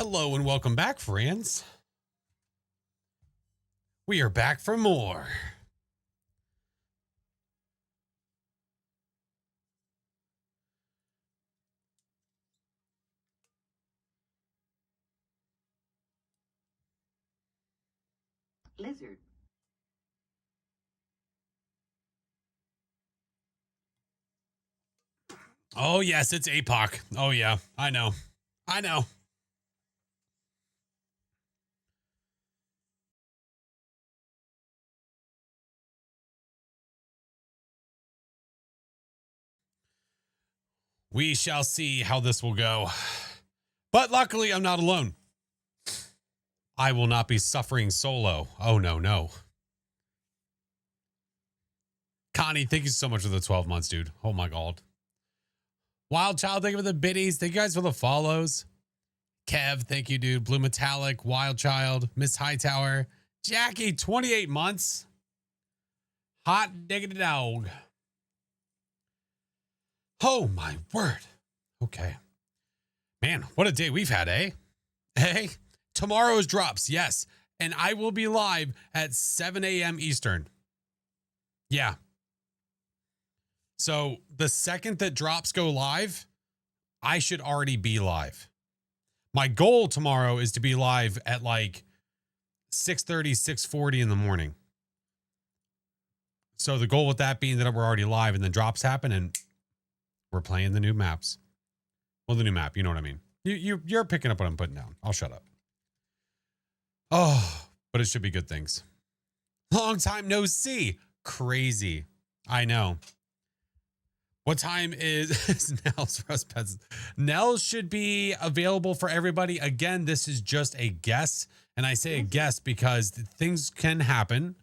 Hello and welcome back, friends. We are back for more. Lizard. Oh, yes, it's APOC. Oh, yeah, I know. I know. We shall see how this will go. But luckily, I'm not alone. I will not be suffering solo. Oh, no, no. Connie, thank you so much for the 12 months, dude. Oh, my God. Wild Child, thank you for the biddies. Thank you guys for the follows. Kev, thank you, dude. Blue Metallic, Wild Child, Miss Hightower, Jackie, 28 months. Hot diggity dog. Oh, my word. Okay. Man, what a day we've had, eh? Hey, tomorrow's drops, yes. And I will be live at 7 a.m. Eastern. Yeah. So the second that drops go live, I should already be live. My goal tomorrow is to be live at like 6:30, 6:40 in the morning. So the goal with that being that we're already live and then drops happen and we're playing the new maps. Well, the new map, you know what I mean. You're picking up what I'm putting down. I'll shut up. Oh, but it should be good things. Long time no see. Crazy. I know. What time is Nell's Rust Pets? Nell's should be available for everybody. Again, this is just a guess. And I say a guess because things can happen.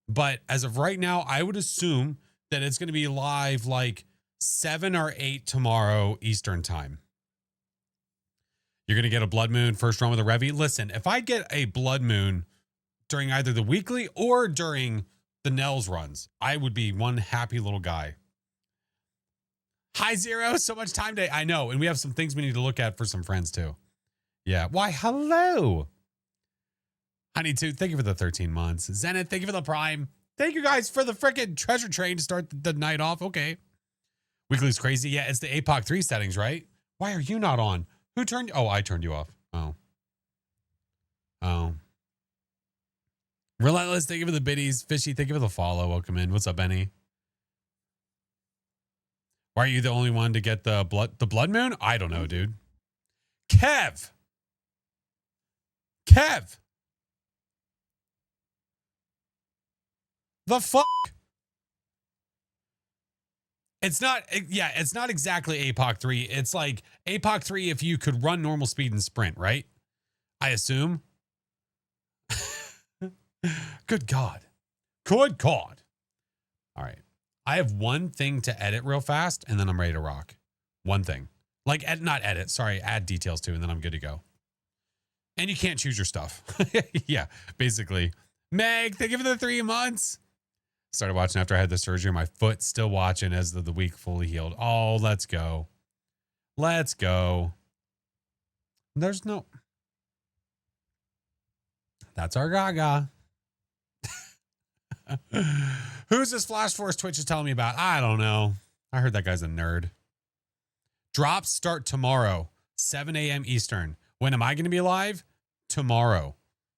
But as of right now, I would assume that it's going to be live like 7 or 8 tomorrow Eastern time. You're going to get a blood moon first run with a Revy. Listen, if I get a blood moon during either the weekly or during the Nels runs, I would be one happy little guy. Hi, Zero. So much time today. I know. And we have some things we need to look at for some friends too. Yeah. Why, hello. Honey, too. Thank you for the 13 months. Zenith, thank you for the prime. Thank you guys for the freaking treasure train to start the night off. Okay. Weekly's crazy. Yeah, it's the APOC 3 settings, right? Why are you not on? Who turned? Oh, I turned you off. Oh. Oh. Relentless, thank you for the biddies. Fishy, thank you for the follow. Welcome in. What's up, Benny? Why are you the only one to get the blood moon? I don't know, dude. Kev. The fuck? It's not, yeah, it's not exactly APOC 3. It's like APOC 3 if you could run normal speed and sprint, right? I assume. Good God. Good God. All right. I have one thing to edit real fast and then I'm ready to rock. One thing. Like, not edit, sorry, add details to, and then I'm good to go. And you can't choose your stuff. Yeah, basically. Meg, thank you for the 3 months. Started watching after I had the surgery. My foot's still watching as the week fully healed. Oh, let's go. Let's go. There's no. That's our Gaga. Who's this FlashForce Twitch is telling me about? I don't know. I heard that guy's a nerd. Drops start tomorrow, 7 a.m. Eastern. When am I going to be live? Tomorrow,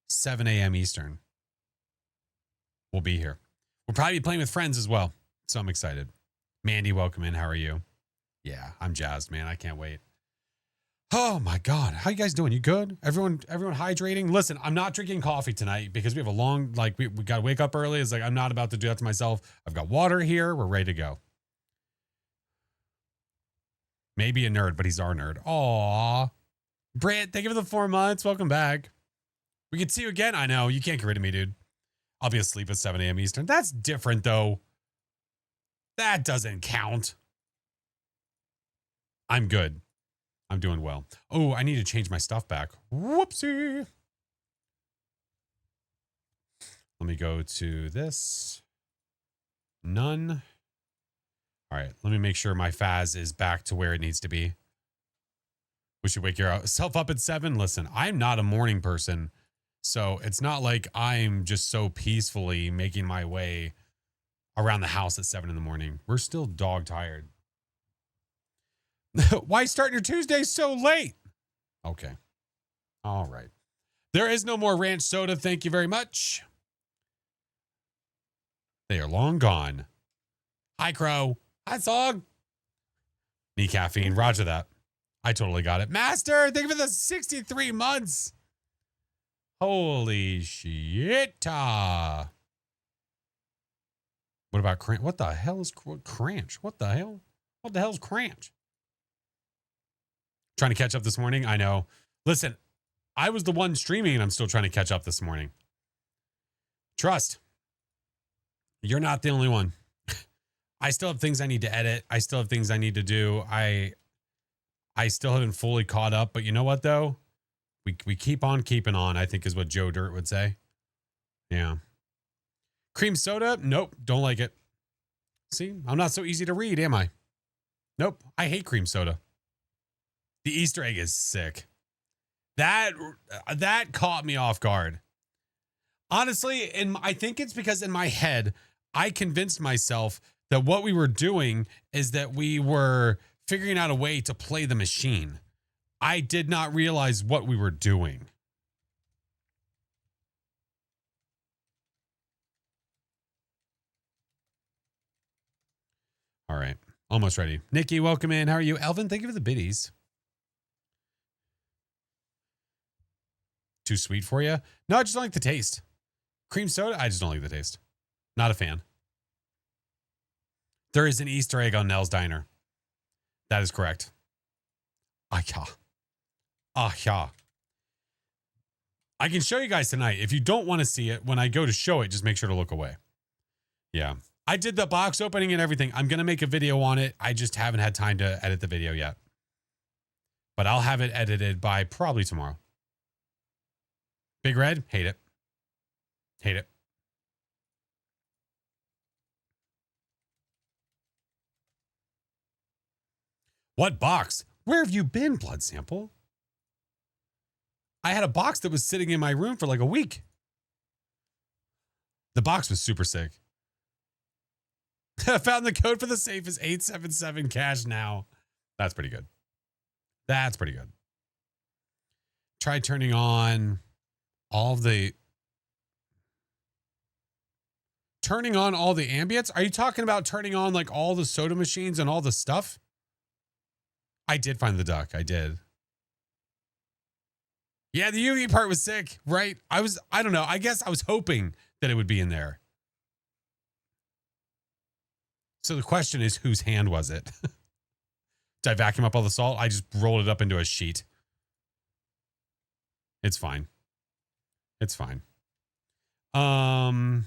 7 a.m. Eastern. We'll be here. We'll probably be playing with friends as well. So I'm excited. Mandy, welcome in. How are you? Yeah, I'm jazzed, man. I can't wait. Oh my God. How you guys doing? You good? Everyone hydrating? Listen, I'm not drinking coffee tonight because we have a long, like we got to wake up early. It's like, I'm not about to do that to myself. I've got water here. We're ready to go. Maybe a nerd, but he's our nerd. Aw. Britt, thank you for the 4 months. Welcome back. We can see you again. I know. You can't get rid of me, dude. I'll be asleep at 7 a.m. Eastern. That's different, though. That doesn't count. I'm good. I'm doing well. Oh, I need to change my stuff back. Whoopsie. Let me go to this. None. All right. Let me make sure my Phas is back to where it needs to be. We should wake yourself up at 7. Listen, I'm not a morning person, so it's not like I'm just so peacefully making my way around the house at 7 in the morning. We're still dog tired. Why start your Tuesday so late? Okay. All right. There is no more ranch soda. Thank you very much. They are long gone. Hi, Crow. Hi, Sog. Need caffeine. Roger that. I totally got it. Master, thank you for the 63 months. Holy shit. What about Cranch? What the hell is Cranch? What the hell? What the hell is Cranch? Trying to catch up this morning? I know. Listen, I was the one streaming and I'm still trying to catch up this morning. Trust. You're not the only one. I still have things I need to edit. I still have things I need to do. I still haven't fully caught up, but you know what though? We keep on keeping on, I think is what Joe Dirt would say. Yeah. Cream soda? Nope. Don't like it. See, I'm not so easy to read, am I? Nope. I hate cream soda. The Easter egg is sick. That caught me off guard. Honestly, I think it's because in my head, I convinced myself that what we were doing is that we were figuring out a way to play the machine. I did not realize what we were doing. All right. Almost ready. Nikki, welcome in. How are you? Elvin, thank you for the biddies. Too sweet for you? No, I just don't like the taste. Cream soda? I just don't like the taste. Not a fan. There is an Easter egg on Nell's Diner. That is correct. Ah, yeah. Ah, yeah. I can show you guys tonight. If you don't want to see it, when I go to show it, just make sure to look away. Yeah. I did the box opening and everything. I'm going to make a video on it. I just haven't had time to edit the video yet. But I'll have it edited by probably tomorrow. Big Red? Hate it. Hate it. What box? Where have you been, Blood Sample? I had a box that was sitting in my room for like a week. The box was super sick. I found the code for the safe is 877 cash now. That's pretty good. That's pretty good. Try turning on all the ambience. Are you talking about turning on like all the soda machines and all the stuff? I did find the duck. I did. Yeah, the Yugi part was sick, right? I don't know. I guess I was hoping that it would be in there. So the question is, whose hand was it? Did I vacuum up all the salt? I just rolled it up into a sheet. It's fine. It's fine. Diner.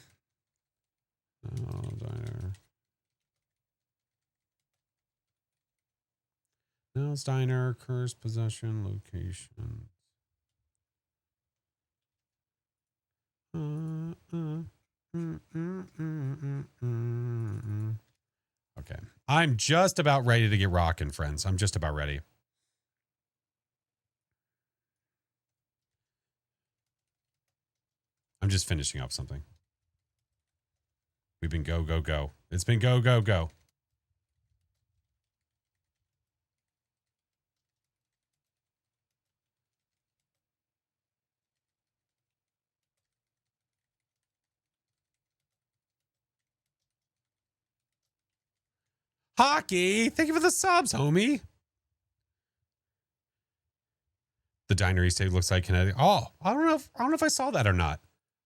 Nell's Diner, curse, possession, location. Okay. I'm just about ready to get rocking, friends. I'm just about ready. I'm just finishing up something. We've been go, go, go. It's been go, go, go. Hockey, thank you for the subs, homie. The diner Easter egg looks like kinetic. Oh, I don't know if I saw that or not.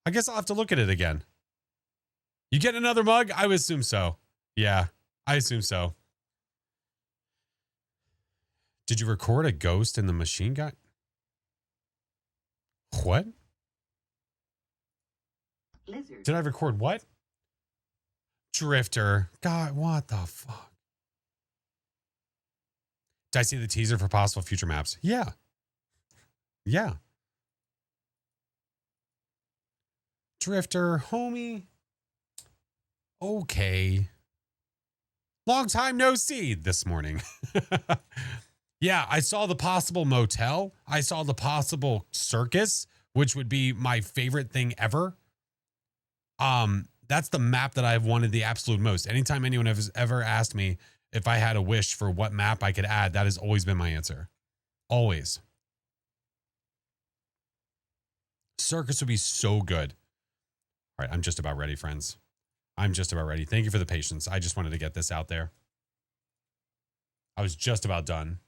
I guess I'll have to look at it again. You get another mug? I would assume so. Yeah, I assume so. Did you record a ghost in the machine gun? What? Lizard. Did I record what? Drifter. God, what the fuck? Did I see the teaser for possible future maps? Yeah. Yeah. Drifter, homie. Okay. Long time no see this morning. Yeah, I saw the possible motel. I saw the possible circus, which would be my favorite thing ever. That's the map that I've wanted the absolute most. Anytime anyone has ever asked me if I had a wish for what map I could add, that has always been my answer. Always. Circus would be so good. All right, I'm just about ready, friends. I'm just about ready. Thank you for the patience. I just wanted to get this out there. I was just about done.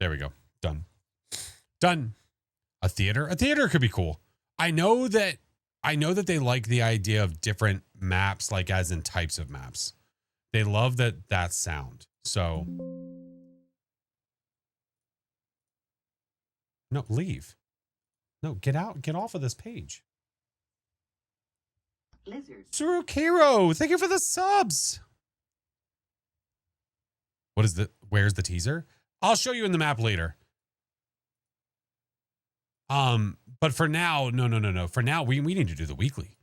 There we go. Done. Done. A theater? A theater could be cool. I know that they like the idea of different maps, like as in types of maps. They love that sound. So no, leave. No, get out. Get off of this page. Lizard. Surukiro, thank you for the subs. What is the where's the teaser? I'll show you in the map later. But for now, no. For now, we need to do the weekly.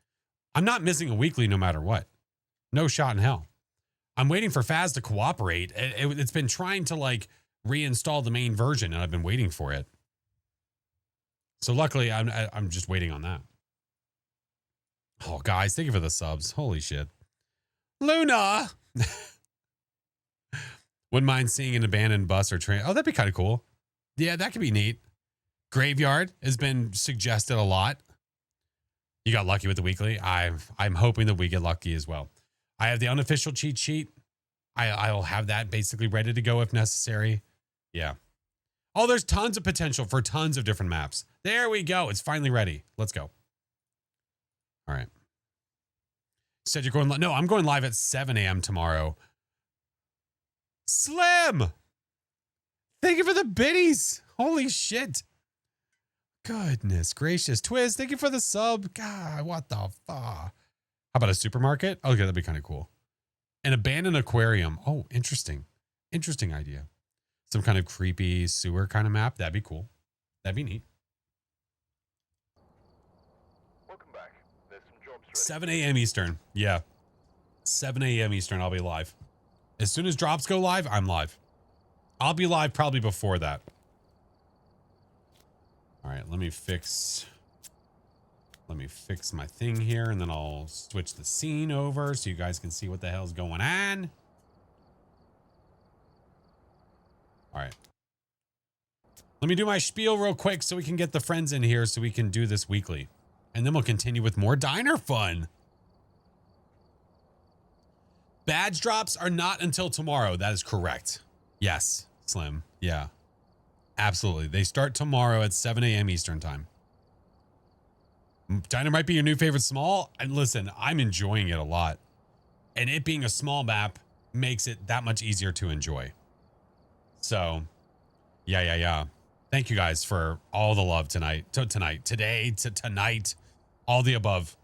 I'm not missing a weekly no matter what. No shot in hell. I'm waiting for Phaz to cooperate. It's been trying to like reinstall the main version, and I've been waiting for it. So luckily, I'm just waiting on that. Oh, guys, thank you for the subs. Holy shit. Luna! Wouldn't mind seeing an abandoned bus or train. Oh, that'd be kind of cool. Yeah, that could be neat. Graveyard has been suggested a lot. You got lucky with the weekly. I'm hoping that we get lucky as well. I have the unofficial cheat sheet. I'll have that basically ready to go if necessary. Yeah. Oh, there's tons of potential for tons of different maps. There we go. It's finally ready. Let's go. All right. Said you're going live. No, I'm going live at 7 a.m. tomorrow. Slim! Thank you for the biddies. Holy shit. Goodness gracious. Twiz, thank you for the sub. God, what the fuck? How about a supermarket? Okay, that'd be kind of cool. An abandoned aquarium. Oh, interesting. Interesting idea. Some kind of creepy sewer kind of map. That'd be cool. That'd be neat. Welcome back. There's some jobs ready. 7 a.m. Eastern. Yeah. 7 a.m. Eastern, I'll be live. As soon as drops go live, I'm live. I'll be live probably before that. All right, let me fix my thing here, and then I'll switch the scene over so you guys can see what the hell's going on. All right. Let me do my spiel real quick so we can get the friends in here so we can do this weekly. And then we'll continue with more diner fun. Badge drops are not until tomorrow. That is correct. Yes, Slim. Yeah. Absolutely. They start tomorrow at 7 a.m. Eastern time. Diner might be your new favorite small. And listen, I'm enjoying it a lot. And it being a small map makes it that much easier to enjoy. So, yeah. Thank you guys for all the love tonight. Tonight. All the above.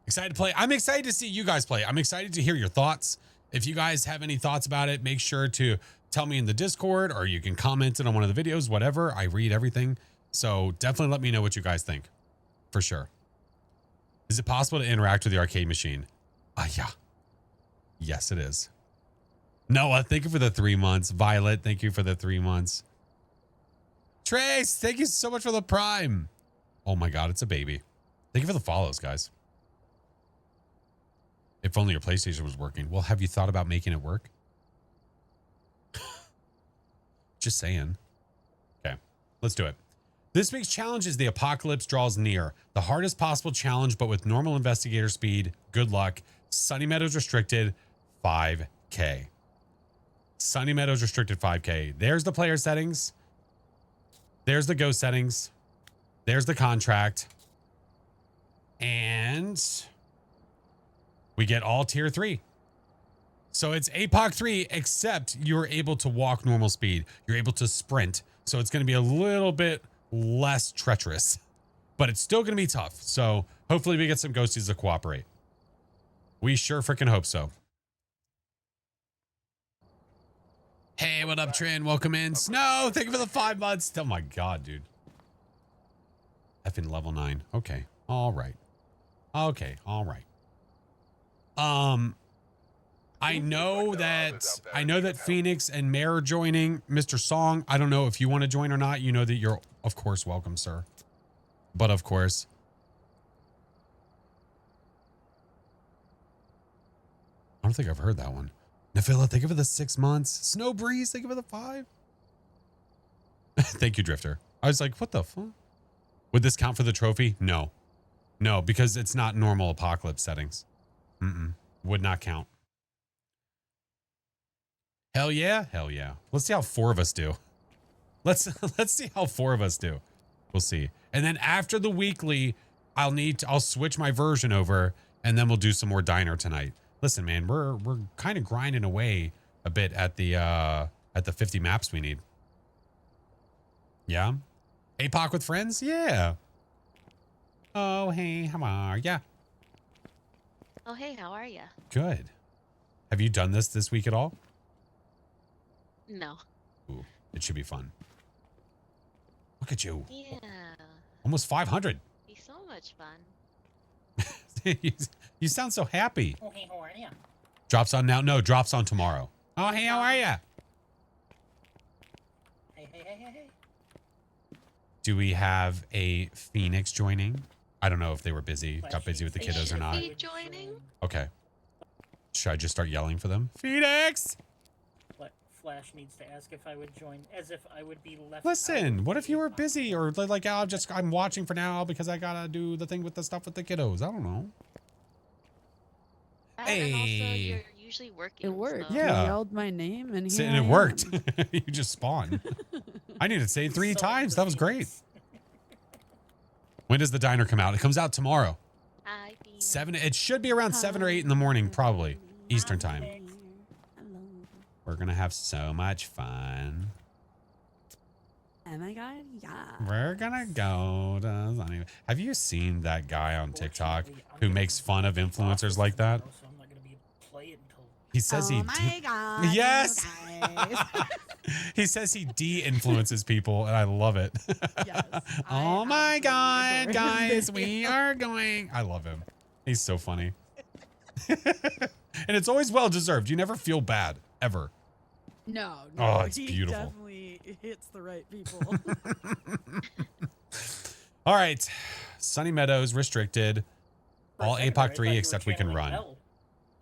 Excited to play. I'm excited to see you guys play. I'm excited to hear your thoughts. If you guys have any thoughts about it, make sure to tell me in the Discord, or you can comment it on one of the videos, whatever. I read everything. So definitely let me know what you guys think. For sure. Is it possible to interact with the arcade machine? Yeah. Yes, it is. Noah, thank you for the 3 months. Violet, thank you for the 3 months. Trace, thank you so much for the prime. Oh my God, it's a baby. Thank you for the follows, guys. If only your PlayStation was working. Well, have you thought about making it work? Just saying. Okay, let's do it. This week's challenge is The Apocalypse Draws Near. The hardest possible challenge, but with normal investigator speed. Good luck. Sunny Meadows restricted 5K. Sunny Meadows restricted 5K. There's the player settings. There's the go settings. There's the contract. And we get all tier 3. So it's APOC 3, except you're able to walk normal speed. You're able to sprint. So it's going to be a little bit less treacherous, but it's still going to be tough. So hopefully we get some ghosties to cooperate. We sure freaking hope so. Hey, what up, Trin? Welcome in. Snow, thank you for the 5 months. Oh my God, dude. Effing level 9. Okay. All right. Okay. All right. I know that Phoenix and Mare are joining. Mr. Song, I don't know if you want to join or not. You know that you're, of course, welcome, sir. But of course. I don't think I've heard that one. Nafila, thank you for the 6 months. Snow Breeze, thank you for the 5. Thank you, Drifter. I was like, what the fuck? Would this count for the trophy? No. No, because it's not normal apocalypse settings. Would not count. Hell yeah. Hell yeah. Let's see how 4 of us do. Let's see how 4 of us do. We'll see. And then after the weekly, I'll switch my version over and then we'll do some more diner tonight. Listen, man, we're kind of grinding away a bit at the 50 maps we need. Yeah. APOC with friends? Yeah. Oh, hey, how are ya? Oh, hey, how are ya? Good. Have you done this week at all? No. Ooh, it should be fun. Look at you. Yeah. Almost 500. Be so much fun. You sound so happy. Oh, hey, how are ya? Drops on now? No, drops on tomorrow. Oh, hey, how are ya? Hey. Do we have a Phoenix joining? I don't know if they were busy, got busy with the They kiddos or should not. be joining. Okay. Should I just start yelling for them? Phoenix! What Flash needs to ask if I would join, as if I would be left. Listen, out what of if you were the busy or like, I'm watching for now because I gotta do the thing with the stuff with the kiddos. I don't know. And also, Hey. you're usually working. It worked. So. Yeah. You yelled my name and here And it I worked. am. You just spawned. I need to say it 3 So times. That was great. Phoenix. When does the diner come out? It comes out tomorrow. Hi, Phoenix. 7. It should be around 7 or 8 in the morning, probably Eastern time. Hello. We're gonna have so much fun. Oh my god, yeah. We're gonna go to Sunny. Have you seen that guy on TikTok Unfortunately, I'm who gonna makes be fun of in influencers office like that? tomorrow, so I'm not gonna be able to play it until. He says he God. Yes! you guys. he says he de-influences people, and I love it. Yes, Oh I my absolutely God, adore him. guys, we are going. I love him. He's so funny. And it's always well deserved. You never feel bad, ever. No, Oh, it's he beautiful. definitely hits the right people. All right. Sunny Meadows restricted. For a All second there, I APOC 3 thought you except were we can channeling run. L.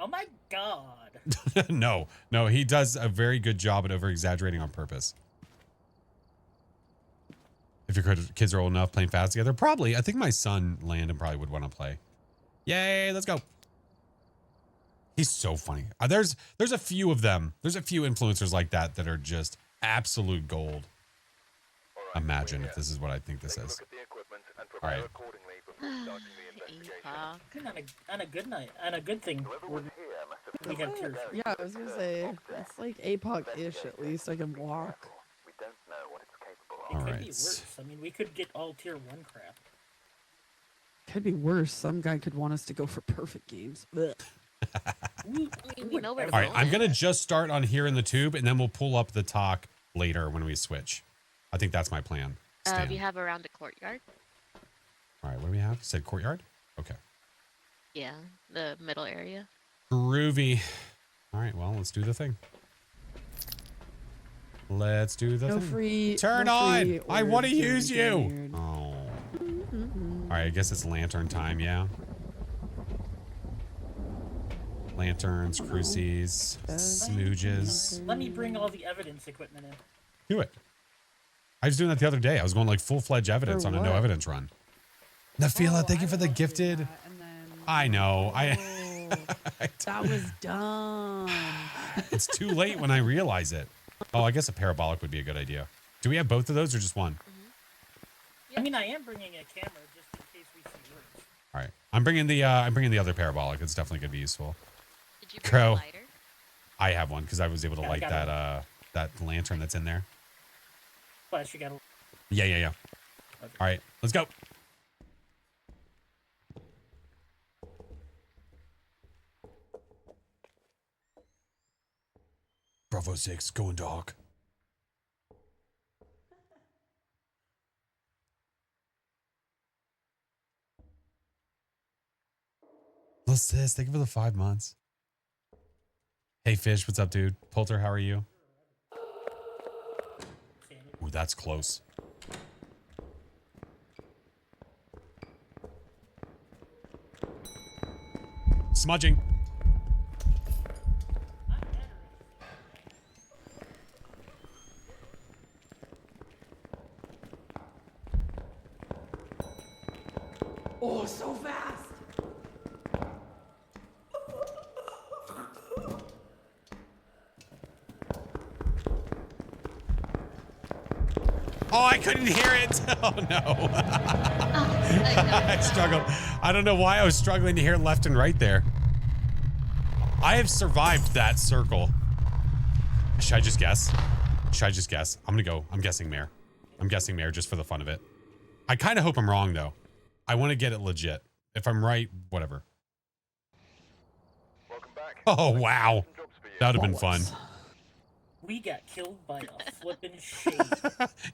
Oh my god. No, he does a very good job at over exaggerating on purpose. If your kids are old enough playing fast together, probably. I think my son Landon probably would want to play. Yay, let's go. He's so funny. There's a few of them. There's a few influencers like that that are just absolute gold. Imagine if this is what I think this is. All right. APOC. On a good night, on a good thing, we have tier 3. Yeah, I was gonna say it's like APOC-ish at least. I can walk. It All could right. be worse. I mean, we could get all tier 1 crap. Could be worse. Some guy could want us to go for perfect games. Ugh. I mean, we know where to All right, go. I'm gonna just start on here in the tube, and then we'll pull up the talk later when we switch. I think that's my plan. Stan. We have around the courtyard. All right, what do we have? You said courtyard? Okay. Yeah, the middle area. Groovy. All right, well, let's do the thing. Let's do the No thing. free. Turn no on! free I want to orbs or use you! anything weird. Oh. All right, I guess it's lantern time, yeah? Lanterns, crucies, smooges. Let me bring all the evidence equipment in. Do it. I was doing that the other day. I was going like full-fledged evidence For on a no what? evidence run. Nafila, Oh, thank you I for the love doing gifted. that, and then- I know. Oh, that was dumb. It's too late when I realize it. Oh, I guess a parabolic would be a good idea. Do we have both of those or just one? I mean, I am bringing a camera just in case we see words. All right. I'm bringing the other parabolic. It's definitely going to be useful. Did you bring Crow. a lighter? I have one because I was able to Yeah, I light got that that lantern that's in there. Flash, you gotta. Yeah. Okay. All right, let's go. Bravo 6, going dog. What's this? Thank you for the 5 months. Hey, Fish, what's up, dude? Poulter, how are you? Ooh, that's close. Smudging. Oh, so fast. Oh, I couldn't hear it. Oh, no. I struggled. I don't know why I was struggling to hear left and right there. I have survived that circle. Should I just guess? Should I just guess? I'm going to go. I'm guessing Mayor. I'm guessing Mayor just for the fun of it. I kind of hope I'm wrong, though. I want to get it legit. If I'm right, whatever. Welcome back. Oh, wow. Some jobs for you. That would have been fun. We got killed by a flippin' shade.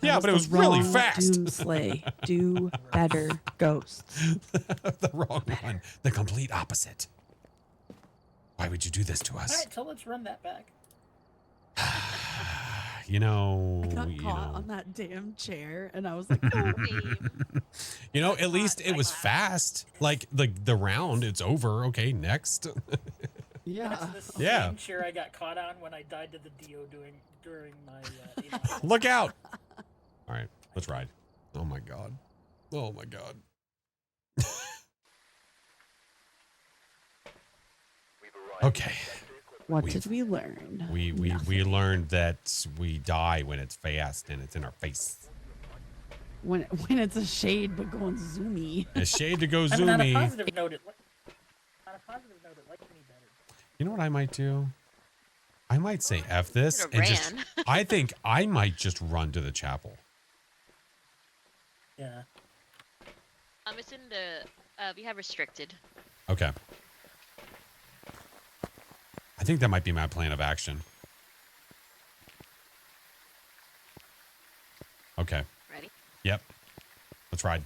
Yeah, but it was the really wrong fast. Doomslay. Do better, ghosts. The wrong one. The complete opposite. Why would you do this to All us? right, so let's run that back. You know, I got you caught know. on that damn chair, and I was like, "Oh, You know, at least it was fast. Like the round, it's over. Okay, next. That's yeah." the same Yeah. chair I got caught on when I died to the DO during my. Look out! All right, let's ride. Oh my god. Oh my god. We've arrived. Okay. What We've- did we learn? We Nothing. learned that we die when it's fast and it's in our face. When it's a shade but going zoomy. A shade to go I mean, on a zoomy. positive note, it liked me better. You know what I might do? I might say F this Should've and just. ran. I think I might just run to the chapel. Yeah. It's in the we have restricted. Okay. I think that might be my plan of action. Okay. Ready? Yep. Let's ride.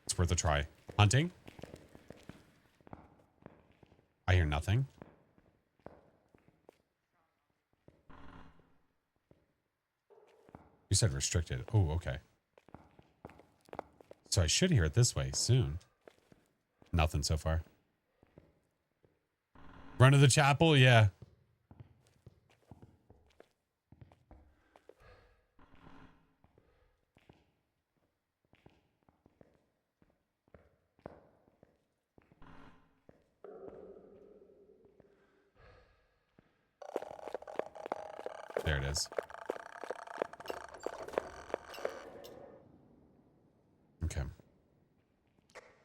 It's worth a try. Hunting? I hear nothing. You said restricted. Oh, okay. So I should hear it this way soon. Nothing so far. Run to the chapel? Yeah. There it is. Okay.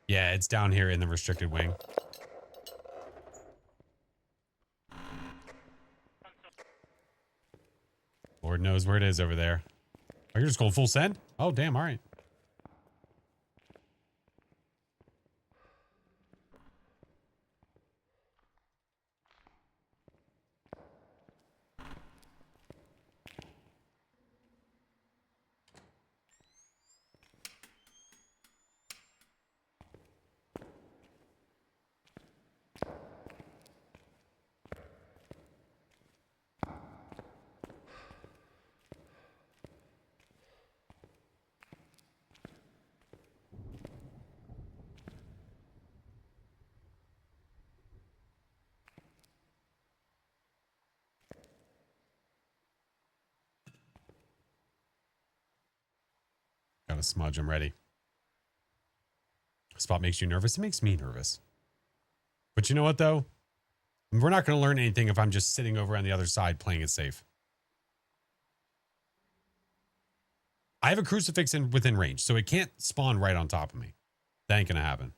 Yeah, it's down here in the restricted wing. Lord knows where it is over there. Oh, you're just going full send? Oh, damn. All right. Got a smudge. I'm ready. Spot makes you nervous. It makes me nervous. But you know what, though? We're not going to learn anything if I'm just sitting over on the other side playing it safe. I have a crucifix within range, so it can't spawn right on top of me. That ain't going to happen.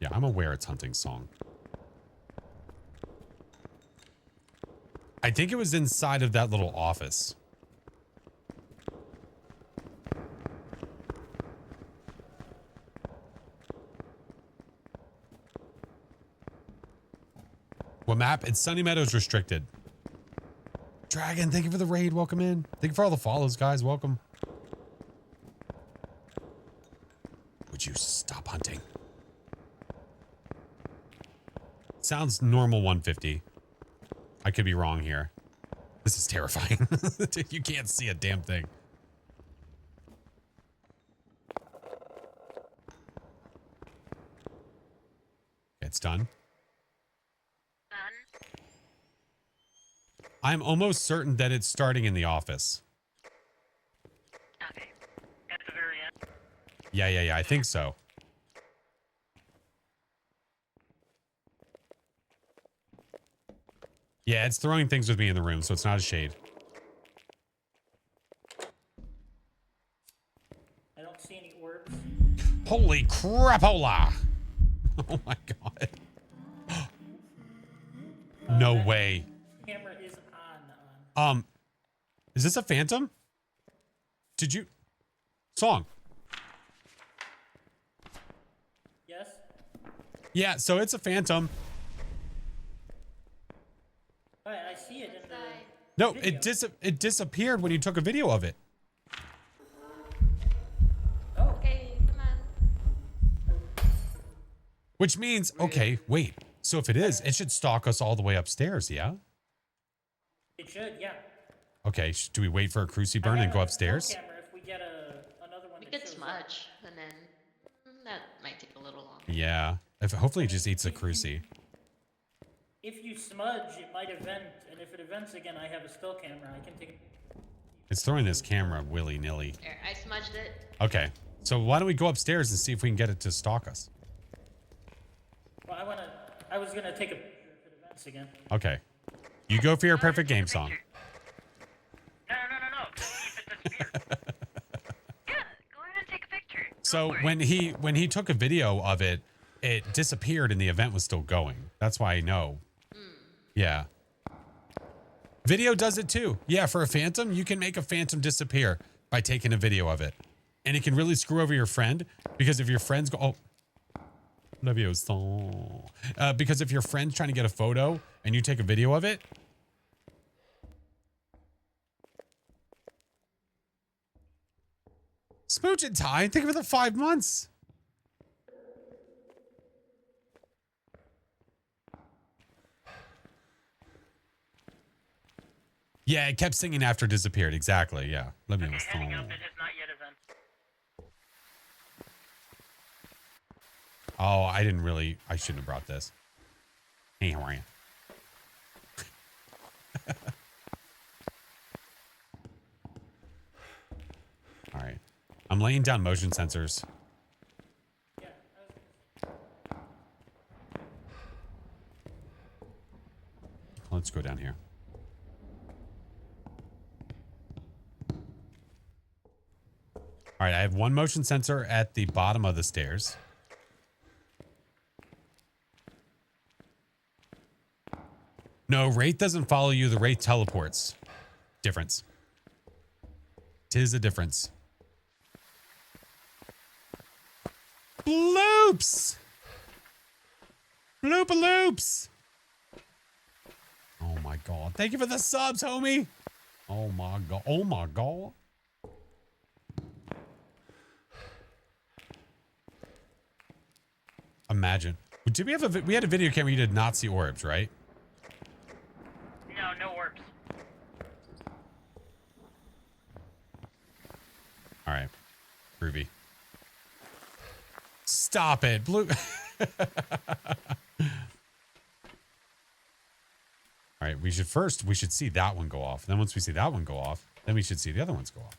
Yeah, I'm aware it's hunting song. I think it was inside of that little office. What map? It's Sunny Meadows restricted. Dragon, thank you for the raid. Welcome in. Thank you for all the follows, guys. Welcome. Would you stop hunting? Sounds normal 150. I could be wrong here. This is terrifying. You can't see a damn thing. It's done. I'm almost certain that it's starting in the office. Okay. At the very end. Yeah. I think so. Yeah, it's throwing things with me in the room, so it's not a shade. I don't see any orbs. Holy crapola! Oh my god. No way. Camera is on. Is this a phantom? Did you... Song. Yes? Yeah, so it's a phantom. I see it in the No, video. it disappeared when you took a video of it. Oh, Okay, come on. Which means, okay, wait. So if it is, it should stalk us all the way upstairs, yeah? it should, yeah. Okay, do we wait for a cruci burn and go upstairs? Camera if we get another one We that could shows up. smudge, and then that might take a little longer. Yeah. Hopefully it just eats a cruci. If you smudge, it might event, and if it events again, I have a still camera. I can take it. It's throwing this camera willy-nilly. There, I smudged it. Okay, so why don't we go upstairs and see if we can get it to stalk us? Well, I was gonna take a picture if it events again. Okay. You go for your perfect game song. No. Keep it disappear. Yeah, go ahead and take a picture. So when he took a video of it, it disappeared and the event was still going. That's why I know. Yeah. Video does it too. Yeah, for a phantom, you can make a phantom disappear by taking a video of it. And it can really screw over your friend because if your friends go, oh, because if your friend's trying to get a photo and you take a video of it, Smooch and Ty, think of it, the 5 months. Yeah, it kept singing after it disappeared. Exactly. Yeah. Let me know. Heading up, it has not yet event. Oh, I shouldn't have brought this. Hey, how are you? All right. I'm laying down motion sensors. Yeah. Let's go down here. All right, I have one motion sensor at the bottom of the stairs. No, Wraith doesn't follow you. The Wraith teleports. Difference. Tis a difference. Bloops! Bloop-a-loops! Oh my god. Thank you for the subs, homie! Oh my god. Oh my god. Imagine. Did we have we had a video camera, you did not see orbs, right? No orbs. All right. Groovy. Stop it. Blue. All right. We should see that one go off. Then once we see that one go off, then we should see the other ones go off.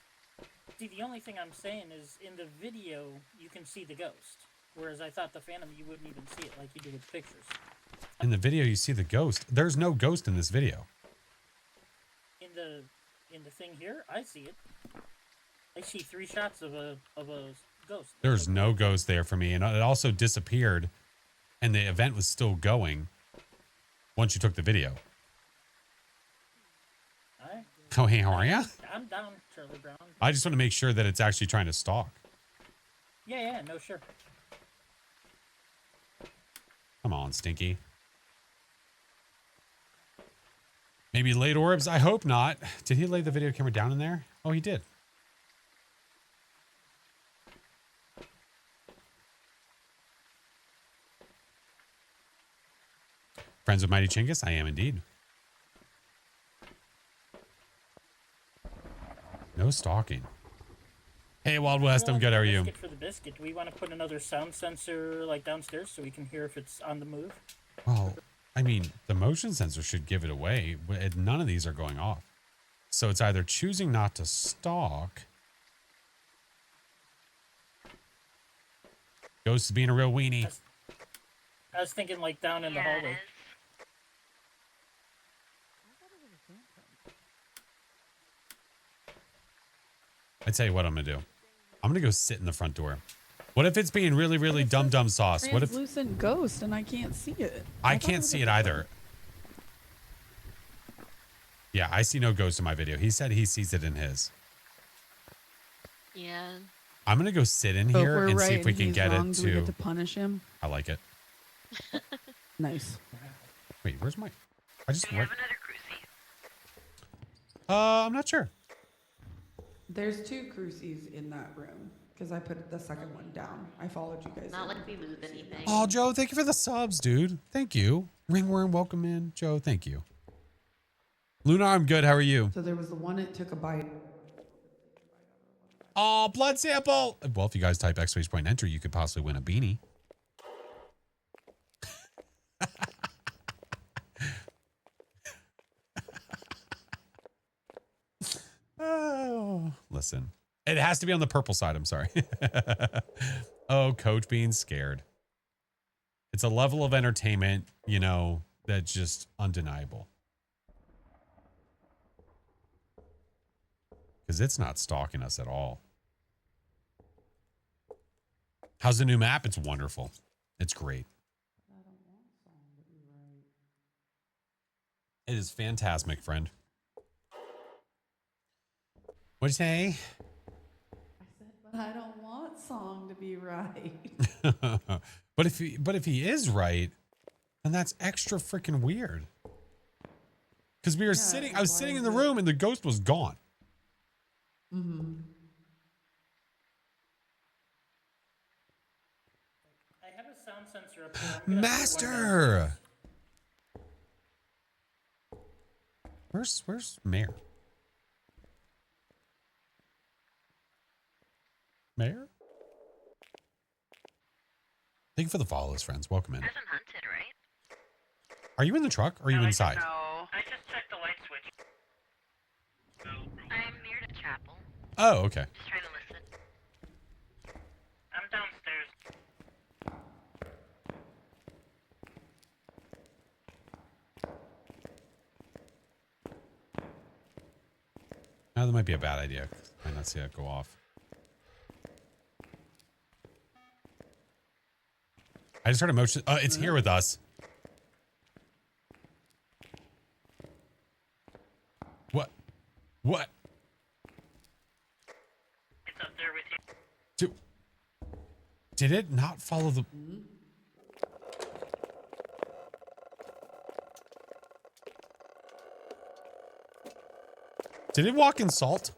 See, the only thing I'm saying is in the video you can see the ghost, whereas I thought the Phantom you wouldn't even see it like you do with pictures. In the video, you see the ghost. There's no ghost in this video. In the thing here, I see it. I see 3 shots of a ghost. There's no ghost there for me. And it also disappeared and the event was still going once you took the video. Alright. Oh, hey, how are you? I'm down, Charlie Brown. I just want to make sure that it's actually trying to stalk. Yeah, no, sure. Come on, Stinky. Maybe late orbs? I hope not. Did he lay the video camera down in there? Oh, he did. Friends with Mighty Chingus? I am indeed. No stalking. Hey, Wild West, I'm good. How are you? For the biscuit, do we want to put another sound sensor like downstairs so we can hear if it's on the move? Well, I mean, the motion sensor should give it away. None of these are going off. So it's either choosing not to stalk. Ghost is being a real weenie. I was thinking like down in the Yeah, it hallway. is. I tell you what I'm going to do. I'm going to go sit in the front door. What if it's being really, really dumb sauce? What if Translucent ghost and I can't see it? I can't see it either? Yeah, I see no ghost in my video. He said he sees it in his. Yeah. I'm going to go sit in So if here we're and right see if we and can he's get wrong, it do we get to... to punish him? I like it. Nice. Wait, where's my... I just... Do we have another crucie? I'm not sure. There's 2 crucies in that room because I put the second one down. I followed you guys. Not in. like we move anything. Oh, Joe, thank you for the subs, dude. Thank you. Ringworm, welcome in. Joe, thank you. Luna, I'm good. How are you? So there was the one that took a bite. Oh, blood sample. Well, if you guys type !point enter, you could possibly win a beanie. Oh, listen. It has to be on the purple side. I'm sorry. Oh, Coach being scared. It's a level of entertainment, you know, that's just undeniable. Because it's not stalking us at all. How's the new map? It's wonderful. It's great. It is fantastic, friend. What'd you say? I said, but I don't want song to be right. but if he is right, then that's extra freaking weird. Because we were I was sitting in the room and the ghost was gone. Mm-hmm. I have a sound sensor up here. I'm gonna put one Master! downstairs. Where's Mayor? Mayor? Thank you for the follows, friends. Welcome in. Hasn't hunted, right? Are you in the truck or are you No, inside? No. I just checked the light switch. I'm near the chapel. Oh, okay. Just trying to listen. I'm downstairs. Now that might be a bad idea. Might not see that go off. I just heard a motion. It's here with us. What? What? It's up there with you. Did it not follow the... Did it walk in salt?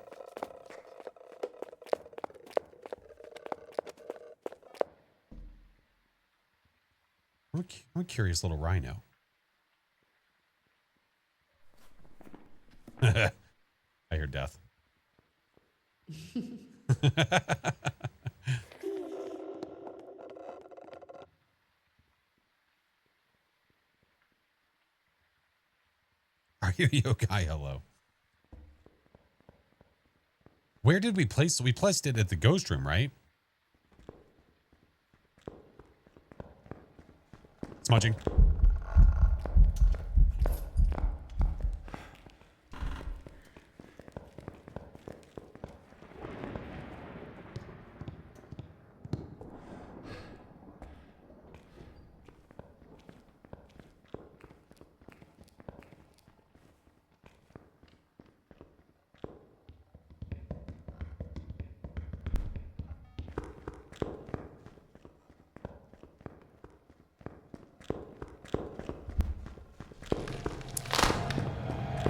I'm a curious little rhino. I hear death. Are you yokai? Hello. Where did we place it? We placed it at the ghost room, right? Smudging.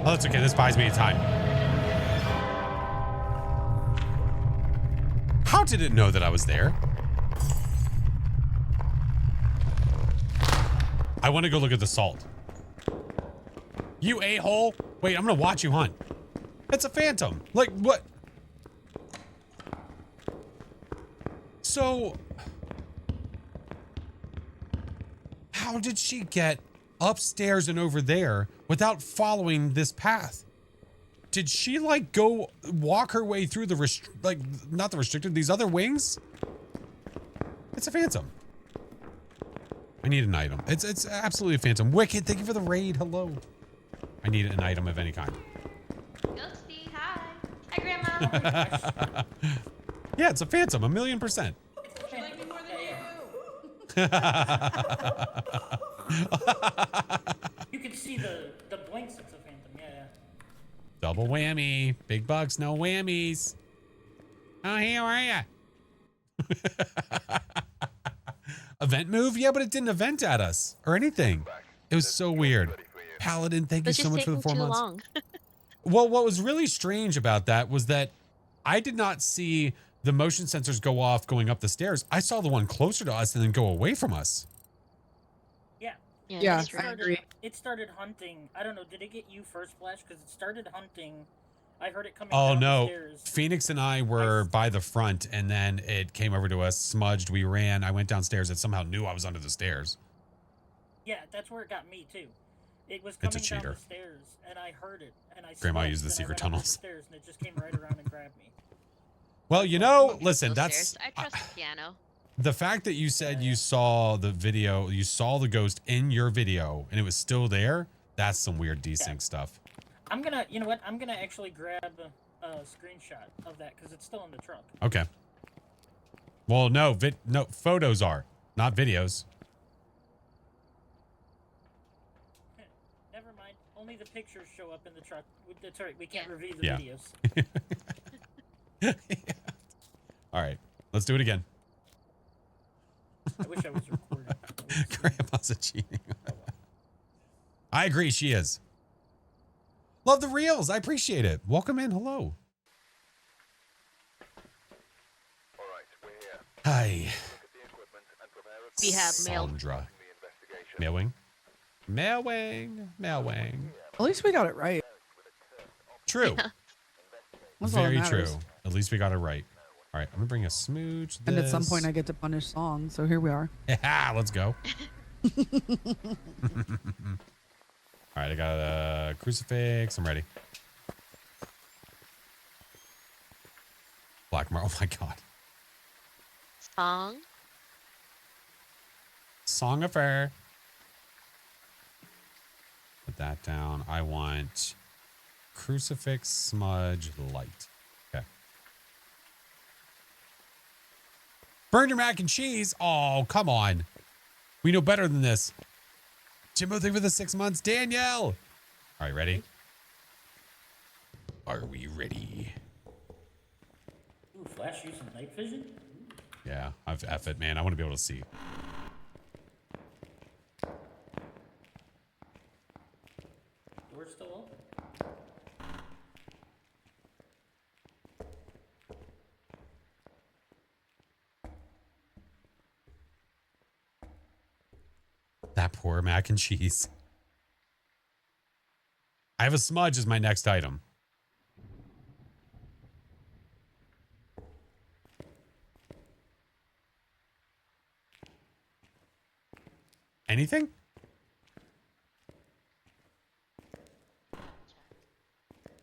Oh, that's okay. This buys me time. How did it know that I was there? I want to go look at the salt. You a-hole. Wait, I'm going to watch you hunt. It's a phantom. Like, what? So, how did she get upstairs and over there without following this path? Did she like go walk her way through the not the restricted, these other wings? It's a phantom. I need an item. It's absolutely a phantom. Wicked, thank you for the raid. Hello. I need an item of any kind. Ghosty, hi. Hi, Grandma. Yeah, it's a phantom, 1,000,000%. She liked me more than you. You can see the blinks. It's a phantom. Yeah. Double whammy. Big bucks, no whammies. Oh, hey, how are ya? Event move? Yeah, but it didn't event at us or anything. It was so weird. Paladin, thank you It's so just much for the taking 4 too months. long. Well, what was really strange about that was that I did not see the motion sensors go off going up the stairs. I saw the one closer to us and then go away from us. Yeah, that's I right. agree. It started hunting. I don't know. Did it get you first, Flash? Because it started hunting. I heard it coming Oh, down no. the stairs. Phoenix and I were by the front, and then it came over to us, smudged. We ran. I went downstairs. It somehow knew I was under the stairs. Yeah, that's where it got me too. It was It's a coming down cheater. the stairs, and I heard it, and I Grandma smudged, used the and I secret went up the tunnels. stairs, and it just came right around and grabbed me. Well, you know, Trust listen, those that's stairs. I trust the piano. the fact that you said you saw the video, you saw the ghost in your video, and it was still there. That's some weird desync stuff. I'm gonna, you know what? I'm gonna actually grab a screenshot of that because it's still in the truck. Okay. Well, no, photos are, not videos. Never mind. Only the pictures show up in the truck. That's right. We can't Yeah. review the Yeah. videos. All right, let's do it again. I wish I was recording. Grandma's a cheating. I agree, she is. Love the reels. I appreciate it. Welcome in. Hello. All right, we're here. Hi. Look at the equipment and prepare us We have mail. Sandra. the investigation. Mailwing. Mailwing. At least we got it right. True. That's all that Very matters. true. At least we got it right. All right, I'm gonna bring a smooch. And at some point, I get to punish Song, so here we are. Yeah, let's go. All right, I got a crucifix. I'm ready. Black marble. Oh my god. Song. Song of Her. Put that down. I want crucifix smudge light. Okay. Burn your mac and cheese. Oh, come on. We know better than this. Jimbo, thank you for the 6 months. Danielle. All right, ready? Are we ready? Ooh, Flash using night vision? Yeah, I've F it, man. I want to be able to see. Door's still open. That poor mac and cheese. I have a smudge as my next item. Anything?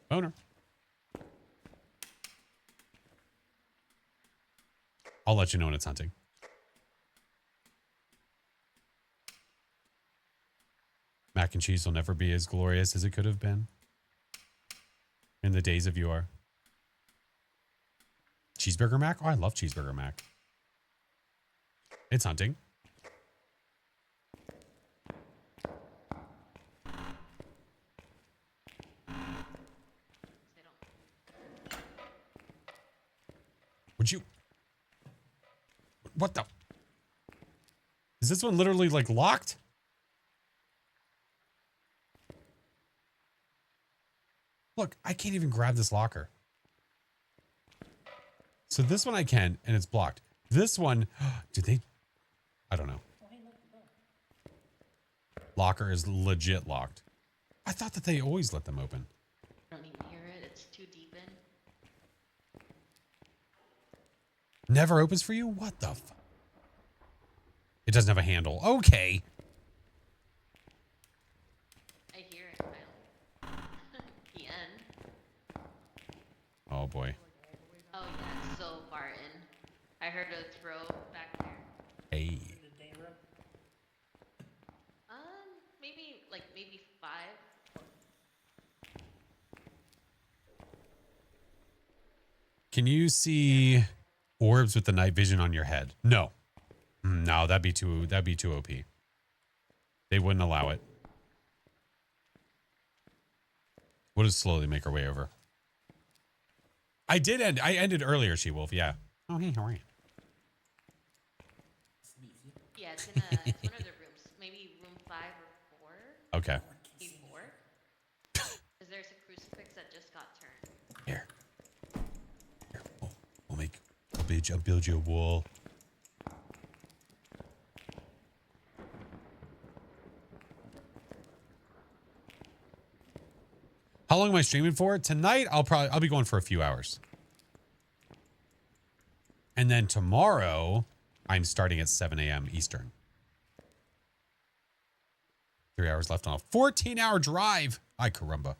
Boner. I'll let you know when it's hunting. Mac and cheese will never be as glorious as it could have been in the days of yore. Cheeseburger mac? Oh, I love cheeseburger mac. It's hunting. Would you... What the... Is this one literally like locked? Look, I can't even grab this locker. So this one I can, and it's blocked. This one, did they? I don't know. Locker is legit locked. I thought that they always let them open. I don't even hear it. It's too deep in. Never opens for you? What the f? It doesn't have a handle. Okay. I hear it. The end. Oh boy. Oh yeah, it's so far in. I heard a throw back there. Hey. The day room. Maybe 5. Can you see orbs with the night vision on your head? No. No, that'd be too OP. They wouldn't allow it. We'll just slowly make our way over. I ended earlier, She-Wolf, yeah. Oh, hey, how are you? Yeah, it's in one of the rooms. Maybe room 5 or 4. Okay. Maybe 4. Because there's a crucifix that just got turned. Here. I'll build you a wall. How long am I streaming for? Tonight, I'll be going for a few hours. And then tomorrow, I'm starting at 7 a.m. Eastern. 3 hours left on a 14-hour drive. Ay, caramba.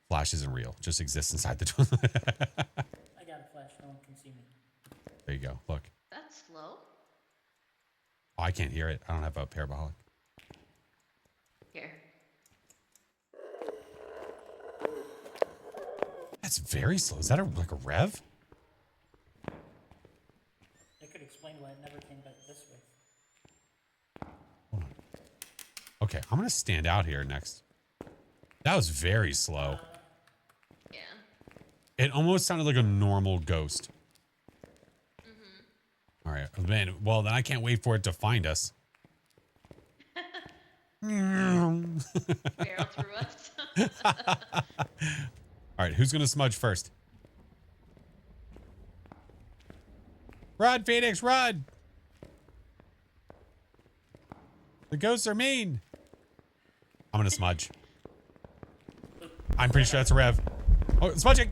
Flash isn't real. Just exists inside the toilet. I got a flash. No one can see me. There you go. Look. That's slow. Oh, I can't hear it. I don't have a parabolic. Here. That's very slow. Is that like a rev? That could explain why it never came back this way. Hold on. Okay, I'm gonna stand out here next. That was very slow. Yeah. It almost sounded like a normal ghost. All right, man. Well, then I can't wait for it to find us. Barrel through us. All right, who's gonna smudge first? Run, Phoenix, run! The ghosts are mean. I'm gonna smudge. I'm pretty sure that's a rev. Oh, smudging!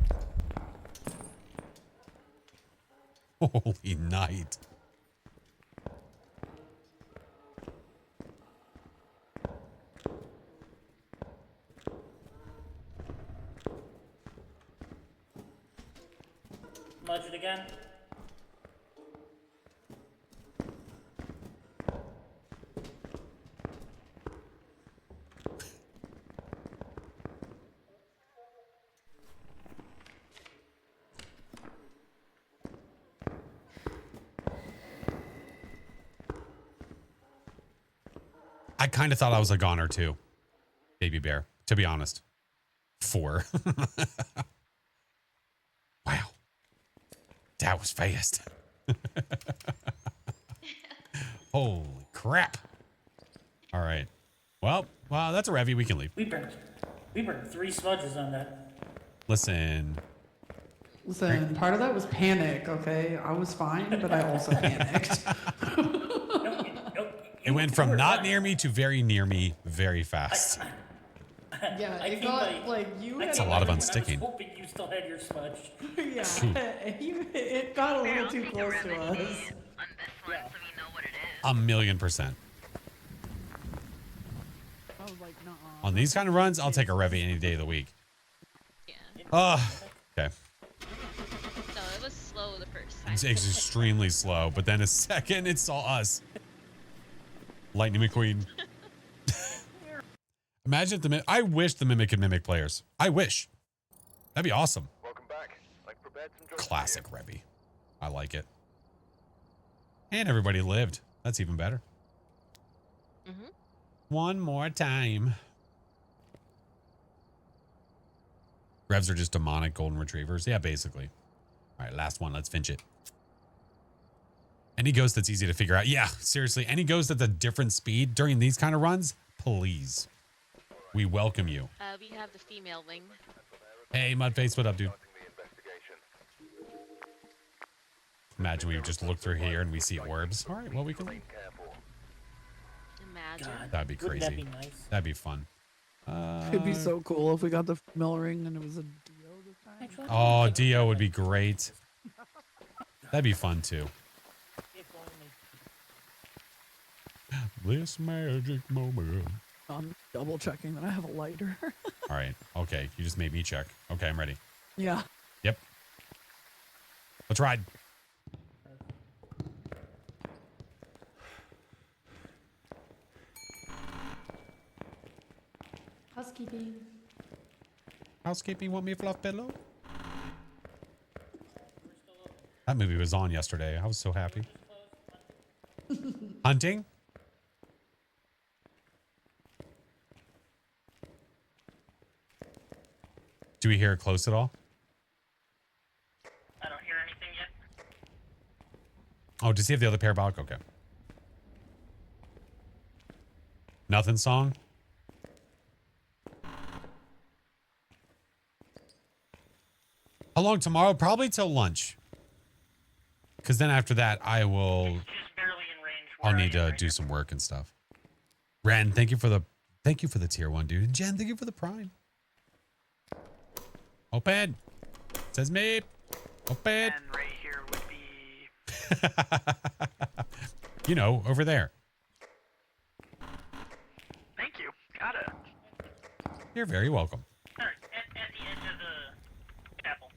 Holy night. Smudge it again. I kind of thought I was a goner too. Baby bear, to be honest. 4. Wow. That was fast. Holy crap. All right. Well, wow, that's a revy. We can leave. We burned 3 smudges on that. Listen. Listen, part of that was panic, okay? I was fine, but I also panicked. It went from not near me to very near me very fast. Yeah, I it came got like you. That's a lot of I was unsticking. hoping you still had your smudge. Yeah, it got a little too close to us. On this one, so we know what it is. 1,000,000%. I was like, nuh-uh. On these kind of runs, I'll take a revy any day of the week. Yeah. Okay. No, it was slow the first time. It's extremely slow, but then a second, it saw us. Lightning McQueen. Imagine if I wish the Mimic could mimic players. I wish. That'd be awesome. Welcome back. I've prepared some jobs Classic Revy. I like it. And everybody lived. That's even better. Mm-hmm. One more time. Revs are just demonic golden retrievers. Yeah, basically. All right, last one. Let's finch it. Any ghost that's easy to figure out. Yeah, seriously. Any ghost that's a different speed during these kind of runs, please. All We welcome you. We have the female wing. Hey, Mudface, what up, dude? Imagine we just look through here and we see orbs. All right, well, we can... Imagine. God, That'd be wouldn't crazy. that be nice? That'd be fun. It'd be so cool if we got the female ring and it was a Dio this time. Actually, Oh, Dio would be great. That'd be fun, too. if only. This magic moment. I'm double checking that I have a lighter. All right. Okay. You just made me check. Okay, I'm ready. Yeah. Yep. Let's ride. Housekeeping. Housekeeping, want me a fluff pillow? That movie was on yesterday. I was so happy. Hunting? Do we hear it close at all? I don't hear anything yet. Oh, does he have the other parabolic? Okay. Nothing song? How long tomorrow? Probably till lunch. Because then after that, I will... Just barely in range. I'll where I need am to right do now. some work and stuff. Ren, thank you for the tier 1, dude. And Jen, thank you for the prime. Open. Says me. Open. And right here would be. You know, over there. Thank you. Got it. You're very welcome. Alright, at the edge of the chapel.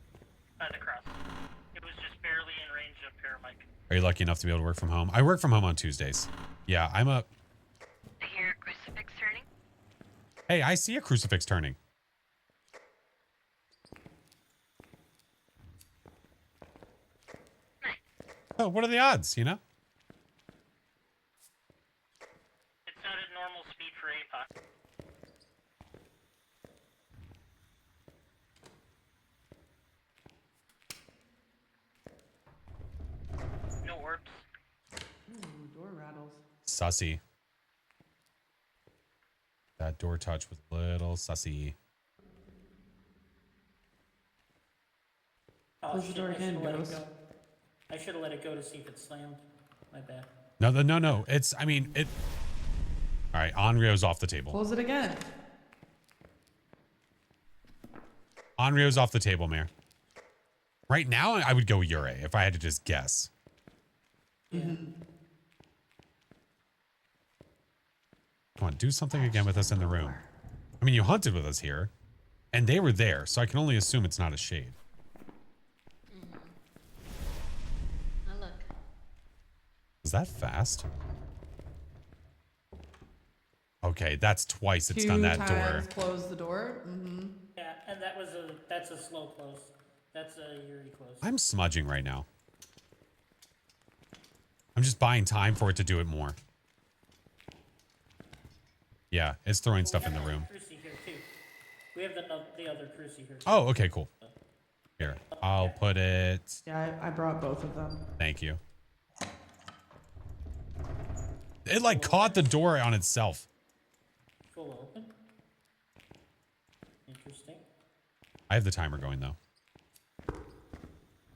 By the cross. It was just barely in range of paramike. Are you lucky enough to be able to work from home? I work from home on Tuesdays. Yeah, I'm a... I hear a crucifix turning. Hey, I see a crucifix turning. Oh, what are the odds, you know? It's not at normal speed for APOC. No orbs. Ooh, door rattles. Sussy. That door touch was a little sussy. Oh, Close the shit, door I again, should've let it Ghost. go. I should have let it go to see if it slammed. My bad. No. It's, I mean, it... All right, Onryo's off the table. Close it again. Onryo's off the table, Mayor. Right now, I would go Yurei if I had to just guess. Yeah. Come on, do something again with us in the room. I mean, you hunted with us here, and they were there, so I can only assume it's not a shade. Oh, look. Was that fast? Okay, that's twice it's Two done that door. times close the door. Mm-hmm. Yeah, and that's a slow close. That's a Yuri close. I'm smudging right now. I'm just buying time for it to do it more. Yeah, it's throwing stuff in the room. Cruci here too. We have the other Cruci here. Too. Oh, okay, cool. Here, I'll put it. Yeah, I brought both of them. Thank you. It like caught the door on itself. Full open. Interesting. I have the timer going though.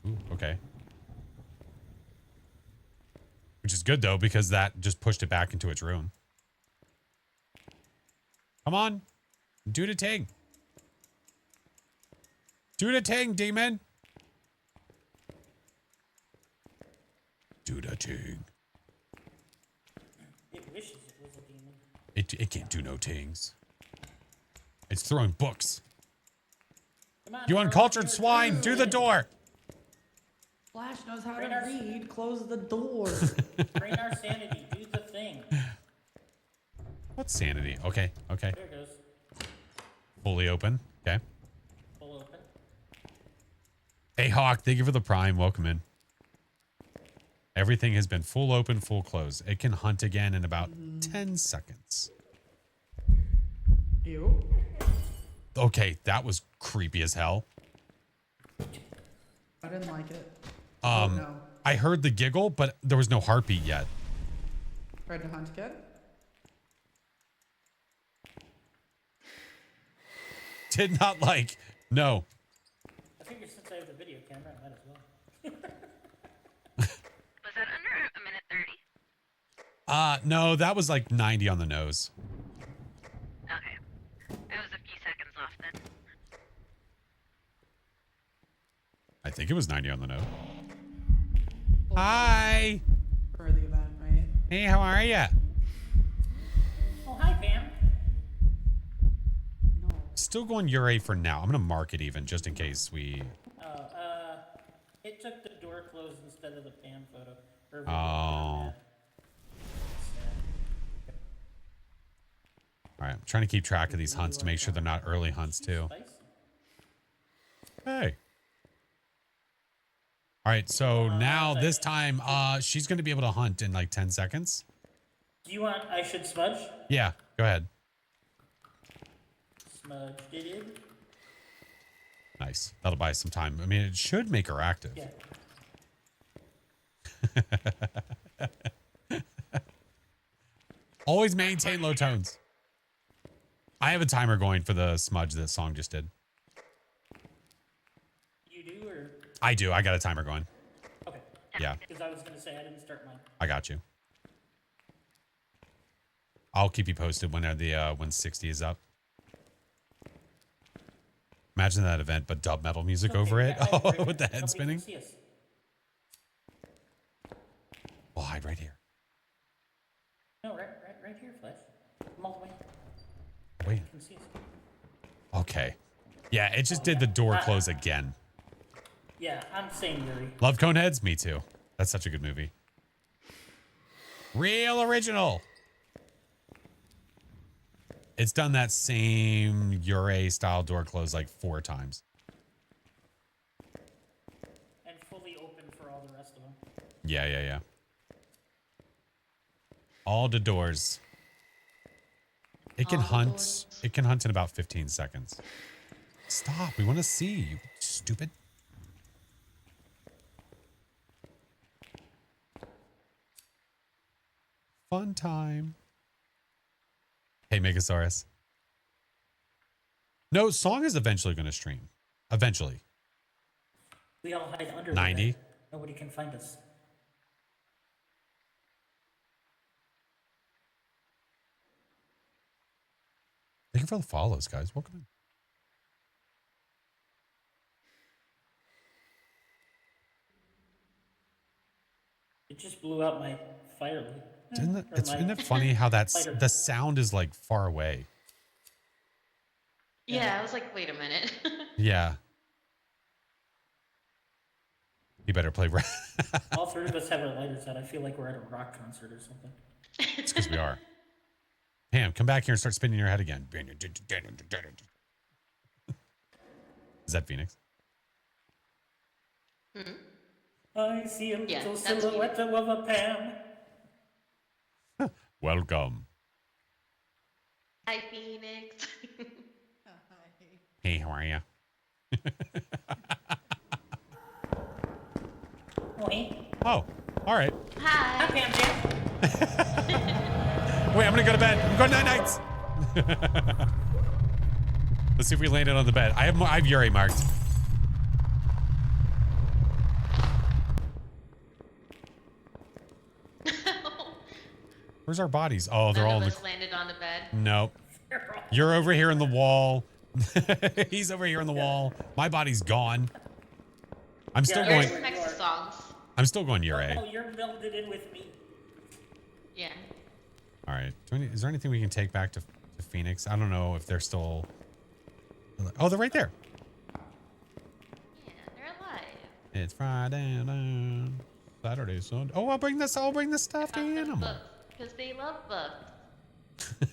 Ooh, okay. Which is good though, because that just pushed it back into its room. Come on. Do the thing. Do the thing, demon. Do the thing. It wishes it was a demon. It can't do no things. It's throwing books. Come on, You we're uncultured here swine, too. do the door. Flash knows how Bring to our- read. Close the door. Drain our sanity. Do the thing. What's sanity? Okay, okay. There it goes. Fully open. Okay. Full open. Hey, Hawk, thank you for the prime. Welcome in. Everything has been full open, full close. It can hunt again in about 10 seconds. Ew. Okay, that was creepy as hell. I didn't like it. Oh, no. I heard the giggle, but there was no heartbeat yet. Tried to hunt again. did not like. No. I figure since I have the video camera, I might as well. Was that under a minute 30? No, that was like 90 on the nose. Okay. I was a few seconds off then. I think it was 90 on the nose. Hi. For the event, right? Hey, how are ya? Oh, hi, Pam. No. Still going Ure for now. I'm gonna mark it even just in case we. It took the door closed instead of the Pam photo. Or video. Oh. All right, I'm trying to keep track of these hunts to make sure they're not early hunts too. Spicy. Hey. All right, so now this time, she's gonna be able to hunt in like 10 seconds. Do you want I should smudge? Yeah, go ahead. Smudged it in. Nice. That'll buy us some time. I mean, it should make her active. Yeah. Always maintain low tones. I have a timer going for the smudge that song just did. You do, or? I do. I got a timer going. Okay. Yeah, Because I was going to say I didn't start mine. I got you. I'll keep you posted when when 60 is up. Imagine that event, but dub metal music Okay, over it. yeah, Oh, right with the here. head Nobody can spinning. see us. We'll hide right here. No, right here, Flash. I'm all the way. Wait. You can see us. Okay. Yeah, it just did the door close again. Yeah, I'm saying Yuri. Love Coneheads? Me too. That's such a good movie. Real original. It's done that same Ure style door close like 4 times. And fully open for all the rest of them. Yeah. All the doors. It can All the hunt. doors. It can hunt in about 15 seconds. Stop. We want to see you, stupid. Fun time. Hey, Megasaurus. No, Song is eventually going to stream. Eventually. We all hide under 90. the bed. Nobody can find us. Thank you for the follows, guys. Welcome in. It just blew out my firelight. Isn't it funny how the sound is like far away? Yeah, I was like, wait a minute. Yeah. You better play. All 3 of us have our lighters out. I feel like we're at a rock concert or something. It's because we are. Pam, come back here and start spinning your head again. Is that Phoenix? I see a Yeah, little that's silhouette of a Pam. Welcome. Hi, Phoenix. Hey, how are you? Oh, hey. Oh, all right. Hi, Hi. Pam Jam. Wait, I'm gonna go to bed. I'm going night nights. Let's see if we landed on the bed. I have Yuri marked. Where's our bodies? Oh, they're all None in of the. us landed on the bed. Nope. You're over here in the wall. He's over here in the wall. My body's gone. I'm still Yeah, going. Yours next to songs. I'm still going Yuri. Oh, you're melded in with me. Yeah. All right. Is there anything we can take back to Phoenix? I don't know if they're still. Oh, they're right there. Yeah, they're alive. It's Friday night, Saturday, Sunday. Oh, I'll bring the stuffed animal. Because they love books.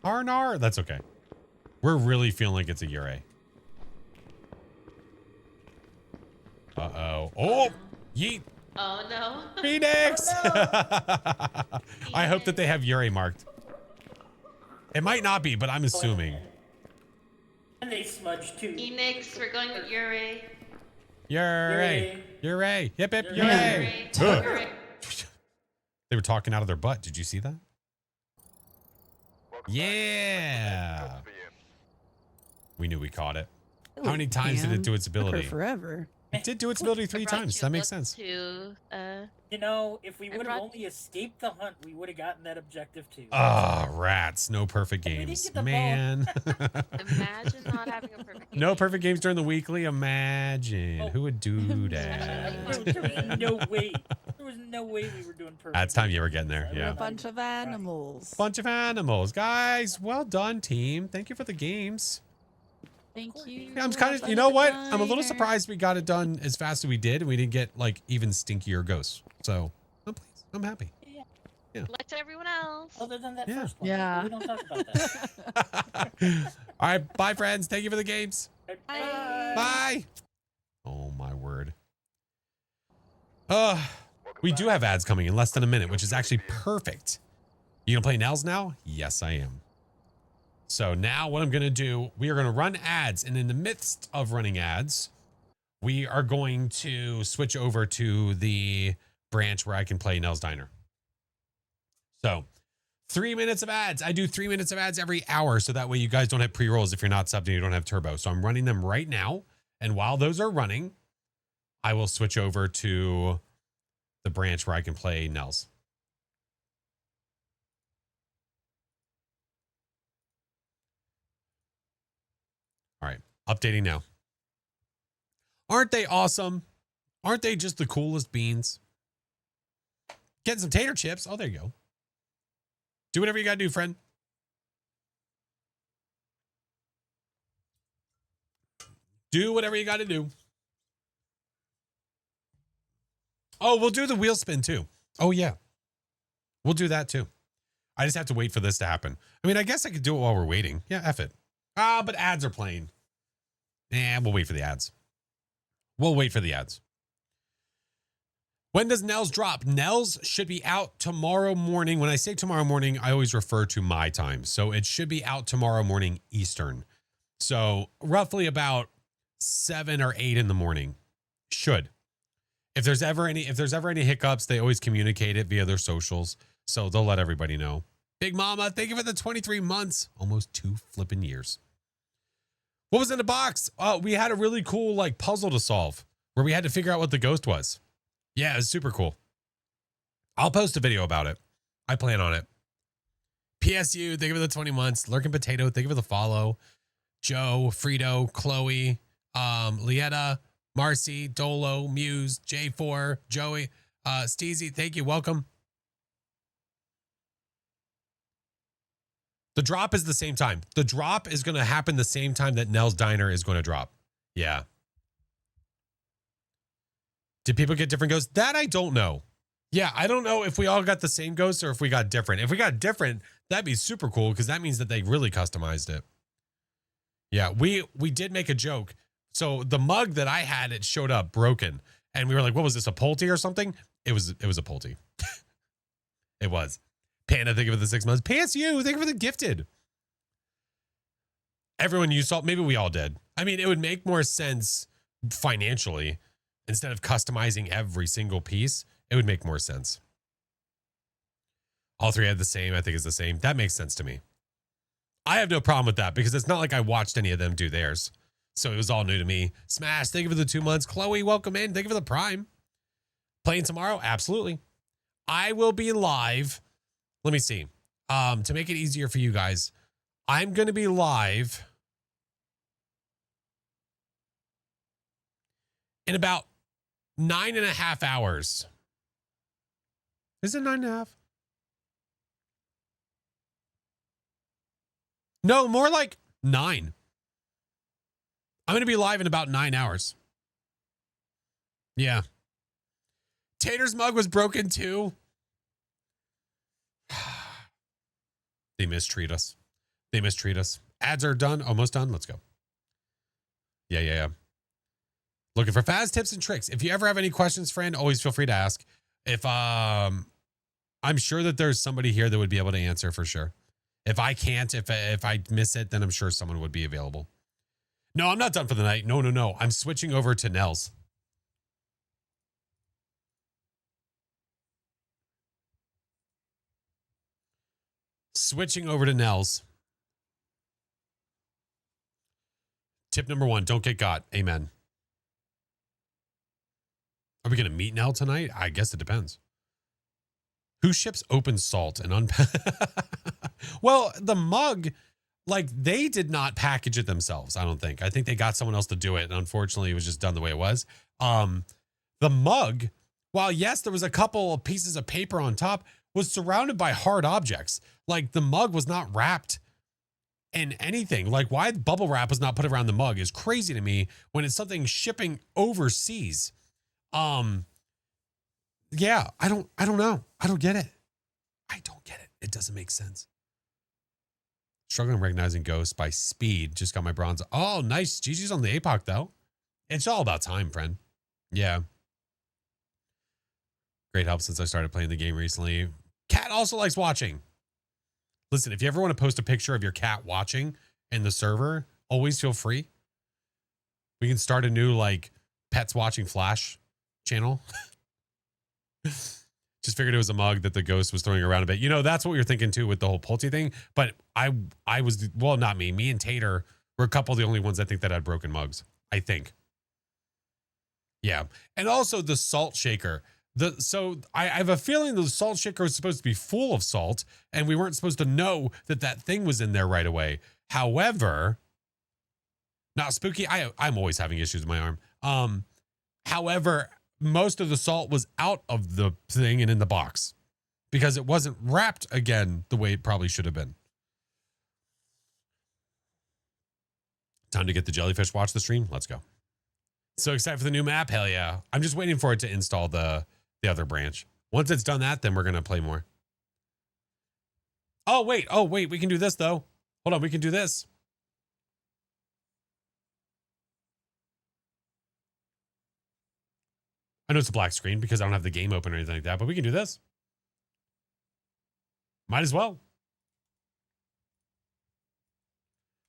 Arnar. That's okay. We're really feeling like it's a Yurei. Uh-oh. Oh! Yeet! Oh no. Phoenix! Oh, no. I hope that they have Yurei marked. It might not be, but I'm assuming. And they smudge too. Phoenix, we're going with Yuri. Yurei! Yurei! Hip hip Yurei. Yurei! Yuri. Yuri. They were talking out of their butt. Did you see that? Yeah. For you. We knew we caught it. Really How many times did it do its Took her ability? forever. It did do its ability I 3 brought times. you That a makes book sense. To, You know, if we I would have brought- only escaped the hunt, we would have gotten that objective too. Ah, rats. No perfect We didn't games. get the ball. Man. imagine not having a perfect game. No perfect games during the weekly. Imagine. Oh. Who would do there was that? no way. There was no way we were doing perfect. That's time you were getting there. I Yeah. A would bunch not of even try. animals. Bunch of animals. Guys, well done, team. Thank you for the games. Thank you. Yeah, I'm kind of, you know what? I'm a little surprised we got it done as fast as we did, and we didn't get like even stinkier ghosts. So I'm pleased. I'm happy. Like to everyone else. Other than that Yeah. first one. Yeah. We don't talk about that. All right, bye, friends. Thank you for the games. Bye. Bye. Oh my word. We do have ads coming in less than a minute, which is actually perfect. You gonna play Nels now? Yes, I am. So now what I'm gonna do, we are gonna run ads, and in the midst of running ads, we are going to switch over to the branch where I can play Nels Diner. So 3 minutes of ads. I do 3 minutes of ads every hour, so that way you guys don't have pre-rolls if you're not subbed and you don't have turbo. So I'm running them right now, and while those are running, I will switch over to the branch where I can play Nels. All right, updating now. Aren't they awesome? Aren't they just the coolest beans? Getting some tater chips. Oh, there you go. Do whatever you got to do, friend. Do whatever you got to do. Oh, we'll do the wheel spin too. Oh, yeah. We'll do that too. I just have to wait for this to happen. I mean, I guess I could do it while we're waiting. Yeah, F it. But ads are playing. We'll wait for the ads. We'll wait for the ads. When does Nels drop? Nels should be out tomorrow morning. When I say tomorrow morning, I always refer to my time. So it should be out tomorrow morning Eastern. So roughly about 7 or 8 in the morning. Should. If there's ever any hiccups, they always communicate it via their socials. So they'll let everybody know. Big Mama, thank you for the 23 months. Almost 2 flipping years. What was in the box? We had a really cool like puzzle to solve where we had to figure out what the ghost was. Yeah, it was super cool. I'll post a video about it. I plan on it. PSU, thank you for the 20 months. Lurking Potato, thank you for the follow. Joe, Frito, Chloe, Lietta, Marcy, Dolo, Muse, J4, Joey, Steezy, thank you. Welcome. The drop is the same time. The drop is going to happen the same time that Nels Diner is going to drop. Yeah. Did people get different ghosts? That I don't know. Yeah, I don't know if we all got the same ghosts or if we got different. If we got different, that'd be super cool because that means that they really customized it. Yeah, we did make a joke. So the mug that I had, it showed up broken. And we were like, what was this, a Pulte or something? It was a Pulte. It was. Panda, thank you for the 6 months. PSU, thank you for the gifted. Everyone used salt. Maybe we all did. I mean, it would make more sense financially. Instead of customizing every single piece, it would make more sense. All 3 had the same. I think it's the same. That makes sense to me. I have no problem with that because it's not like I watched any of them do theirs. So it was all new to me. Smash, thank you for the 2 months. Chloe, welcome in. Thank you for the Prime. Playing tomorrow? Absolutely. I will be live. Let me see. To make it easier for you guys, I'm going to be live in about 9.5 hours. Is it 9.5? No, more like 9. I'm going to be live in about 9 hours. Yeah. Tater's mug was broken too. They mistreat us. They mistreat us. Ads are done. Almost done. Let's go. Yeah. Looking for Faz tips and tricks. If you ever have any questions, friend, always feel free to ask. If I'm sure that there's somebody here that would be able to answer for sure. If I can't, if I miss it, then I'm sure someone would be available. No, I'm not done for the night. No. I'm switching over to Nels. Switching over to Nels. Tip number 1, don't get got. Amen. Are we going to meet Nell tonight? I guess it depends. Who ships open salt and unpack? Well, the mug, like, they did not package it themselves, I don't think. I think they got someone else to do it, and unfortunately, it was just done the way it was. The mug, while yes, there was a couple of pieces of paper on top, was surrounded by hard objects. Like, the mug was not wrapped in anything. Like, why bubble wrap was not put around the mug is crazy to me when it's something shipping overseas. Yeah, I don't know. I don't get it. I don't get it. It doesn't make sense. Struggling recognizing ghosts by speed. Just got my bronze. Oh, nice. GG's on the APOC though. It's all about time, friend. Yeah. Great help since I started playing the game recently. Cat also likes watching. Listen, if you ever want to post a picture of your cat watching in the server, always feel free. We can start a new, like, pets watching Flash channel. Just figured it was a mug that the ghost was throwing around a bit. You know, that's what we were thinking too with the whole Pulte thing. But I was, well, not me. Me and Tater were a couple of the only ones I think that had broken mugs. I think. Yeah. And also the salt shaker. So I have a feeling the salt shaker was supposed to be full of salt, and we weren't supposed to know that that thing was in there right away. However, now Spooky, I'm always having issues with my arm. However, most of the salt was out of the thing and in the box because it wasn't wrapped again the way it probably should have been. Time to get the jellyfish watch the stream. Let's go. So excited for the new map. Hell yeah. I'm just waiting for it to install the other branch. Once it's done that, then we're going to play more. Oh, wait. We can do this though. Hold on. We can do this. I know it's a black screen because I don't have the game open or anything like that, but we can do this. Might as well.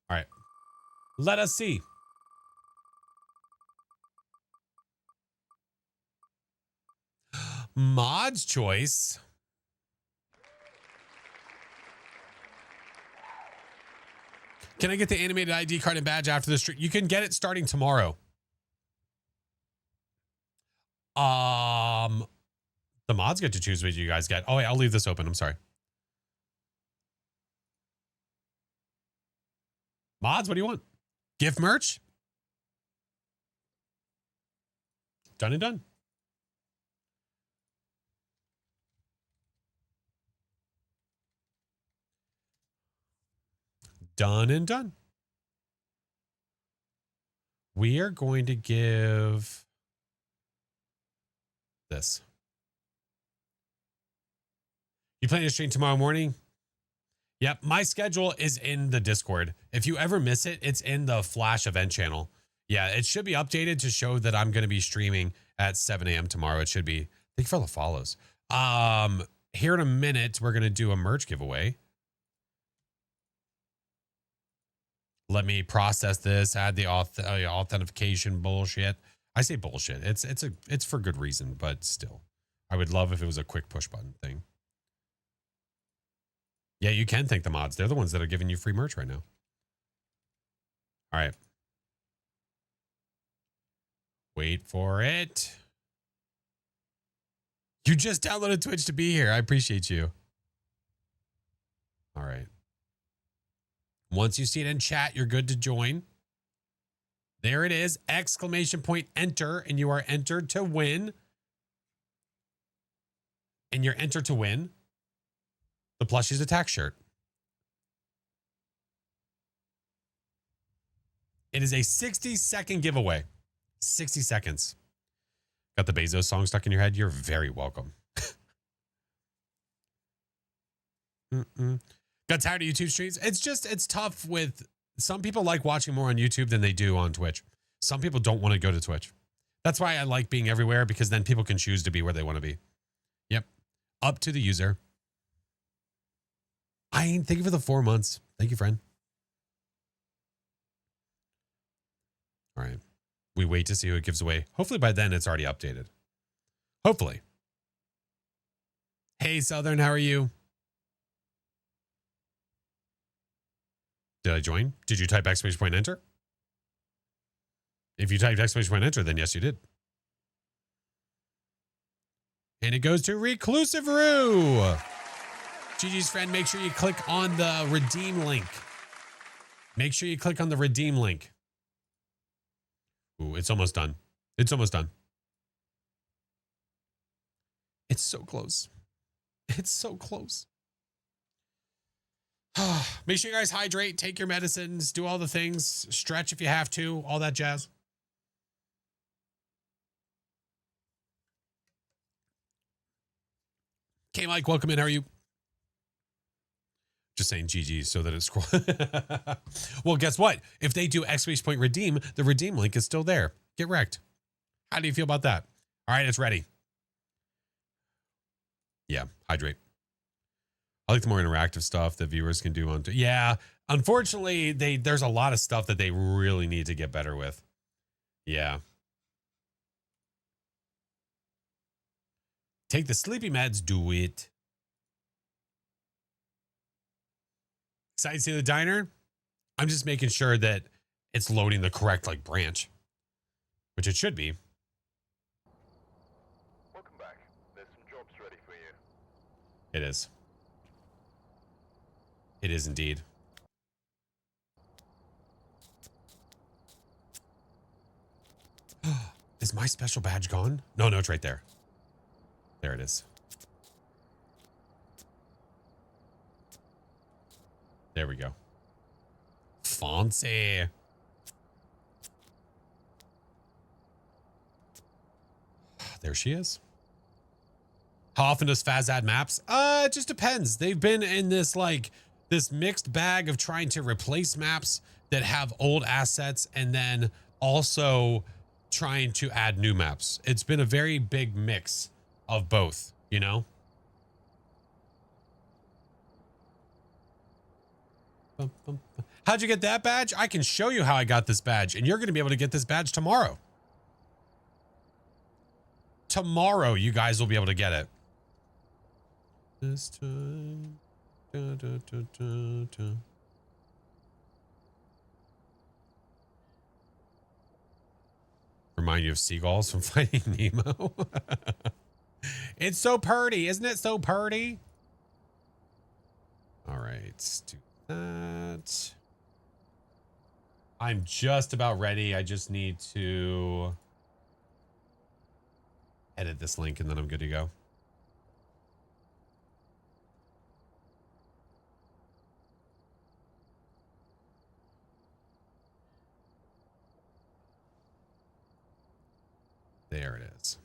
All right. Let us see. Mod's choice. Can I get the animated ID card and badge after the stream? You can get it starting tomorrow. The mods get to choose what you guys get. Oh, wait, I'll leave this open. I'm sorry. Mods, what do you want? Gift merch? Done and done. Done and done. We are going to give this. You planning to stream tomorrow morning? Yep, my schedule is in the Discord. If you ever miss it, it's in the Flash event channel. Yeah, it should be updated to show that I'm going to be streaming at 7 a.m. tomorrow. It should be. Thank you for all the follows. Here in a minute, we're going to do a merch giveaway. Let me process this, add the authentication bullshit. I say bullshit. It's for good reason, but still. I would love if it was a quick push button thing. Yeah, you can thank the mods. They're the ones that are giving you free merch right now. All right. Wait for it. You just downloaded Twitch to be here. I appreciate you. All right. Once you see it in chat, you're good to join. There it is. Exclamation point enter, and you are entered to win. And you're entered to win the Plushies Attack shirt. It is a 60-second giveaway. 60 seconds. Got the Bezos song stuck in your head? You're very welcome. Got tired of YouTube streams? It's tough with some people like watching more on YouTube than they do on Twitch. Some people don't want to go to Twitch. That's why I like being everywhere, because then people can choose to be where they want to be. Yep. Up to the user. Thank you for the 4 months. Thank you, friend. All right. We wait to see who it gives away. Hopefully by then it's already updated. Hopefully. Hey, Southern, how are you? Did I join? Did you type exclamation point enter? If you typed exclamation point enter, then yes, you did. And it goes to Reclusive Roo. Gigi's friend, make sure you click on the redeem link. Make sure you click on the redeem link. Ooh, it's almost done. It's almost done. It's so close. It's so close. Make sure you guys hydrate, take your medicines, do all the things, stretch if you have to, all that jazz. Okay, Mike, welcome in. How are you? Just saying GG so that it's scroll. Well, guess what? If they do exclamation point redeem, the redeem link is still there. Get wrecked. How do you feel about that? All right, it's ready. Yeah, hydrate. I like the more interactive stuff that viewers can do on. Yeah, unfortunately, there's a lot of stuff that they really need to get better with. Yeah. Take the sleepy meds, do it. Excited to see the diner? I'm just making sure that it's loading the correct like branch, which it should be. Welcome back. There's some jobs ready for you. It is. It is indeed. Is my special badge gone? No, it's right there. There it is. There we go. Fancy. There she is. How often does Faz add maps? It just depends. They've been in this this mixed bag of trying to replace maps that have old assets and then also trying to add new maps. It's been a very big mix of both, you know? How'd you get that badge? I can show you how I got this badge, and you're going to be able to get this badge tomorrow. Tomorrow, you guys will be able to get it. This time. Da, da, da, da, da. Remind you of seagulls from Finding Nemo. It's so purty, isn't it? So purty. All right, let's do that. I'm just about ready. I just need to edit this link and then I'm good to go. There it is.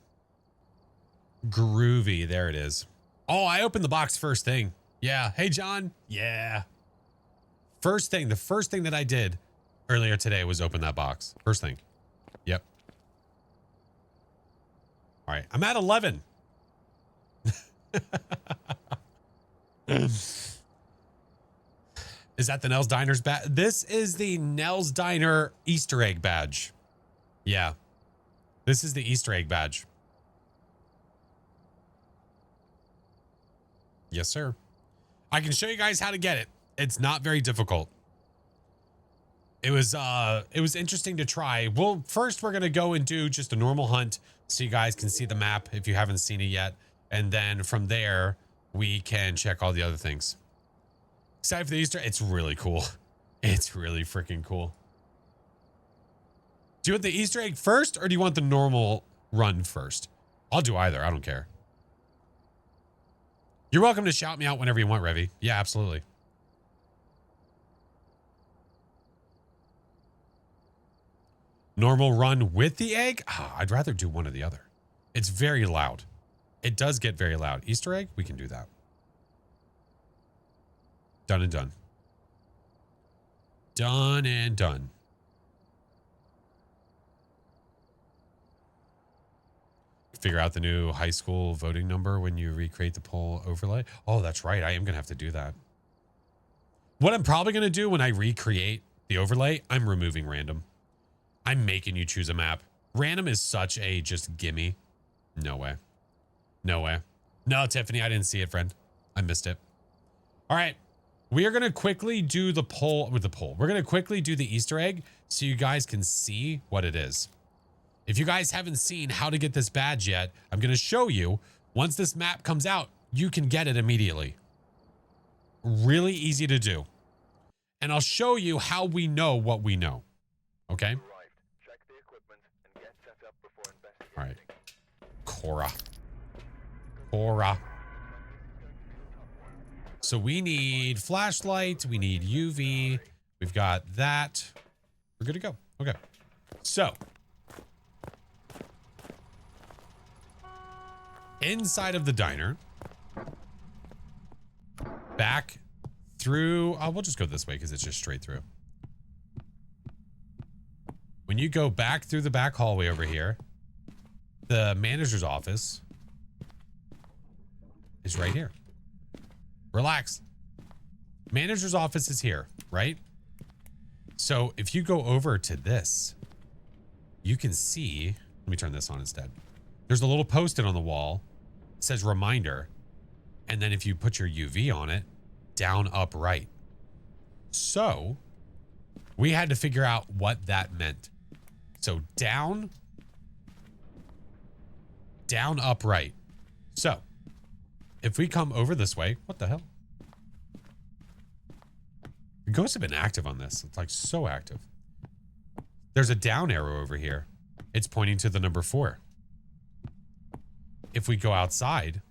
Groovy. There it is. Oh, I opened the box first thing. Yeah. Hey, John. Yeah. First thing. The first thing that I did earlier today was open that box. First thing. Yep. All right. I'm at 11. Is that the Nell's Diner's badge? This is the Nell's Diner Easter egg badge. Yeah. This is the Easter egg badge. Yes, sir. I can show you guys how to get it. It's not very difficult. It was interesting to try. Well, first we're going to go and do just a normal hunt so you guys can see the map if you haven't seen it yet. And then from there, we can check all the other things. Excited for the Easter? It's really cool. It's really freaking cool. Do you want the Easter egg first or do you want the normal run first? I'll do either. I don't care. You're welcome to shout me out whenever you want, Revy. Yeah, absolutely. Normal run with the egg? Oh, I'd rather do one or the other. It's very loud. It does get very loud. Easter egg? We can do that. Done and done. Done and done. Figure out the new high school voting number when you recreate the poll overlay. Oh, that's right. I am going to have to do that. What I'm probably going to do when I recreate the overlay, I'm removing random. I'm making you choose a map. Random is such a just gimme. No way. No way. No, Tiffany, I didn't see it, friend. I missed it. All right. We are going to quickly do the poll with the poll. We're going to quickly do the Easter egg so you guys can see what it is. If you guys haven't seen how to get this badge yet, I'm going to show you. Once this map comes out, you can get it immediately. Really easy to do. And I'll show you how we know what we know. Okay? Arrived. Check the equipment and get set up before investigating. All right. Cora. So we need flashlight. We need UV. We've got that. We're good to go. Okay. So. Inside of the diner. Back through. Oh, we'll just go this way because it's just straight through. When you go back through the back hallway over here, the manager's office is right here. Relax. Manager's office is here, right? So if you go over to this, you can see, let me turn this on instead. There's a little post-it on the wall. It says reminder. And then if you put your UV on it, down, up, right. So we had to figure out what that meant. So down, up, right. So if we come over this way, what the hell? The ghosts have been active on this. It's like so active. There's a down arrow over here. It's pointing to the number 4. If we go outside,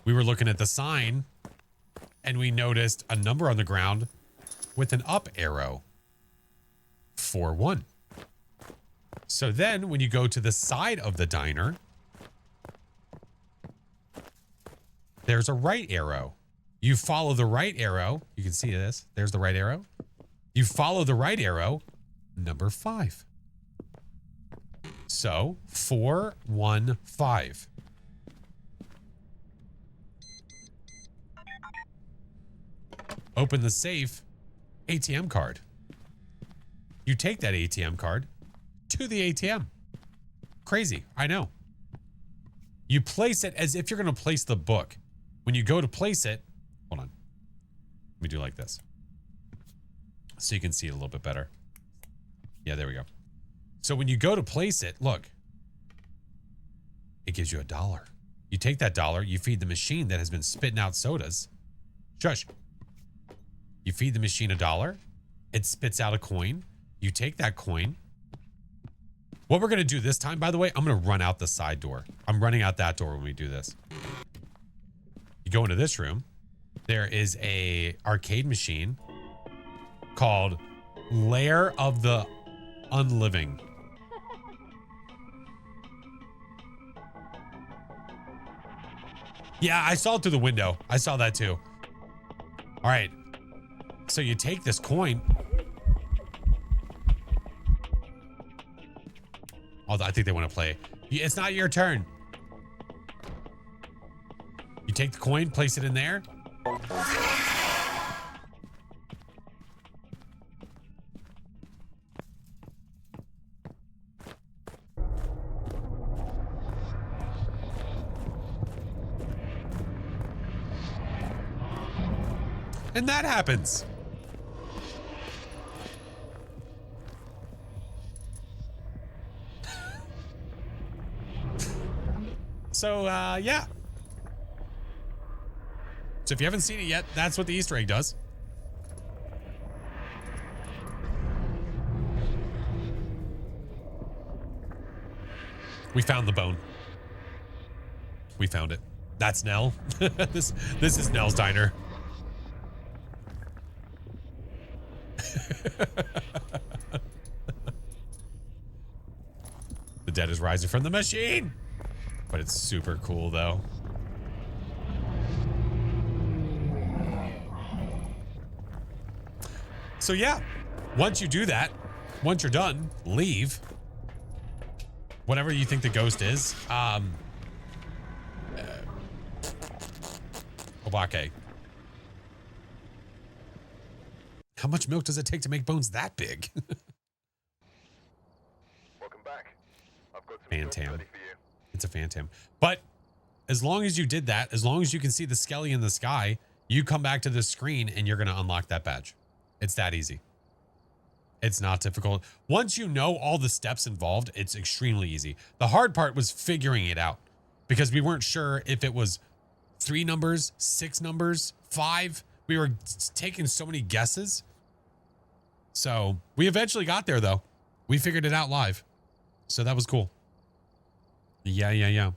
we were looking at the sign and we noticed a number on the ground with an up arrow. 4-1. So then when you go to the side of the diner, there's a right arrow. You follow the right arrow. You can see this. There's the right arrow. You follow the right arrow, number 5. So 4-1-5. Open the safe, ATM card. You take that ATM card to the ATM. Crazy, I know. You place it as if you're going to place the book. When you go to place it, hold on. Let me do like this. So you can see it a little bit better. Yeah, there we go. So when you go to place it, look. It gives you $1. You take that $1, you feed the machine that has been spitting out sodas. Shush. You feed the machine $1. It spits out a coin. You take that coin. What we're going to do this time, by the way, I'm going to run out the side door. I'm running out that door when we do this. You go into this room. There is a arcade machine called Lair of the Unliving. Yeah, I saw it through the window. I saw that too. All right. So you take this coin. Although I think they want to play. It's not your turn. You take the coin, place it in there. And that happens. So, yeah. So if you haven't seen it yet, that's what the Easter egg does. We found the bone. We found it. That's Nell. This is Nell's diner. The dead is rising from the machine. But it's super cool, though. So, yeah. Once you do that, once you're done, leave. Whatever you think the ghost is. Obake. How much milk does it take to make bones that big? Welcome back. I've got some Phantom. jobs ready for you. It's a phantom. But As long as you did that, as long as you can see the skelly in the sky, you come back to this screen and you're going to unlock that badge. It's that easy. It's not difficult. Once you know all the steps involved, it's extremely easy. The hard part was figuring it out because we weren't sure if it was 3 numbers, 6 numbers, 5. We were taking so many guesses. So we eventually got there though. We figured it out live. So that was cool. Yeah.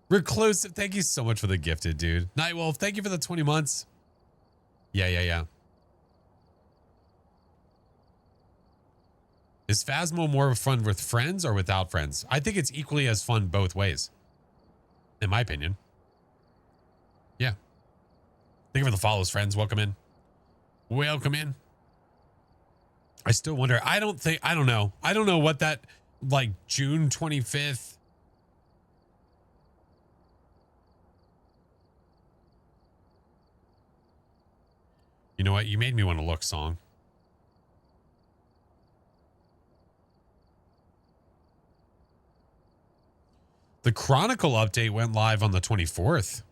Reclusive, thank you so much for the gifted, dude. Nightwolf, thank you for the 20 months. Yeah. Is Phasmo more fun with friends or without friends? I think it's equally as fun both ways. In my opinion. Yeah. Thank you for the follows, friends. Welcome in. Welcome in. I still wonder. I don't know. I don't know what that, like, June 25th. You know what? You made me want to look, song. The Chronicle update went live on the 24th.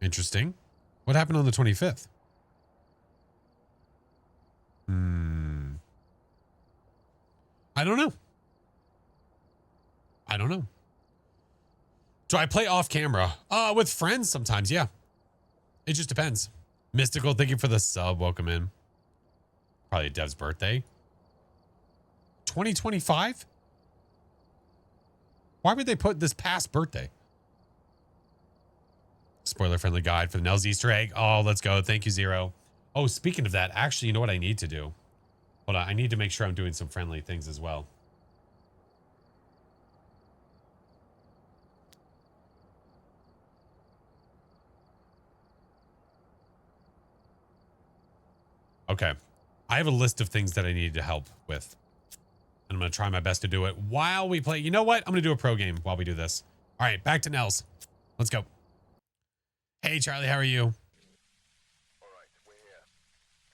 Interesting. What happened on the 25th? I don't know. Do I play off camera? With friends sometimes, yeah. It just depends. Mystical, thank you for the sub. Welcome in. Probably Dev's birthday. 2025? Why would they put this past birthday? Spoiler-friendly guide for the Nels Easter egg. Oh, let's go. Thank you, Zero. Oh, speaking of that, actually, you know what I need to do? Hold on. I need to make sure I'm doing some friendly things as well. Okay. I have a list of things that I need to help with. And I'm going to try my best to do it while we play. You know what? I'm going to do a pro game while we do this. All right, back to Nels. Let's go. Hey, Charlie, how are you? All right, we're here.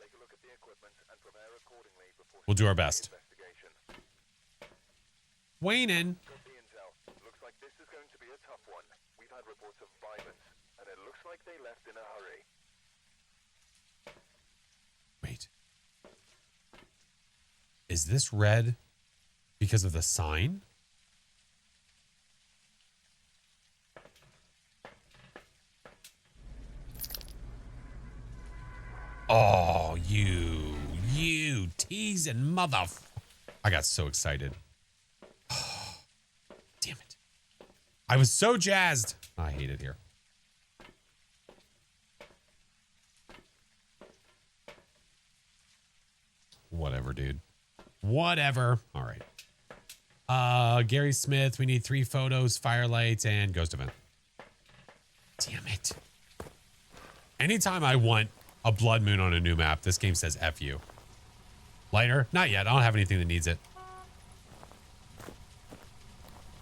Take a look at the equipment and prepare accordingly before We'll do our best. investigation. Wainin. Got the intel. Looks like this is going to be a tough one. We've had reports of violence, and it looks like they left in a hurry. Wait. Is this red because of the sign? Oh, you teasing mother. I got so excited. Oh, damn it. I was so jazzed. I hate it here. Whatever, dude. Whatever. All right. Gary Smith, we need 3 photos, firelights, and ghost event. Damn it. Anytime I want a blood moon on a new map, this game says F you. Lighter? Not yet. I don't have anything that needs it.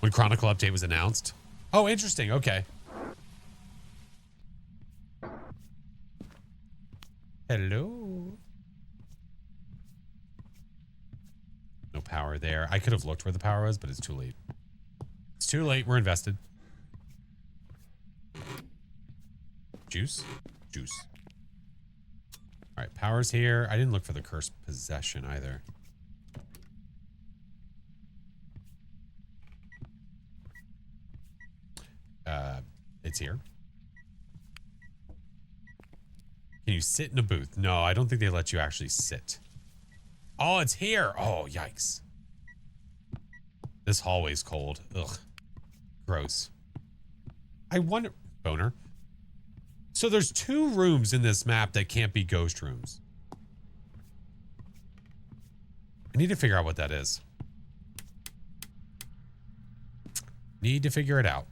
When Chronicle update was announced. Oh, interesting. Okay. Hello. No power there. I could have looked where the power was, but it's too late. It's too late. We're invested. Juice? Juice. All right, power's here. I didn't look for the cursed possession either. It's here. Can you sit in a booth? No, I don't think they let you actually sit. Oh, it's here. Oh, yikes. This hallway's cold. Ugh. Gross. I wonder... Boner. So there's 2 rooms in this map that can't be ghost rooms. I need to figure out what that is. Need to figure it out.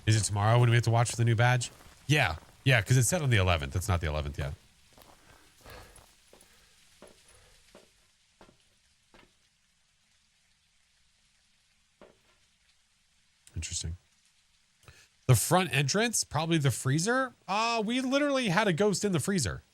Is it tomorrow when we have to watch for the new badge? Yeah. Yeah, because it's set on the 11th. It's not the 11th yet. Interesting. The front entrance, probably the freezer. We literally had a ghost in the freezer.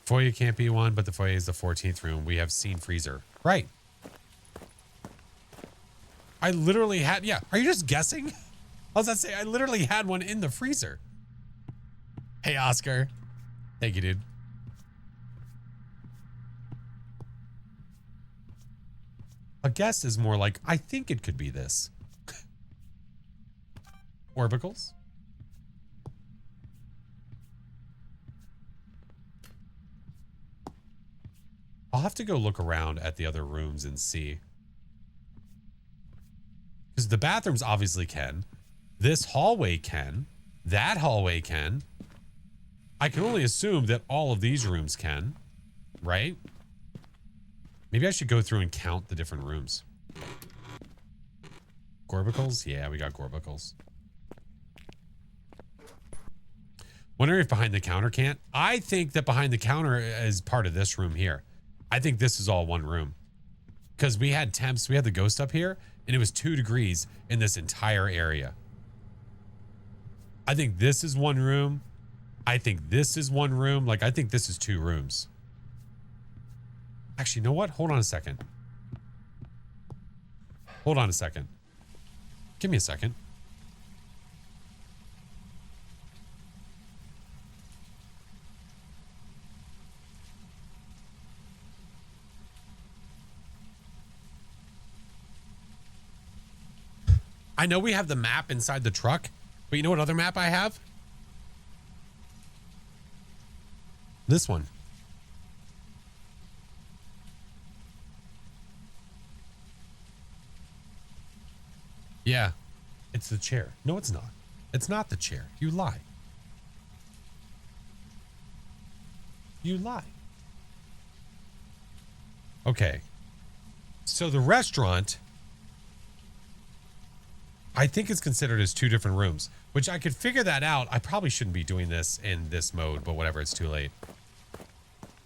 Foyer can't be one, but the foyer is the 14th room. We have seen freezer. Right. I literally had, yeah. Are you just guessing? I was about to say, I literally had one in the freezer. Hey, Oscar. Thank you, dude. A guess is more like, I think it could be this. Orbicals? I'll have to go look around at the other rooms and see. Because the bathrooms obviously can. This hallway can. That hallway can. I can only assume that all of these rooms can. Right? Maybe I should go through and count the different rooms. Gorbicles? Yeah, we got gorbicles. Wondering if behind the counter can't. I think that behind the counter is part of this room here. I think this is all one room. Because we had temps, we had the ghost up here, and it was 2 degrees in this entire area. I think this is one room. I think this is one room. Like, I think this is 2 rooms. Actually, you know what? Hold on a second. Hold on a second. Give me a second. I know we have the map inside the truck, but you know what other map I have? This one. Yeah, it's the chair. No, it's not. It's not the chair. You lie. You lie. Okay. So the restaurant, I think it's considered as 2 different rooms, which I could figure that out. I probably shouldn't be doing this in this mode, but whatever, it's too late.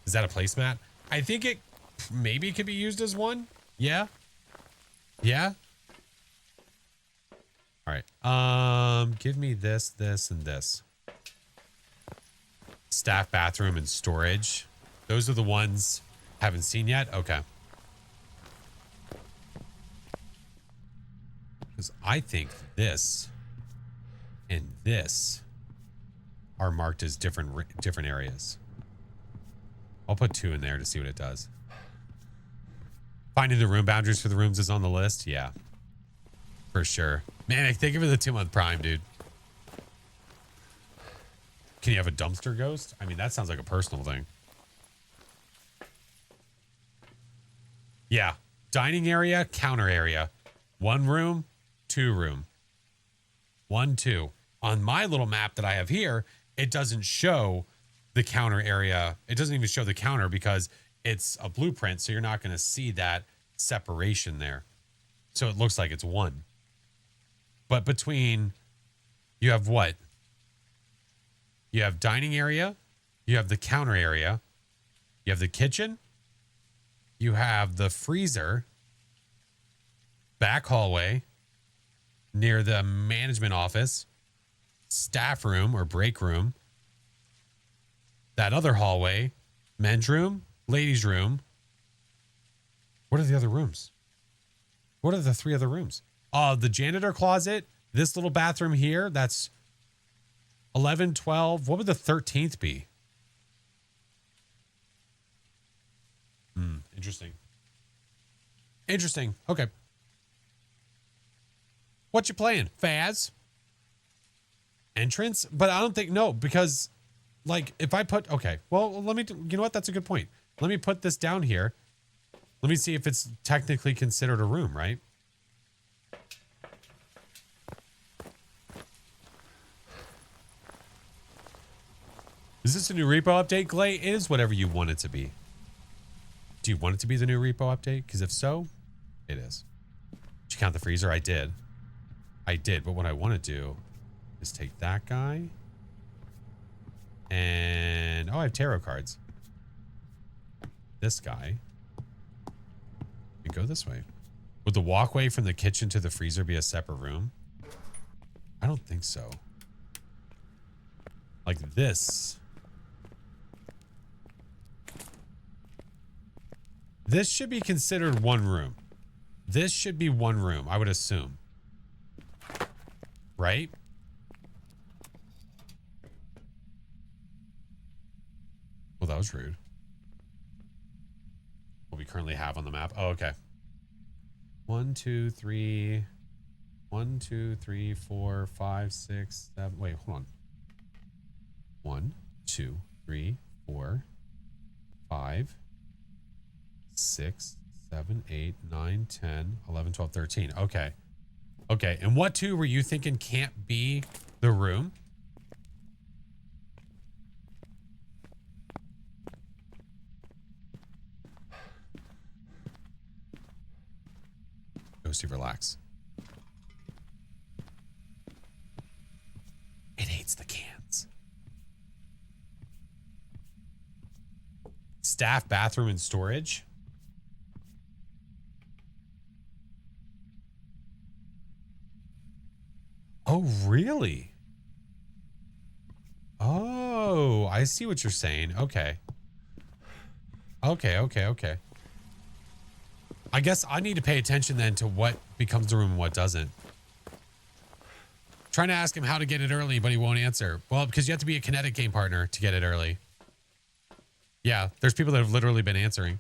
Is that a placemat? I think it maybe could be used as one. Yeah. Yeah. All right. Give me this, this, and this. Staff bathroom and storage. Those are the ones I haven't seen yet. Okay. Because I think this and this are marked as different areas. I'll put 2 in there to see what it does. Finding the room boundaries for the rooms is on the list. Yeah, for sure. Man, thank you for the 2-month prime, dude. Can you have a dumpster ghost? I mean, that sounds like a personal thing. Yeah. Dining area, counter area. 1 room, 2 room. 1, 2. On my little map that I have here, it doesn't show the counter area. It doesn't even show the counter because it's a blueprint, so you're not going to see that separation there. So it looks like it's 1. But between, you have what? You have dining area, you have the counter area, you have the kitchen, you have the freezer, back hallway, near the management office, staff room or break room, that other hallway, men's room, ladies' room. What are the other rooms? What are the 3 other rooms? The janitor closet, this little bathroom here, that's 11, 12. What would the 13th be? Interesting. Interesting. Okay. What you playing? Phaz? Entrance? But I don't think, no, because like if I put, okay, well, let me, you know what? That's a good point. Let me put this down here. Let me see if it's technically considered a room, right? Is this a new repo update, Glay? It is whatever you want it to be. Do you want it to be the new repo update? Because if so, it is. Did you count the freezer? I did. I did, but what I want to do is take that guy. And, oh, I have tarot cards. This guy. And go this way. Would the walkway from the kitchen to the freezer be a separate room? I don't think so. Like this. This should be considered one room. This should be one room, I would assume. Right? Well, that was rude. What we currently have on the map. Oh, okay. 1, 2, 3. 1, 2, 3, 4, 5, 6, 7. Wait, hold on. 1, 2, 3, 4, 5, 6, 7, 8, 9, 10, 11, 12, 13. Okay. Okay. And what two were you thinking can't be the room? Ghosty, relax. It hates the cans. Staff, bathroom, and storage. Oh, really? Oh, I see what you're saying. Okay. Okay. I guess I need to pay attention then to what becomes the room and what doesn't. Trying to ask him how to get it early, but he won't answer. Well, because you have to be a kinetic game partner to get it early. Yeah, there's people that have literally been answering.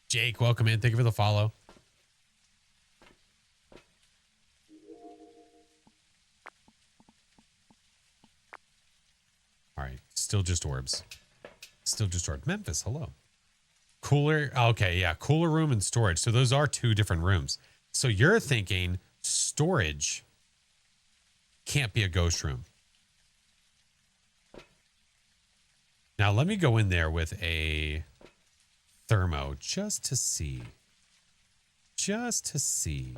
Jake, welcome in. Thank you for the follow. All right, still just orbs. Still just orbs. Memphis, hello. Cooler. Okay, yeah, cooler room and storage. So those are two different rooms. So you're thinking storage can't be a ghost room. Now let me go in there with a thermo just to see. Just to see.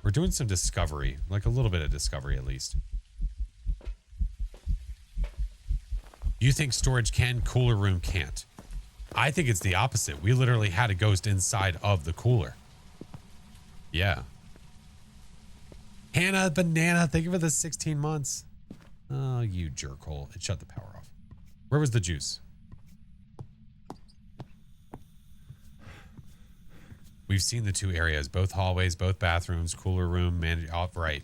We're doing some discovery, like a little bit of discovery at least. You think storage can, cooler room can't? I think it's the opposite. We literally had a ghost inside of the cooler. Yeah. Hannah Banana, thank you for the 16 months. Oh, you jerkhole. It shut the power off. Where was the juice? We've seen the two areas, both hallways, both bathrooms, cooler room, right.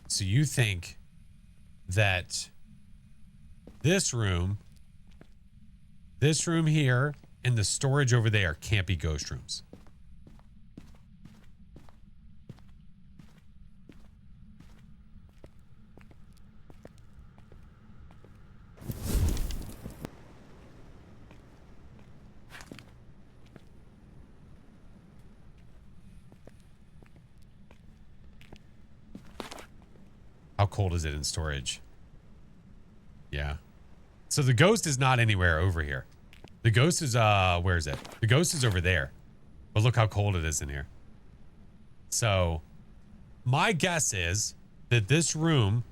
So you think that this room here and the storage over there can't be ghost rooms. How cold is it in storage? Yeah. So the ghost is not anywhere over here. The ghost is, where is it? The ghost is over there. But look how cold it is in here. So my guess is that this room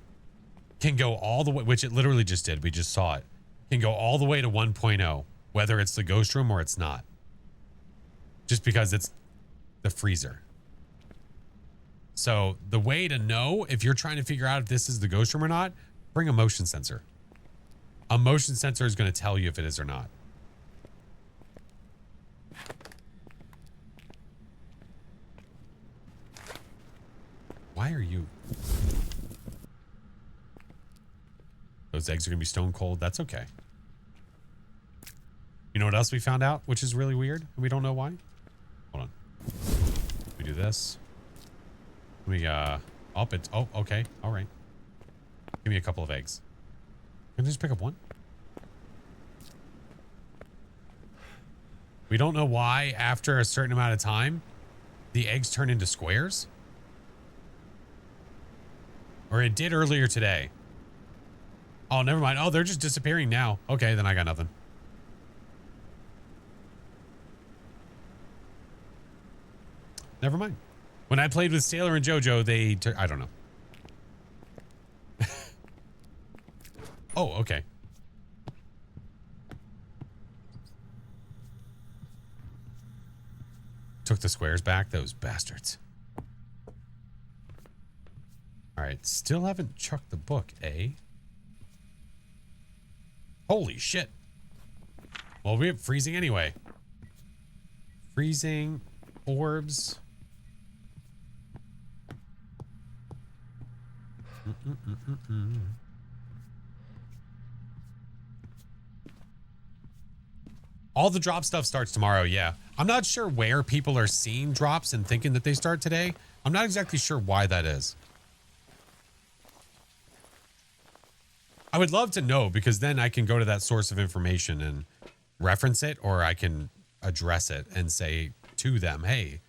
can go all the way, which it literally just did. We just saw it. Can go all the way to 1.0, whether it's the ghost room or it's not. Just because it's the freezer. So the way to know if you're trying to figure out if this is the ghost room or not, bring a motion sensor. A motion sensor is going to tell you if it is or not. Why are you? Those eggs are going to be stone cold. That's okay. You know what else we found out, which is really weird? We don't know why. Hold on. We do this. We, oh, okay. All right. Give me a couple of eggs. Can I just pick up one? We don't know why after a certain amount of time, the eggs turn into squares. Or it did earlier today. Oh, never mind. Oh, they're just disappearing now. Okay, then I got nothing. Never mind. When I played with Sailor and JoJo, they I don't know. Oh, okay. Took the squares back, those bastards. All All right, still haven't chucked the book, eh? Holy shit. Well, we're freezing anyway. Freezing orbs. All the drop stuff starts tomorrow, yeah. I'm not sure where people are seeing drops and thinking that they start today. I'm not exactly sure why that is. I would love to know, because then I can go to that source of information and reference it, or I can address it and say to them, hey,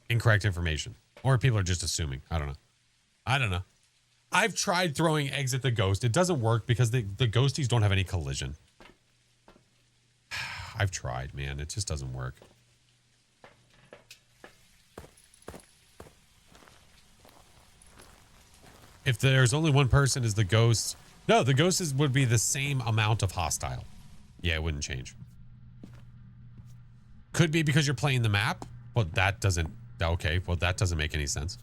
incorrect information. Or people are just assuming. I don't know. I don't know. I've tried throwing eggs at the ghost. It doesn't work because the ghosties don't have any collision. I've tried, man. It just doesn't work. If there's only one person as the ghost... No, the ghosts would be the same amount of hostile. Yeah, it wouldn't change. Could be because you're playing the map. Well, that doesn't... Okay, well, that doesn't make any sense.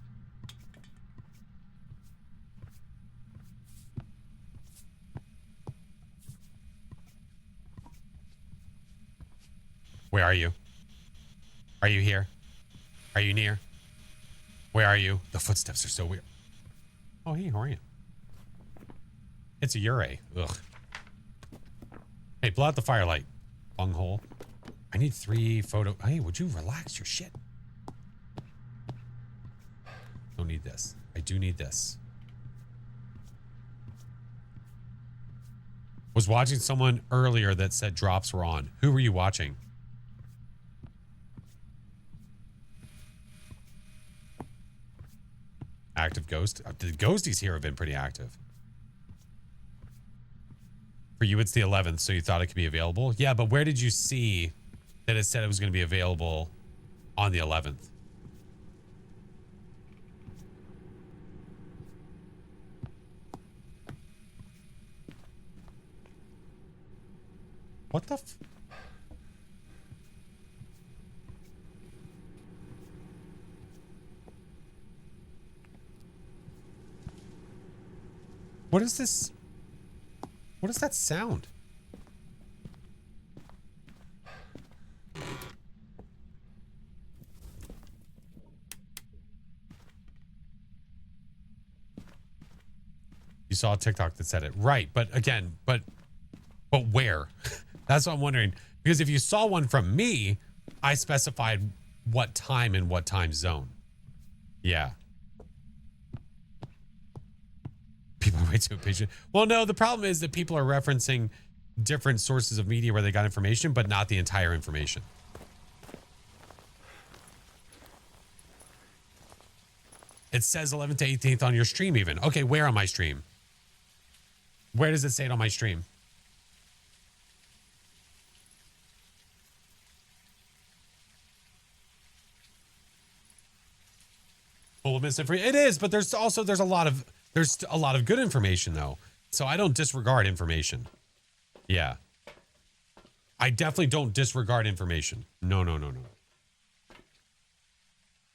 Where are you? Are you here? Are you near? Where are you? The footsteps are so weird. Oh, hey, how are you? It's a Ure. Ugh. Hey, blow out the firelight. Bunghole. I need 3 photo. Hey, would you relax your shit? Don't need this. I do need this. Was watching someone earlier that said drops were on. Who were you watching? Active ghost. The ghosties here have been pretty active. For you, it's the 11th, so you thought it could be available? Yeah, but where did you see that it said it was going to be available on the 11th? What the f... What is this? What is that sound? You saw a TikTok that said it. Right, but again, but where? That's what I'm wondering. Because if you saw one from me, I specified what time and what time zone. Yeah. People are way too impatient. Well, no, the problem is that people are referencing different sources of media where they got information, but not the entire information. It says 11th to 18th on your stream even. Okay, where on my stream? Where does it say it on my stream? Full of misinformation. It is, but there's a lot of good information though. So I don't disregard information. Yeah. I definitely don't disregard information. No.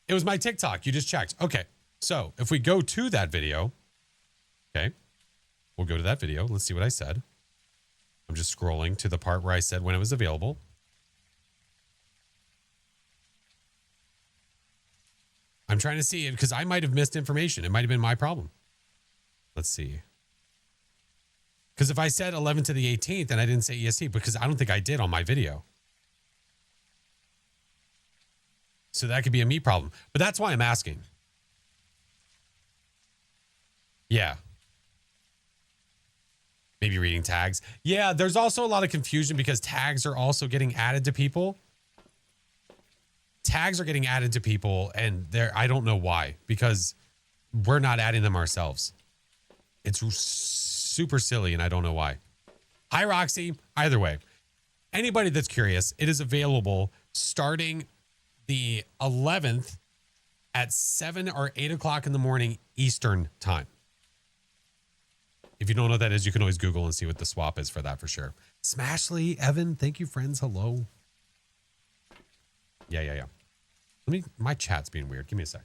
It was my TikTok. You just checked. Okay. So if we go to that video, okay, we'll go to that video. Let's see what I said. I'm just scrolling to the part where I said when it was available. I'm trying to see it because I might have missed information. It might have been my problem. Let's see. Because if I said 11 to the 18th and I didn't say EST, because I don't think I did on my video. So that could be a me problem. But that's why I'm asking. Yeah. Maybe reading tags. Yeah, there's also a lot of confusion because tags are also getting added to people. Tags are getting added to people and I don't know why, because we're not adding them ourselves. It's super silly and I don't know why. Hi, Roxy. Either way, anybody that's curious, it is available starting the 11th at 7 or 8 o'clock in the morning Eastern time. If you don't know what that is, you can always Google and see what the swap is for that for sure. Smashly, Evan, thank you, friends. Hello. Yeah. My chat's being weird. Give me a sec.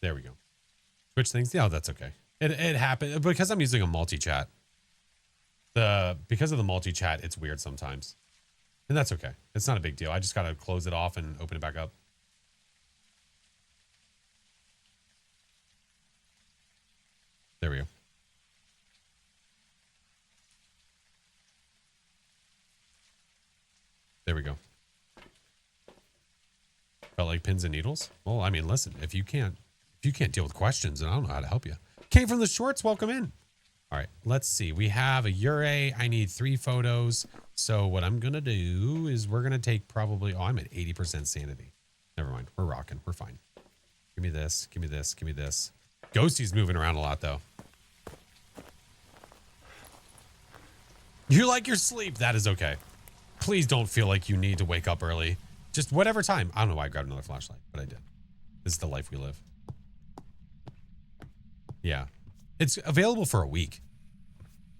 There we go. Switch things. Yeah, that's okay. It happened because I'm using a multi-chat. Because of the multi-chat, it's weird sometimes. And that's okay. It's not a big deal. I just got to close it off and open it back up. There we go. There we go. Felt like pins and needles? Well, I mean, listen, if you can't deal with questions, then I don't know how to help you. Came from the shorts, welcome in. All right, let's see. We have a Ure. I need 3 photos. So what I'm going to do is we're going to take probably, oh, I'm at 80% sanity. Never mind. We're rocking. We're fine. Give me this. Give me this. Give me this. Ghosty's moving around a lot, though. You like your sleep. That is okay. Please don't feel like you need to wake up early. Just whatever time. I don't know why I grabbed another flashlight, but I did. This is the life we live. Yeah. It's available for a week.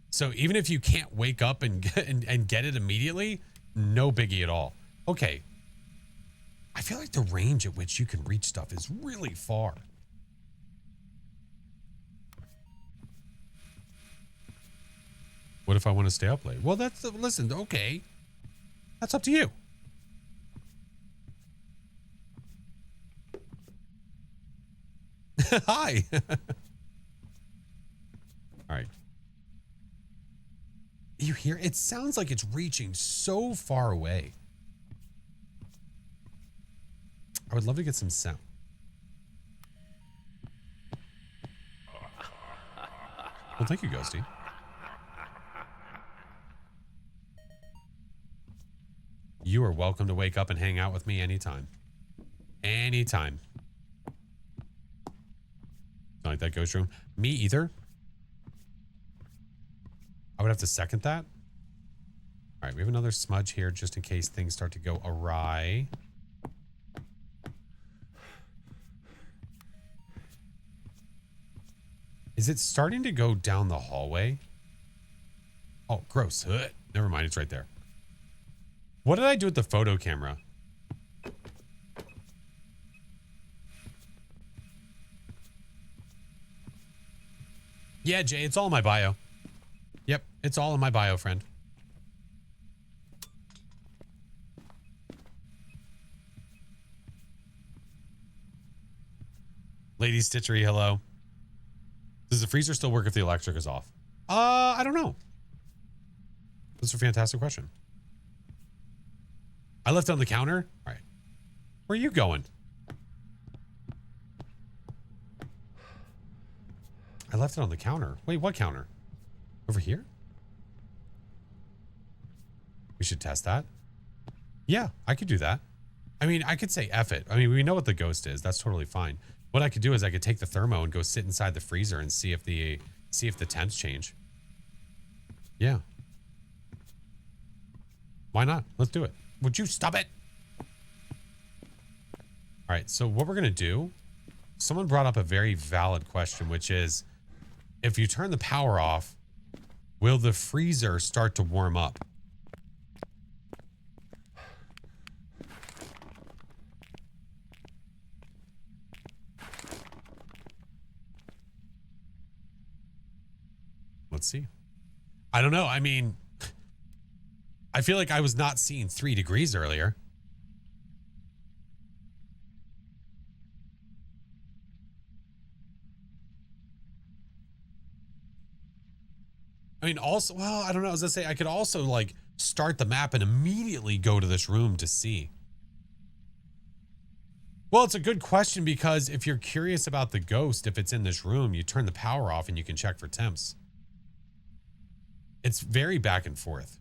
So even if you can't wake up and get it immediately, no biggie at all. Okay. I feel like the range at which you can reach stuff is really far. What if I want to stay up late? Well, listen, okay. That's up to you. Hi. All right. You hear? It sounds like it's reaching so far away. I would love to get some sound. Well, thank you, Ghosty. You are welcome to wake up and hang out with me anytime. Anytime. Don't like that ghost room. Me either. I would have to second that. All right, we have another smudge here just in case things start to go awry. Is it starting to go down the hallway? Oh, gross. Ugh. Never mind, it's right there. What did I do with the photo camera? Yeah, Jay, it's all in my bio. Yep, it's all in my bio, friend. Lady Stitchery, hello. Does the freezer still work if the electric is off? I don't know. That's a fantastic question. I left it on the counter. All right. Where are you going? I left it on the counter. Wait, what counter? Over here? We should test that. Yeah, I could do that. I mean, I could say F it. I mean, we know what the ghost is. That's totally fine. What I could do is I could take the thermo and go sit inside the freezer and see if the temps change. Yeah. Why not? Let's do it. Would you stop it? All right, so what we're going to do, someone brought up a very valid question, which is, if you turn the power off, will the freezer start to warm up? Let's see. I don't know. I mean, I feel like I was not seeing 3 degrees earlier. I mean, also, well, I don't know. As I say, I could also like start the map and immediately go to this room to see. Well, it's a good question because if you're curious about the ghost, if it's in this room, you turn the power off and you can check for temps. It's very back and forth.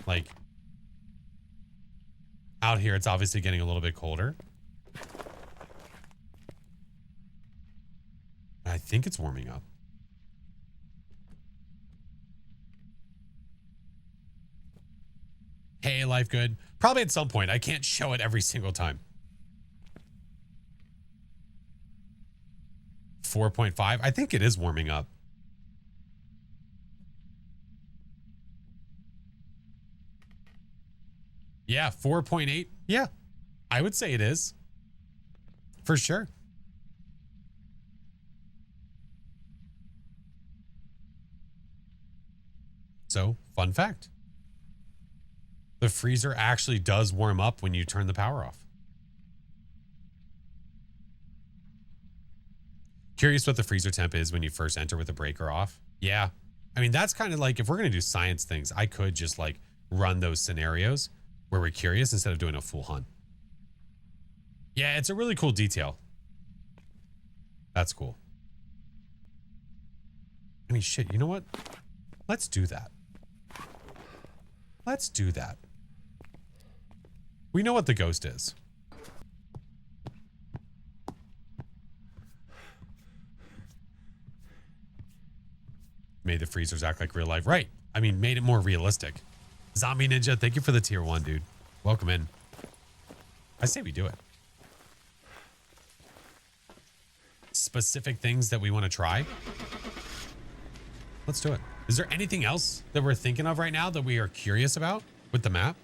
Like, out here, it's obviously getting a little bit colder. I think it's warming up. Hey, life good. Probably at some point. I can't show it every single time. 4.5. I think it is warming up. Yeah, 4.8. Yeah, I would say it is. For sure. So, fun fact. The freezer actually does warm up when you turn the power off. Curious what the freezer temp is when you first enter with the breaker off. Yeah. I mean, that's kind of like, if we're going to do science things, I could just like run those scenarios where we're curious instead of doing a full hunt. Yeah, it's a really cool detail. That's cool. I mean, shit, you know what? Let's do that. Let's do that. We know what the ghost is. Made the freezers act like real life. Right. I mean, made it more realistic. Zombie Ninja, thank you for the tier 1, dude. Welcome in. I say we do it. Specific things that we want to try. Let's do it. Is there anything else that we're thinking of right now that we are curious about with the map?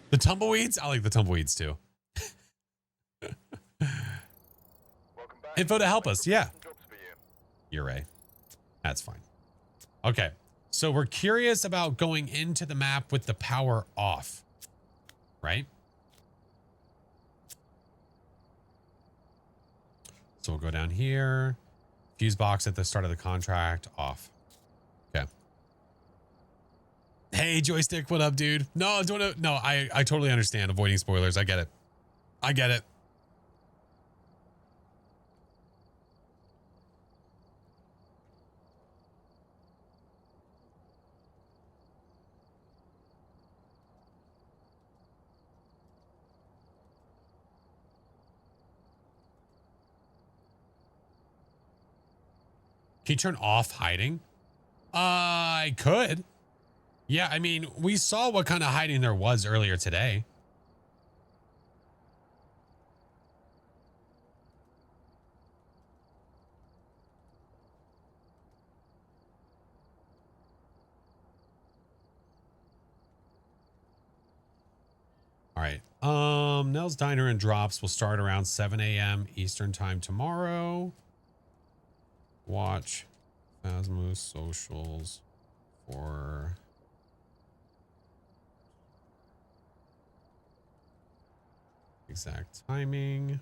The tumbleweeds? I like the tumbleweeds too. Info to help us. Yeah. You're right. That's fine. Okay. So we're curious about going into the map with the power off, right? So we'll go down here. Fuse box at the start of the contract off. Okay. Hey, Joystick, what up, dude? No, I totally understand avoiding spoilers. I get it. I get it. Can you turn off hiding? I could. Yeah, I mean, we saw what kind of hiding there was earlier today. All right. Nell's Diner and Drops will start around 7 a.m. Eastern time tomorrow. Watch Phasmo socials for exact timing.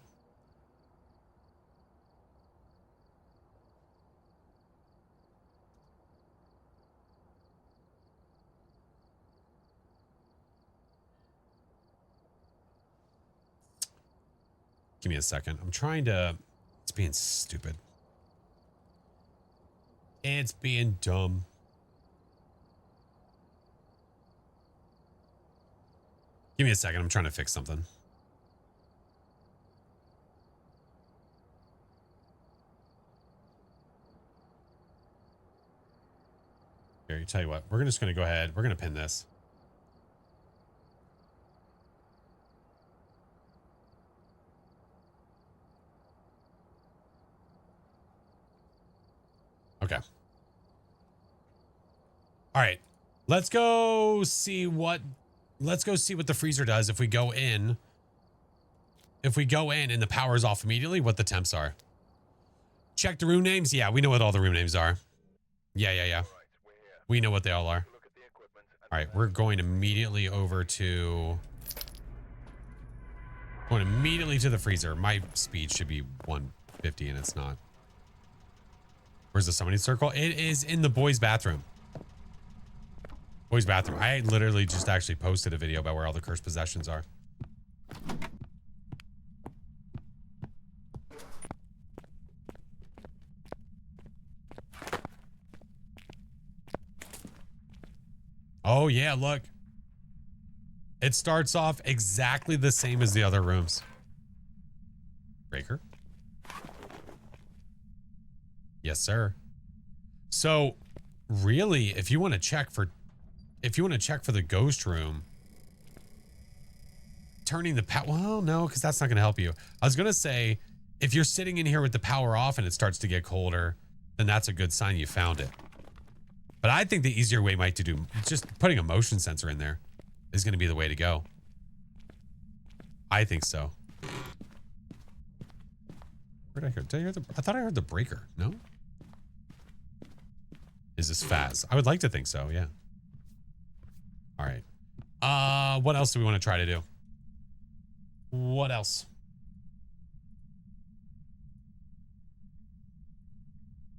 Give me a second. I'm trying to... It's being stupid. It's being dumb. Give me a second. I'm trying to fix something. Here, tell you what. We're just going to go ahead. We're going to pin this. Okay. All right. Let's go see what the freezer does if we go in. If we go in and the power's off immediately, what the temps are. Check the room names. Yeah, we know what all the room names are. Yeah. We know what they all are. All right, we're going immediately over to... Going immediately to the freezer. My speed should be 150 and it's not. Where's the summoning circle? It is in the boys' bathroom. Boys' bathroom. I literally just actually posted a video about where all the cursed possessions are. Oh, yeah, look. It starts off exactly the same as the other rooms. Breaker. Yes, sir. So, really, if you want to check for the ghost room, turning the power, well, no, because that's not going to help you. I was going to say, if you're sitting in here with the power off and it starts to get colder, then that's a good sign you found it. But I think the easier way might to do, just putting a motion sensor in there is going to be the way to go. I think so. Where did I hear? Did I hear I thought I heard the breaker. No? Is this Phas? I would like to think so, yeah. All right. What else do we want to try to do? What else?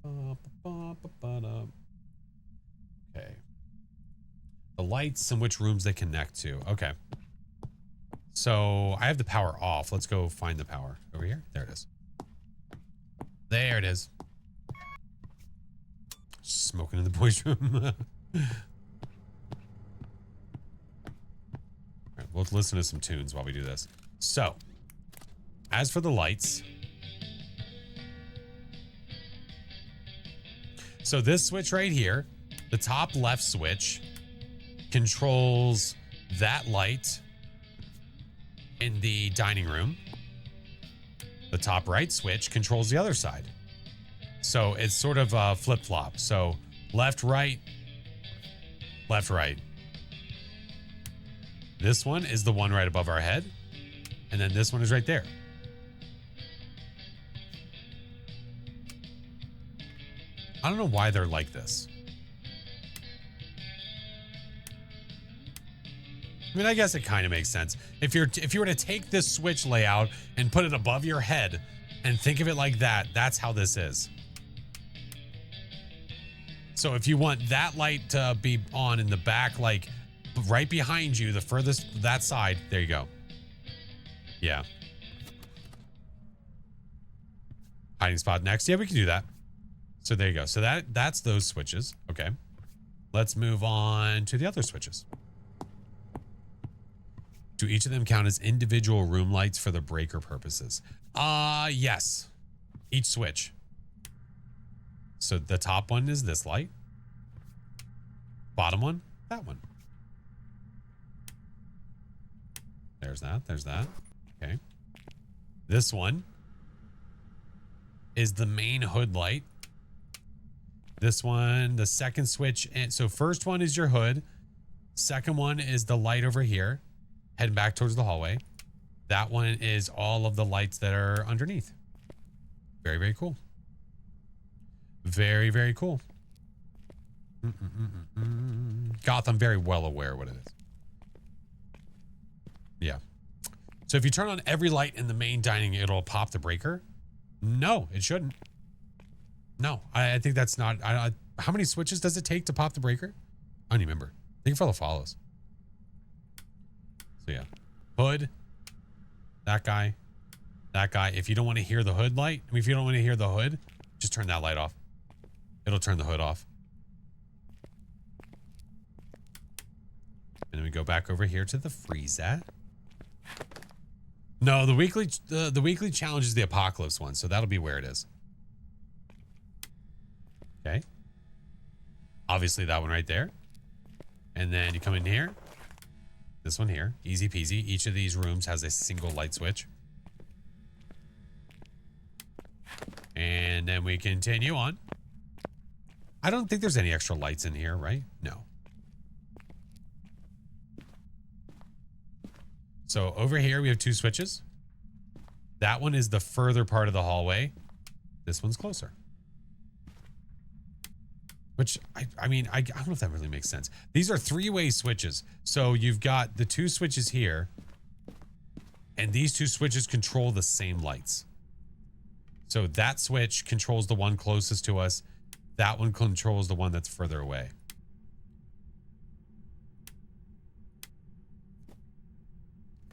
Okay. The lights and which rooms they connect to. Okay. So I have the power off. Let's go find the power. Over here? There it is. There it is. Smoking in the boys' room. All right, we'll listen to some tunes while we do this. So, as for the lights. So this switch right here, the top left switch, controls that light in the dining room. The top right switch controls the other side. So it's sort of a flip-flop. So left, right, left, right. This one is the one right above our head. And then this one is right there. I don't know why they're like this. I mean, I guess it kind of makes sense. If you were to take this switch layout and put it above your head and think of it like that, that's how this is. So if you want that light to be on in the back, like right behind you, the furthest, that side, there you go. Yeah. Hiding spot next. Yeah, we can do that. So there you go. So that's those switches. Okay. Let's move on to the other switches. Do each of them count as individual room lights for the breaker purposes? Yes. Each switch. So the top one is this light. Bottom one, that one. There's that. There's that. Okay. This one is the main hood light. This one, the second switch. And so first one is your hood. Second one is the light over here, heading back towards the hallway. That one is all of the lights that are underneath. Very, very cool. Very, very cool. Gotham, very well aware what it is. Yeah. So if you turn on every light in the main dining, it'll pop the breaker. No, it shouldn't. No, I think that's not. How many switches does it take to pop the breaker? I don't even remember. I think fellow follows. So yeah, hood. That guy. That guy. If you don't want to hear the hood light, I mean, if you don't want to hear the hood, just turn that light off. It'll turn the hood off. And then we go back over here to the freezer. No, the weekly challenge is the apocalypse one, so that'll be where it is. Okay. Obviously that one right there. And then you come in here. This one here. Easy peasy. Each of these rooms has a single light switch. And then we continue on. I don't think there's any extra lights in here, right? No. So over here we have two switches. That one is the further part of the hallway. This one's closer. Which, I mean, I don't know if that really makes sense. These are three-way switches. So you've got the two switches here. And these two switches control the same lights. So that switch controls the one closest to us. That one controls the one that's further away.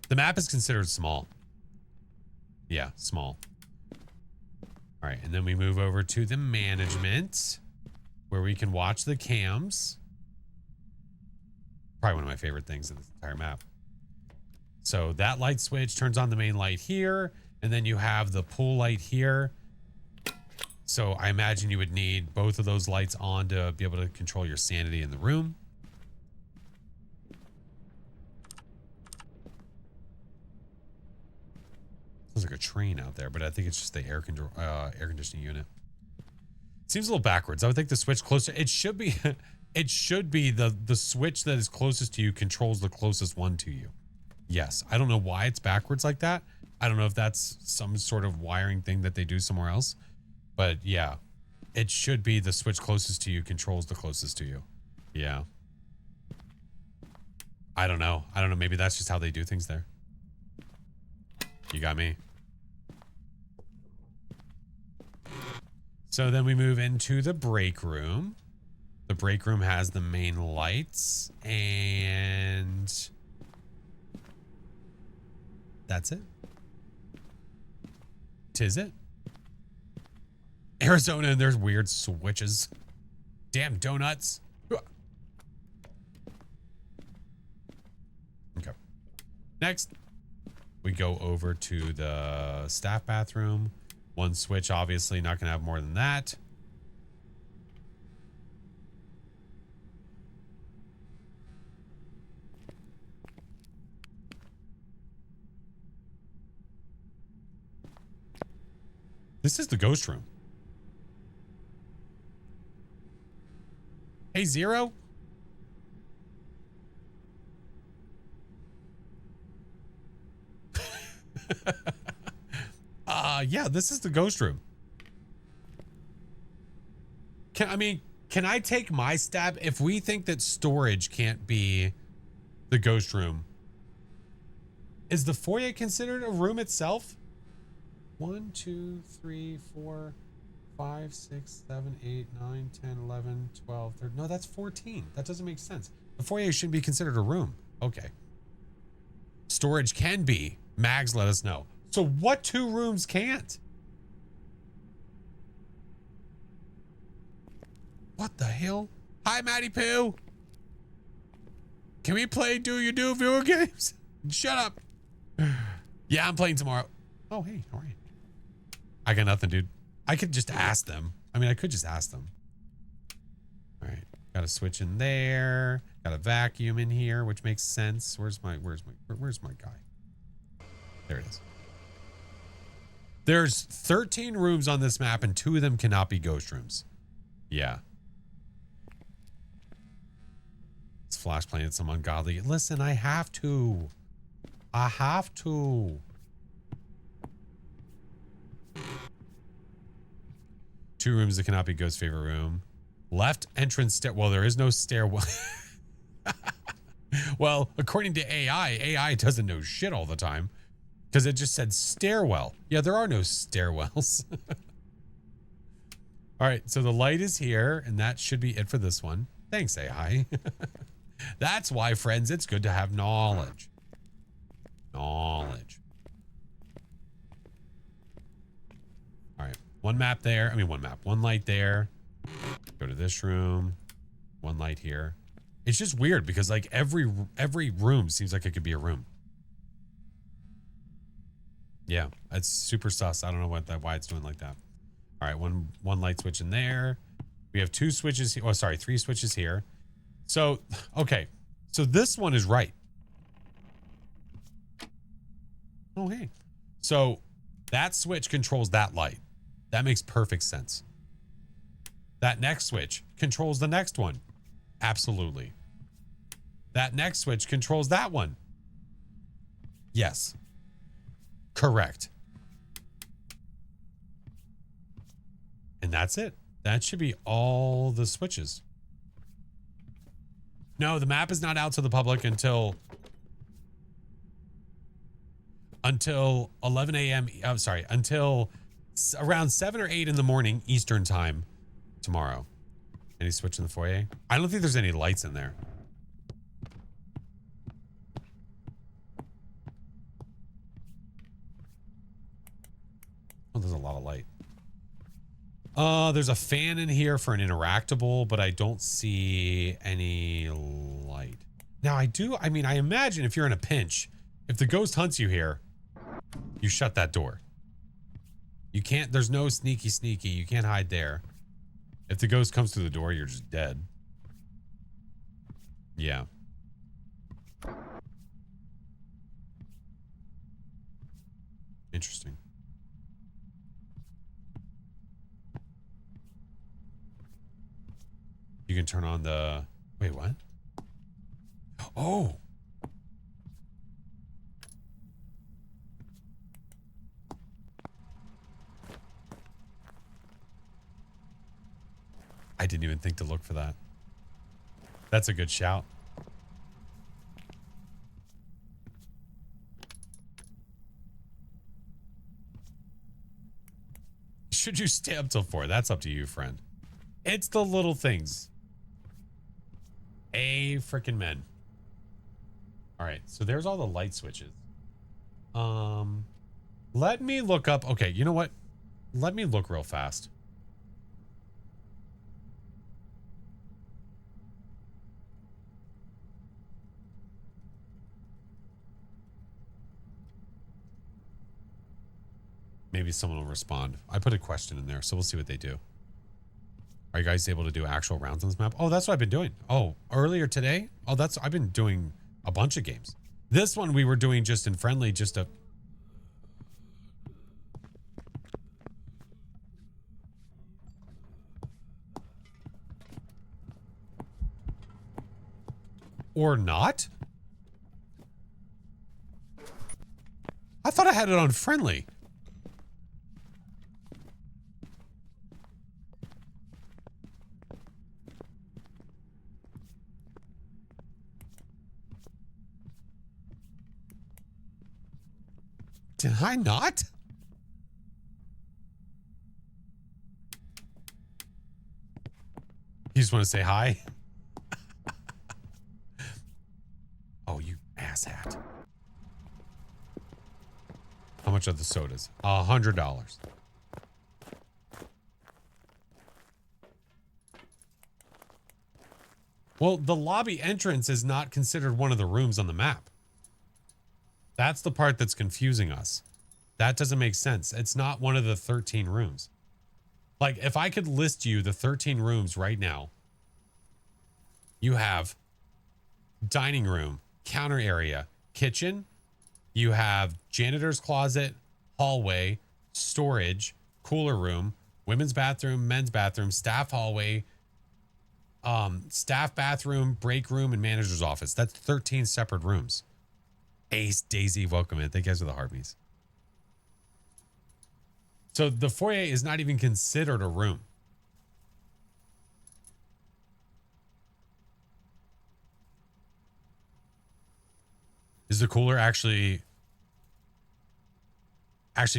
The map is considered small. Yeah, small. All right, and then we move over to the management, where we can watch the cams. Probably one of my favorite things in this entire map. So that light switch turns on the main light here, and then you have the pool light here. So I imagine you would need both of those lights on to be able to control your sanity in the room. Sounds like a train out there, but I think it's just the air conditioning unit. Seems a little backwards. I would think the switch closer. It should be. It should be the switch that is closest to you controls the closest one to you. Yes, I don't know why it's backwards like that. I don't know if that's some sort of wiring thing that they do somewhere else. But yeah, It should be the switch closest to you controls the closest to you. Yeah. I don't know. Maybe that's just how they do things there. You got me. So then we move into the break room. The break room has the main lights and that's it. Tis it. Arizona and there's weird switches. Damn donuts. Okay. Next, we go over to the staff bathroom. One switch, obviously not going to have more than that. This is the ghost room. Hey, Zero. Yeah, this is the ghost room. Can I take my stab? If we think that storage can't be the ghost room, is the foyer considered a room itself? 1, 2, 3, 4, 5, 6, 7, 8, 9, 10, 11, 12, 13. No, that's 14. That doesn't make sense. The foyer shouldn't be considered a room. Okay. Storage can be. Mags let us know. So what 2 rooms can't? What the hell? Hi, Matty Poo. Can we play Do You Do video games? Shut up. Yeah, I'm playing tomorrow. Oh, hey, all right. I got nothing, dude. I could just ask them. I could just ask them. All right. Got a switch in there. Got a vacuum in here, which makes sense. Where's my guy? There it is. There's 13 rooms on this map and 2 of them cannot be ghost rooms. Yeah. It's Flash playing some ungodly. Listen, I have to. I have to. 2 rooms that cannot be ghost favorite room. Left entrance stair. Well, there is no stairwell. Well, according to AI doesn't know shit all the time. Because it just said stairwell. Yeah, there are no stairwells. All right, so the light is here, and that should be it for this one. Thanks, AI. That's why, friends, it's good to have knowledge. Knowledge. All right, one map there. One light there. Go to this room. One light here. It's just weird because like every room seems like it could be a room. Yeah, it's super sus. I don't know why it's doing like that. All right, one light switch in there. We have 2 switches here. Oh, sorry, 3 switches here. So, okay. So this one is right. Oh, hey. So that switch controls that light. That makes perfect sense. That next switch controls the next one. Absolutely. That next switch controls that one. Yes. Correct. And that's it. That should be all the switches. No, the map is not out to the public until 11 a.m. I'm sorry, until around 7 or 8 in the morning Eastern time tomorrow. Any switch in the foyer? I don't think there's any lights in there. Oh, there's a lot of light. There's a fan in here for an interactable, but I don't see any light. Now I imagine if you're in a pinch, if the ghost hunts you here, you shut that door. You can't, there's no sneaky. You can't hide there. If the ghost comes through the door, you're just dead. Yeah. Interesting. You can turn on the... Wait, what? Oh! didn't even think to look for that. That's a good shout. Should you stay up till 4? That's up to you, friend. It's the little things. Freaking men. All right, so there's all the light switches. Let me look up. Okay, you know what? Let me look real fast. Maybe someone will respond. I put a question in there, so we'll see what they do. Are you guys able to do actual rounds on this map? Oh, that's what I've been doing. Oh, earlier today? Oh, I've been doing a bunch of games. This one we were doing just in friendly, just a... Or not? I thought I had it on friendly. Did I not? You just want to say hi? Oh, you asshat. How much are the sodas? $100. Well, the lobby entrance is not considered one of the rooms on the map. That's the part that's confusing us. That doesn't make sense. It's not one of the 13 rooms. Like, if I could list you the 13 rooms right now, you have dining room, counter area, kitchen, you have janitor's closet, hallway, storage, cooler room, women's bathroom, men's bathroom, staff hallway, staff bathroom, break room, and manager's office. That's 13 separate rooms. Ace, Daisy, welcome in. Thank you guys for the heartbeats. So the foyer is not even considered a room. Is the cooler actually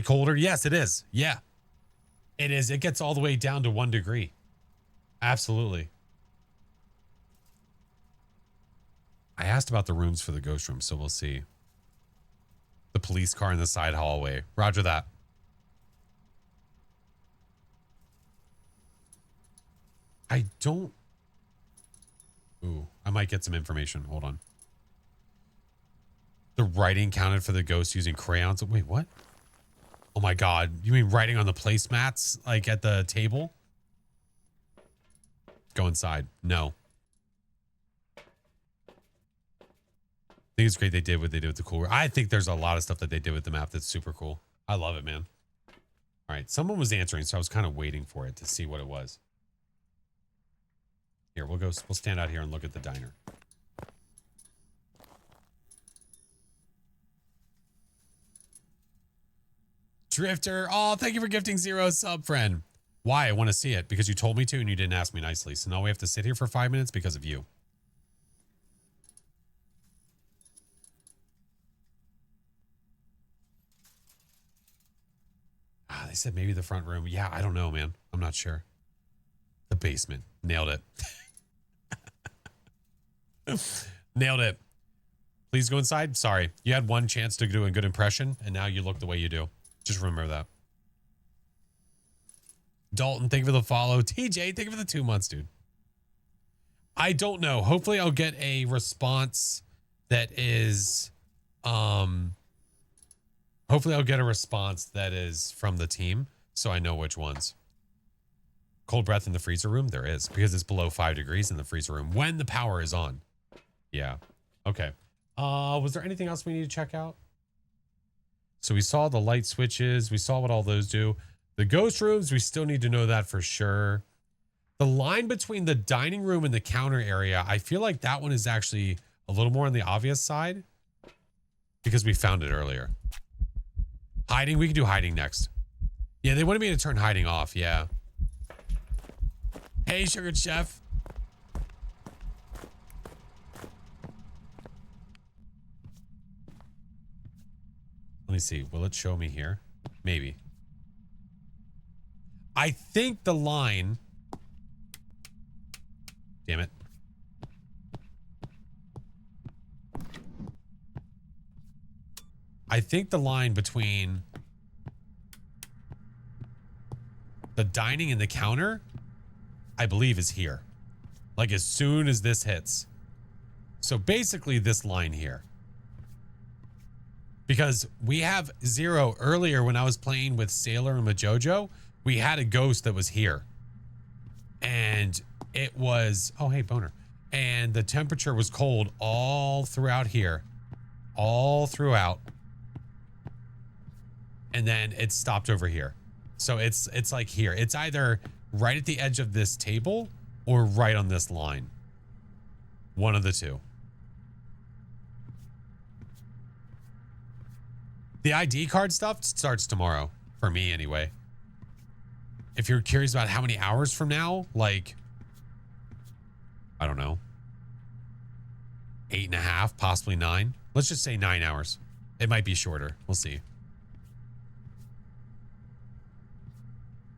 colder? Yes, it is. Yeah, it is. It gets all the way down to 1 degree. Absolutely. I asked about the rooms for the ghost room, so we'll see. The police car in the side hallway. Roger that. I don't... Ooh, I might get some information. Hold on. The writing counted for the ghost using crayons. Wait, what? Oh my God. You mean writing on the placemats, like at the table? Go inside. No. I think it's great they did what they did with the cooler. I think there's a lot of stuff that they did with the map that's super cool. I love it, man. All right, someone was answering, so I was kind of waiting for it to see what it was. Here, we'll stand out here and look at the diner. Drifter, oh, thank you for gifting 0 sub, friend. Why? I want to see it because you told me to and you didn't ask me nicely. So now we have to sit here for 5 minutes because of you. They said maybe the front room. Yeah, I don't know, man. I'm not sure. The basement. Nailed it. Nailed it. Please go inside. Sorry. You had one chance to do a good impression, and now you look the way you do. Just remember that. Dalton, thank you for the follow. TJ, thank you for the 2 months, dude. I don't know. Hopefully I'll get a response that is... Hopefully I'll get a response that is from the team, so I know which ones. Cold breath in the freezer room? There is, because it's below 5 degrees in the freezer room when the power is on. Yeah. Okay. Was there anything else we need to check out? So we saw the light switches. We saw what all those do. The ghost rooms, we still need to know that for sure. The line between the dining room and the counter area, I feel like that one is actually a little more on the obvious side because we found it earlier. Hiding, we can do hiding next. Yeah, they wanted me to turn hiding off, yeah. Hey, Sugar Chef. Let me see. Will it show me here? Maybe. I think the line... Damn it. I think the line between the dining and the counter, I believe, is here. Like as soon as this hits. So basically this line here. Because we have 0 earlier when I was playing with Sailor and Majojo, we had a ghost that was here. And it was, oh, hey, boner. And the temperature was cold all throughout here. All throughout. And then it stopped over here. So it's like here. It's either right at the edge of this table or right on this line. One of the two. The ID card stuff starts tomorrow. For me, anyway. If you're curious about how many hours from now, like, I don't know. 8.5, possibly 9. Let's just say 9 hours. It might be shorter. We'll see.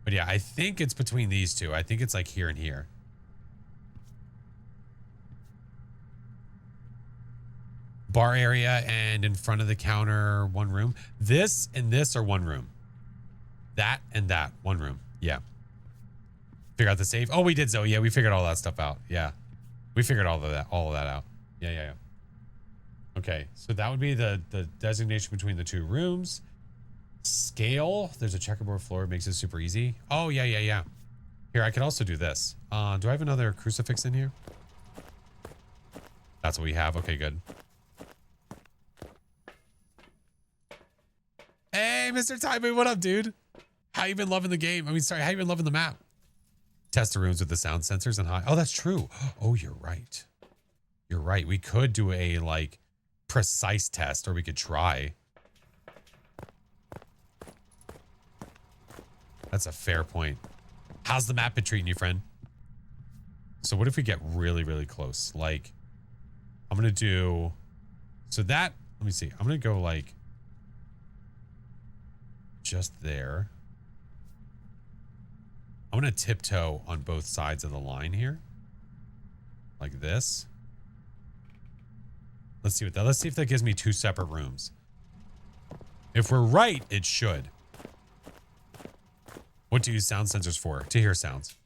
But yeah, I think it's between these two. I think it's like here and here. Bar area and in front of the counter, one room. This and this are one room. That and that, one room. Yeah. Figure out the safe. Oh, we did, Zoe. Yeah, we figured all that stuff out. Yeah. We figured all of that out. Yeah. Okay, so that would be the designation between the two rooms. Scale. There's a checkerboard floor. It makes it super easy. Oh, yeah. Here, I could also do this. Do I have another crucifix in here? That's what we have. Okay, good. Hey, Mr. Timey, what up, dude? How you been loving the game? I mean, sorry, how you been loving the map? Test the rooms with the sound sensors and high. Oh, that's true. Oh, you're right. You're right. We could do a, like, precise test, or we could try. That's a fair point. How's the map been treating you, friend? So what if we get really, really close? Like, I'm going to do... So that... Let me see. I'm going to go, like... just there. I'm going to tiptoe on both sides of the line here. Like this. Let's see let's see if that gives me 2 separate rooms. If we're right, it should. What do you use sound sensors for? To hear sounds.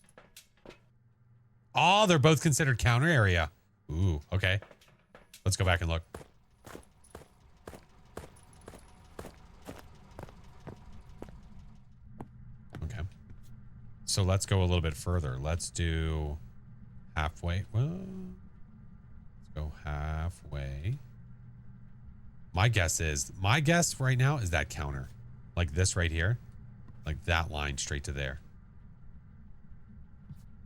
Oh, they're both considered counter area. Ooh, okay. Let's go back and look. Okay. So let's go a little bit further. Let's do halfway. Well, let's go halfway. My guess right now is that counter. Like this right here. Like that line straight to there.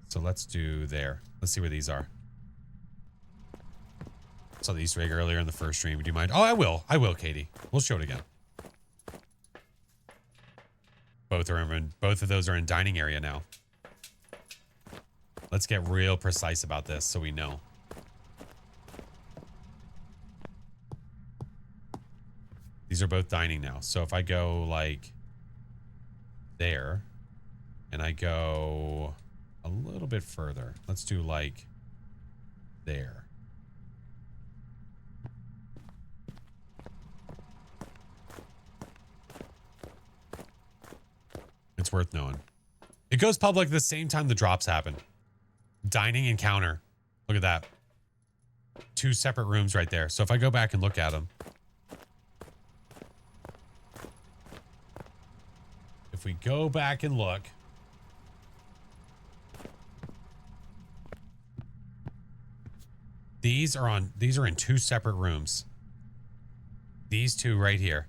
So let's do there. Let's see where these are. Saw the Easter egg earlier in the first stream. Do you mind? Oh, I will. I will, Katie. We'll show it again. Both of those are in dining area now. Let's get real precise about this so we know. These are both dining now. So if I go like there and I go a little bit further, let's do like there. It's worth knowing. It goes public the same time the drops happen. Dining and counter. Look at that. 2 separate rooms right there. So if I go back and look at them. If we go back and look. These are in 2 separate rooms. These 2 right here.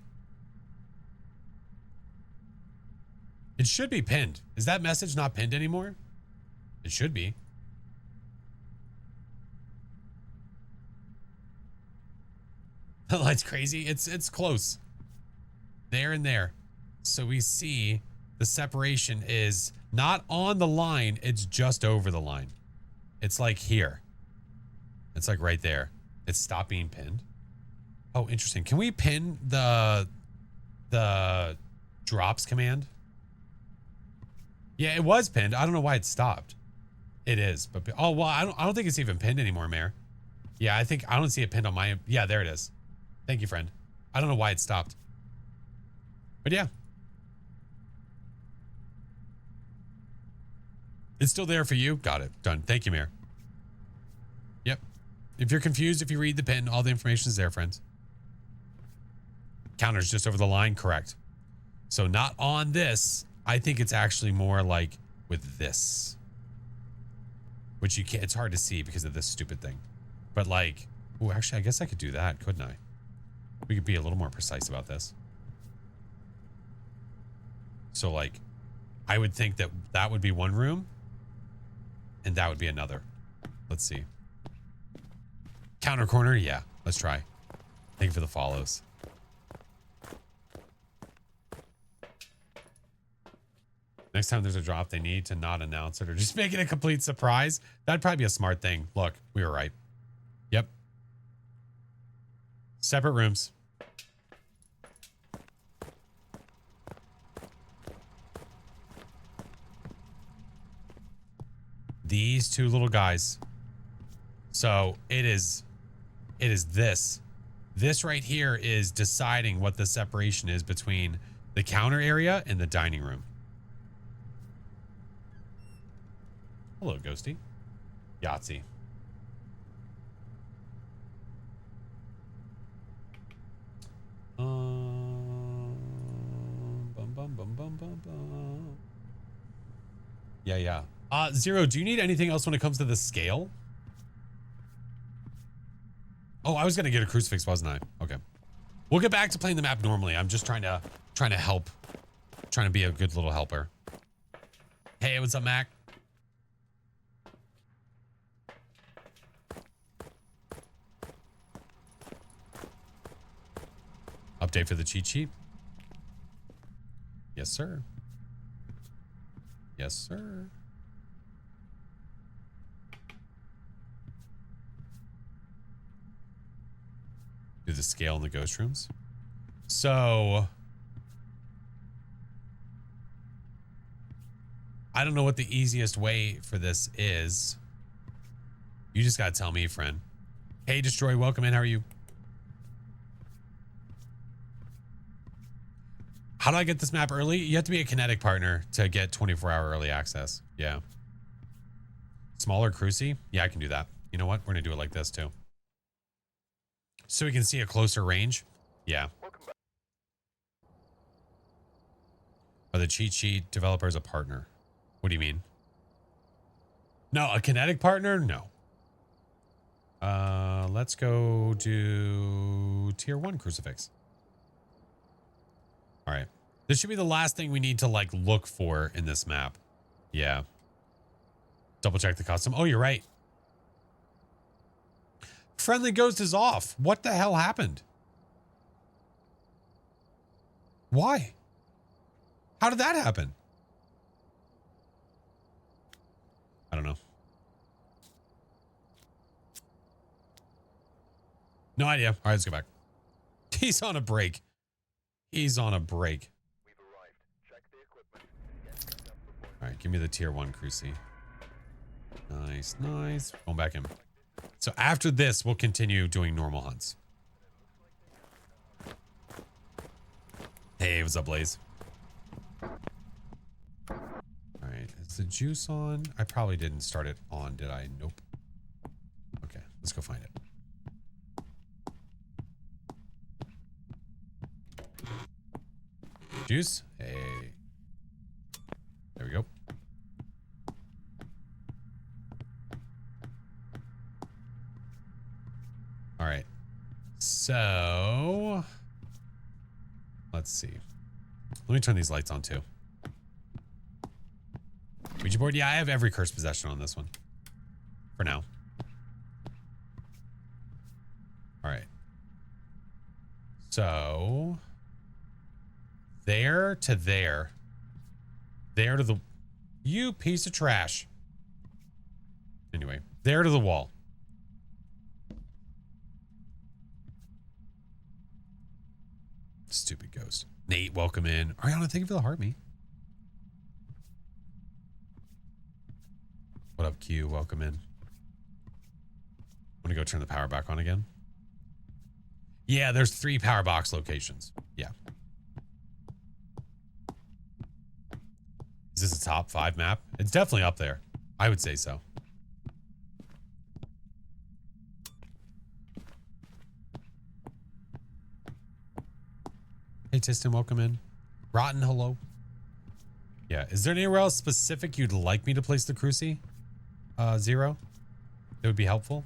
It should be pinned. Is that message not pinned anymore? It should be. The light's crazy. It's close. There and there. So we see the separation is not on the line. It's just over the line. It's like here. It's like right there. It's stopped being pinned. Oh, interesting. Can we pin the drops command? Yeah, it was pinned. I don't know why it stopped. It is, but oh well, I don't think it's even pinned anymore, Mayor. Yeah, I don't see it pinned on my. Yeah, there it is. Thank you, friend. I don't know why it stopped, but yeah, it's still there for you. Got it. Done. Thank you, Mayor. Yep. If you're confused, if you read the pin, all the information is there, friends. Counter's just over the line. Correct. So not on this. I think it's actually more like with this, which you can't, it's hard to see because of this stupid thing. But like, oh, actually, I guess I could do that, couldn't I? We could be a little more precise about this. So like, I would think that that would be one room and that would be another. Let's see. Counter corner. Yeah, let's try. Thank you for the follows. Next time there's a drop, they need to not announce it or just make it a complete surprise. That'd probably be a smart thing. Look, we were right. Yep. Separate rooms. These two little guys. So it is this. This right here is deciding what the separation is between the counter area and the dining room. Hello, Ghosty. Yahtzee. Bum, bum, bum, bum, bum, bum. Yeah. Zero, do you need anything else when it comes to the scale? Oh, I was gonna get a crucifix, wasn't I? Okay. We'll get back to playing the map normally. I'm just trying to help. Trying to be a good little helper. Hey, what's up, Mac? Update for the cheat sheet? Yes, sir. Yes, sir. Do the scale in the ghost rooms. So I don't know what the easiest way for this is. You just gotta tell me, friend. Hey, Destroy, welcome in. How are you? How do I get this map early? You have to be a Kinetic partner to get 24-hour early access. Yeah. Smaller cruci? Yeah, I can do that. You know what? We're gonna do it like this too. So we can see a closer range? Yeah. Are the cheat sheet developers a partner? What do you mean? No, a Kinetic partner? No. Let's go do tier 1 crucifix. All right. This should be the last thing we need to like look for in this map. Yeah. Double check the custom. Oh, you're right. Friendly ghost is off. What the hell happened? Why? How did that happen? I don't know. No idea. All right, let's go back. He's on a break. He's on a break. All right, give me the tier 1 cruci. Nice, nice. Going back in. So after this, we'll continue doing normal hunts. Hey, what's up, Blaze? All right, is the juice on? I probably didn't start it on, did I? Nope. Okay, let's go find it. Juice? Hey. There we go. All right. So let's see. Let me turn these lights on too. Ouija board? Yeah, I have every cursed possession on this one. For now. All right. So there to there. There to the... You piece of trash. Anyway, there to the wall. Stupid ghost. Nate, welcome in. Ariana, thank you for the heart me. What up, Q? Welcome in. Want to go turn the power back on again? Yeah, there's 3 power box locations. Yeah. Is this a top 5 map? It's definitely up there. I would say so. Hey, Tistin, welcome in. Rotten, hello. Yeah, is there anywhere else specific you'd like me to place the Cruci? Zero? It would be helpful.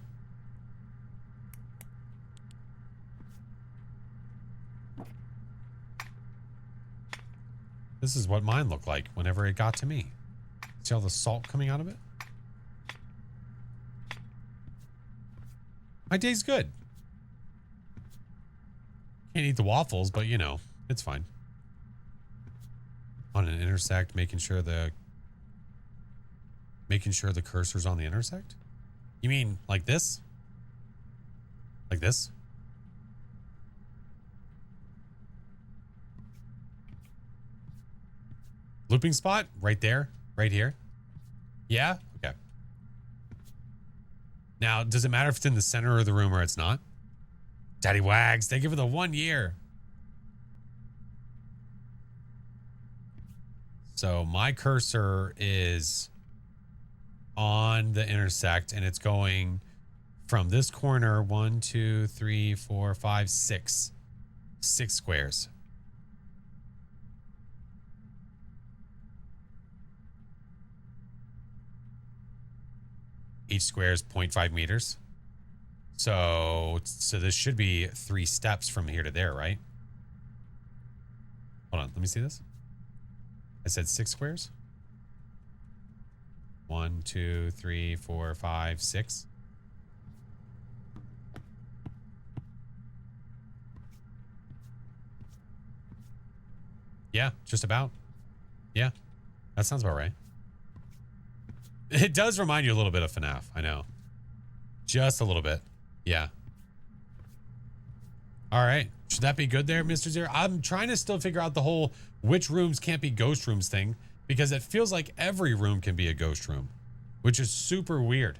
This is what mine looked like whenever it got to me. See all the salt coming out of it? My day's good. Can't eat the waffles, but you know, it's fine. On an intersect, making sure the cursor's on the intersect? You mean like this? Like this? Looping spot? Right there? Right here? Yeah? Okay. Now, does it matter if it's in the center of the room or it's not? Daddy Wags, thank you for the 1 year. So my cursor is on the intersect and it's going from this corner 1, 2, 3, 4, 5, 6. 6 squares. Each square is 0.5 meters. So this should be 3 steps from here to there, right? Hold on, let me see this. I said 6 squares. 1, 2, 3, 4, 5, 6. Yeah, just about. Yeah, that sounds about right. It does remind you a little bit of FNAF, I know. Just a little bit. Yeah. All right. Should that be good there, Mr. Zero? I'm trying to still figure out the whole which rooms can't be ghost rooms thing, because it feels like every room can be a ghost room, which is super weird.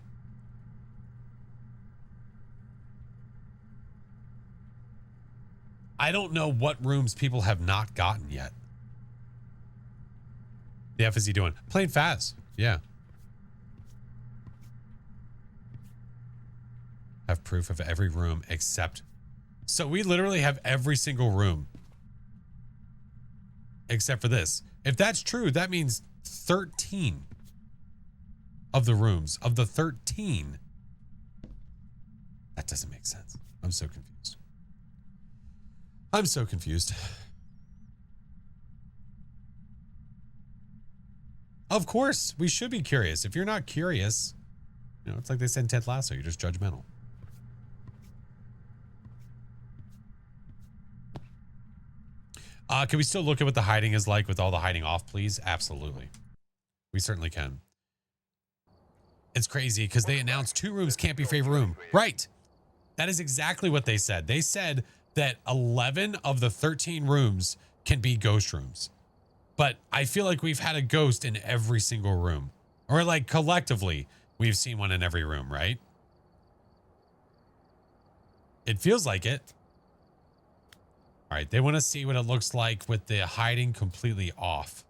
I don't know what rooms people have not gotten yet. The F is he doing? Playing Phas. Yeah. Have proof of every room except... So we literally have every single room except for this. If that's true, that means 13 of the rooms. Of the 13. That doesn't make sense. I'm so confused. I'm so confused. Of course, we should be curious. If you're not curious, you know, it's like they said in Ted Lasso, you're just judgmental. Can we still look at what the hiding is like with all the hiding off, please? Absolutely. We certainly can. It's crazy because they announced 2 rooms can't be favorite room. Right. That is exactly what they said. They said that 11 of the 13 rooms can be ghost rooms. But I feel like we've had a ghost in every single room. Or like collectively, we've seen one in every room, right? It feels like it. All right, they want to see what it looks like with the hiding completely off.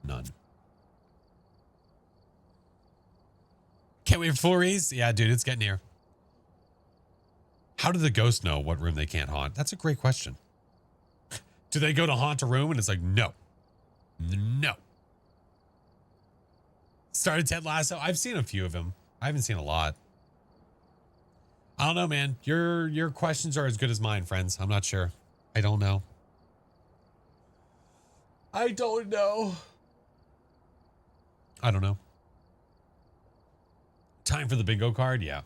None. Can't wait for Flores? Yeah, dude, it's getting near. How do the ghosts know what room they can't haunt? That's a great question. Do they go to haunt a room and it's like, no. No. Started Ted Lasso. I've seen a few of them. I haven't seen a lot. I don't know, man. Your questions are as good as mine, friends. I'm not sure. I don't know. I don't know. I don't know. Time for the bingo card? Yeah.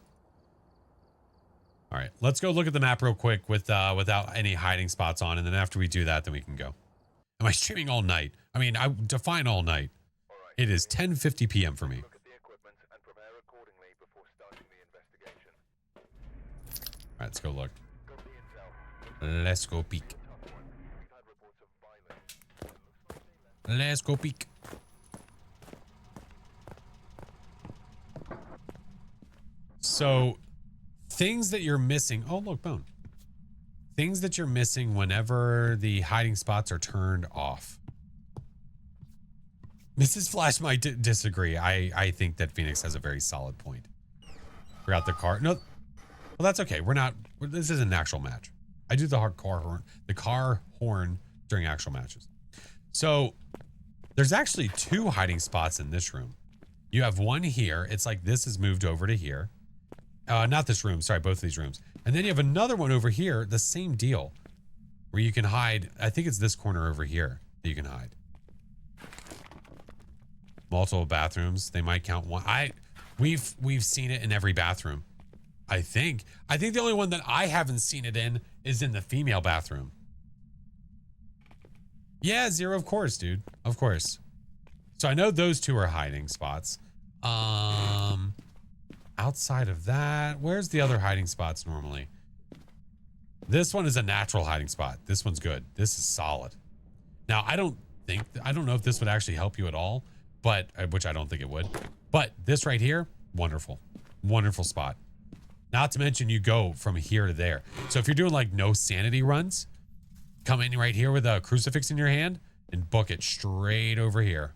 All right, let's go look at the map real quick without any hiding spots on, and then after we do that, then we can go. Am I streaming all night? I mean, I define all night. It is 10:50 p.m. for me. Look at the equipment and prepare accordingly before starting the investigation. All right, let's go look. Got the intel. Let's go peek. Tough one. We've had reports of violence. Let's go peek. So, things that you're missing. Oh, look, bone. Things that you're missing whenever the hiding spots are turned off. Mrs. Flash might disagree. I think that Phoenix has a very solid point. Forgot the car. No, well, that's okay. This is an actual match. I do the car horn during actual matches. So there's actually 2 hiding spots in this room. You have one here. It's like this is moved over to here. Not this room. Sorry, both of these rooms. And then you have another one over here. The same deal where you can hide. I think it's this corner over here that you can hide. Multiple bathrooms. They might count one. We've seen it in every bathroom. I think the only one that I haven't seen it in is in the female bathroom. Yeah, 0, of course, dude. Of course. So I know those 2 are hiding spots. Outside of that, where's the other hiding spots normally? This one is a natural hiding spot. This one's good. This is solid. Now, I don't know if this would actually help you at all, but which I don't think it would. But this right here, wonderful. Wonderful spot. Not to mention you go from here to there. So if you're doing like no sanity runs, come in right here with a crucifix in your hand and book it straight over here.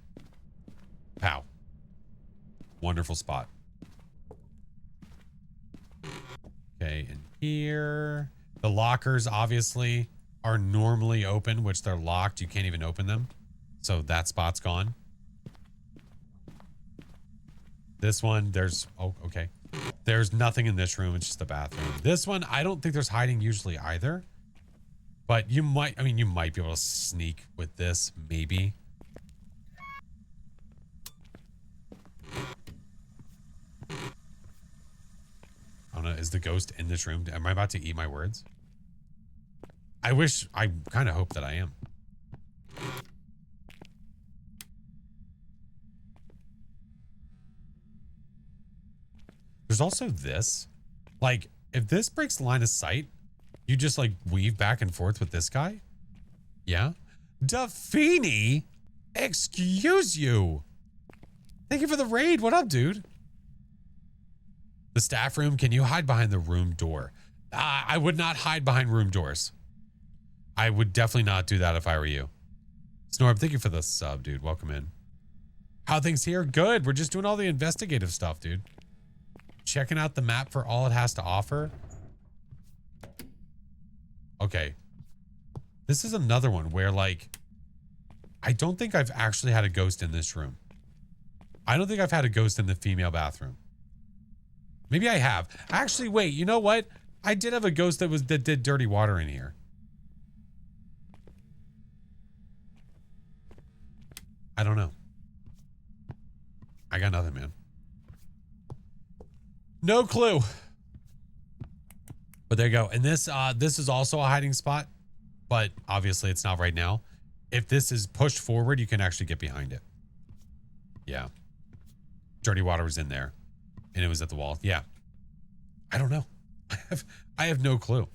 Pow. Wonderful spot. Okay, and here, the lockers obviously are normally open, which they're locked. You can't even open them. So that spot's gone. This one, okay. There's nothing in this room. It's just the bathroom. This one, I don't think there's hiding usually either. But you might be able to sneak with this, maybe. I don't know. Is the ghost in this room? Am I about to eat my words? I kind of hope that I am. There's also this. Like, if this breaks line of sight, you just like weave back and forth with this guy? Yeah? Dafini? Excuse you. Thank you for the raid. What up, dude? The staff room, can you hide behind the room door? I would not hide behind room doors. I would definitely not do that if I were you. Snorb, thank you for the sub, dude. Welcome in. How things here? Good. We're just doing all the investigative stuff, dude. Checking out the map for all it has to offer. Okay. This is another one where, like, I don't think I've actually had a ghost in this room. I don't think I've had a ghost in the female bathroom. Maybe I have. Actually, wait, you know what? I did have a ghost that did dirty water in here. I don't know. I got nothing, man. No clue. But there you go. And this is also a hiding spot, but obviously it's not right now. If this is pushed forward, you can actually get behind it. Yeah. Dirty water was in there and it was at the wall. Yeah. I don't know. I have no clue.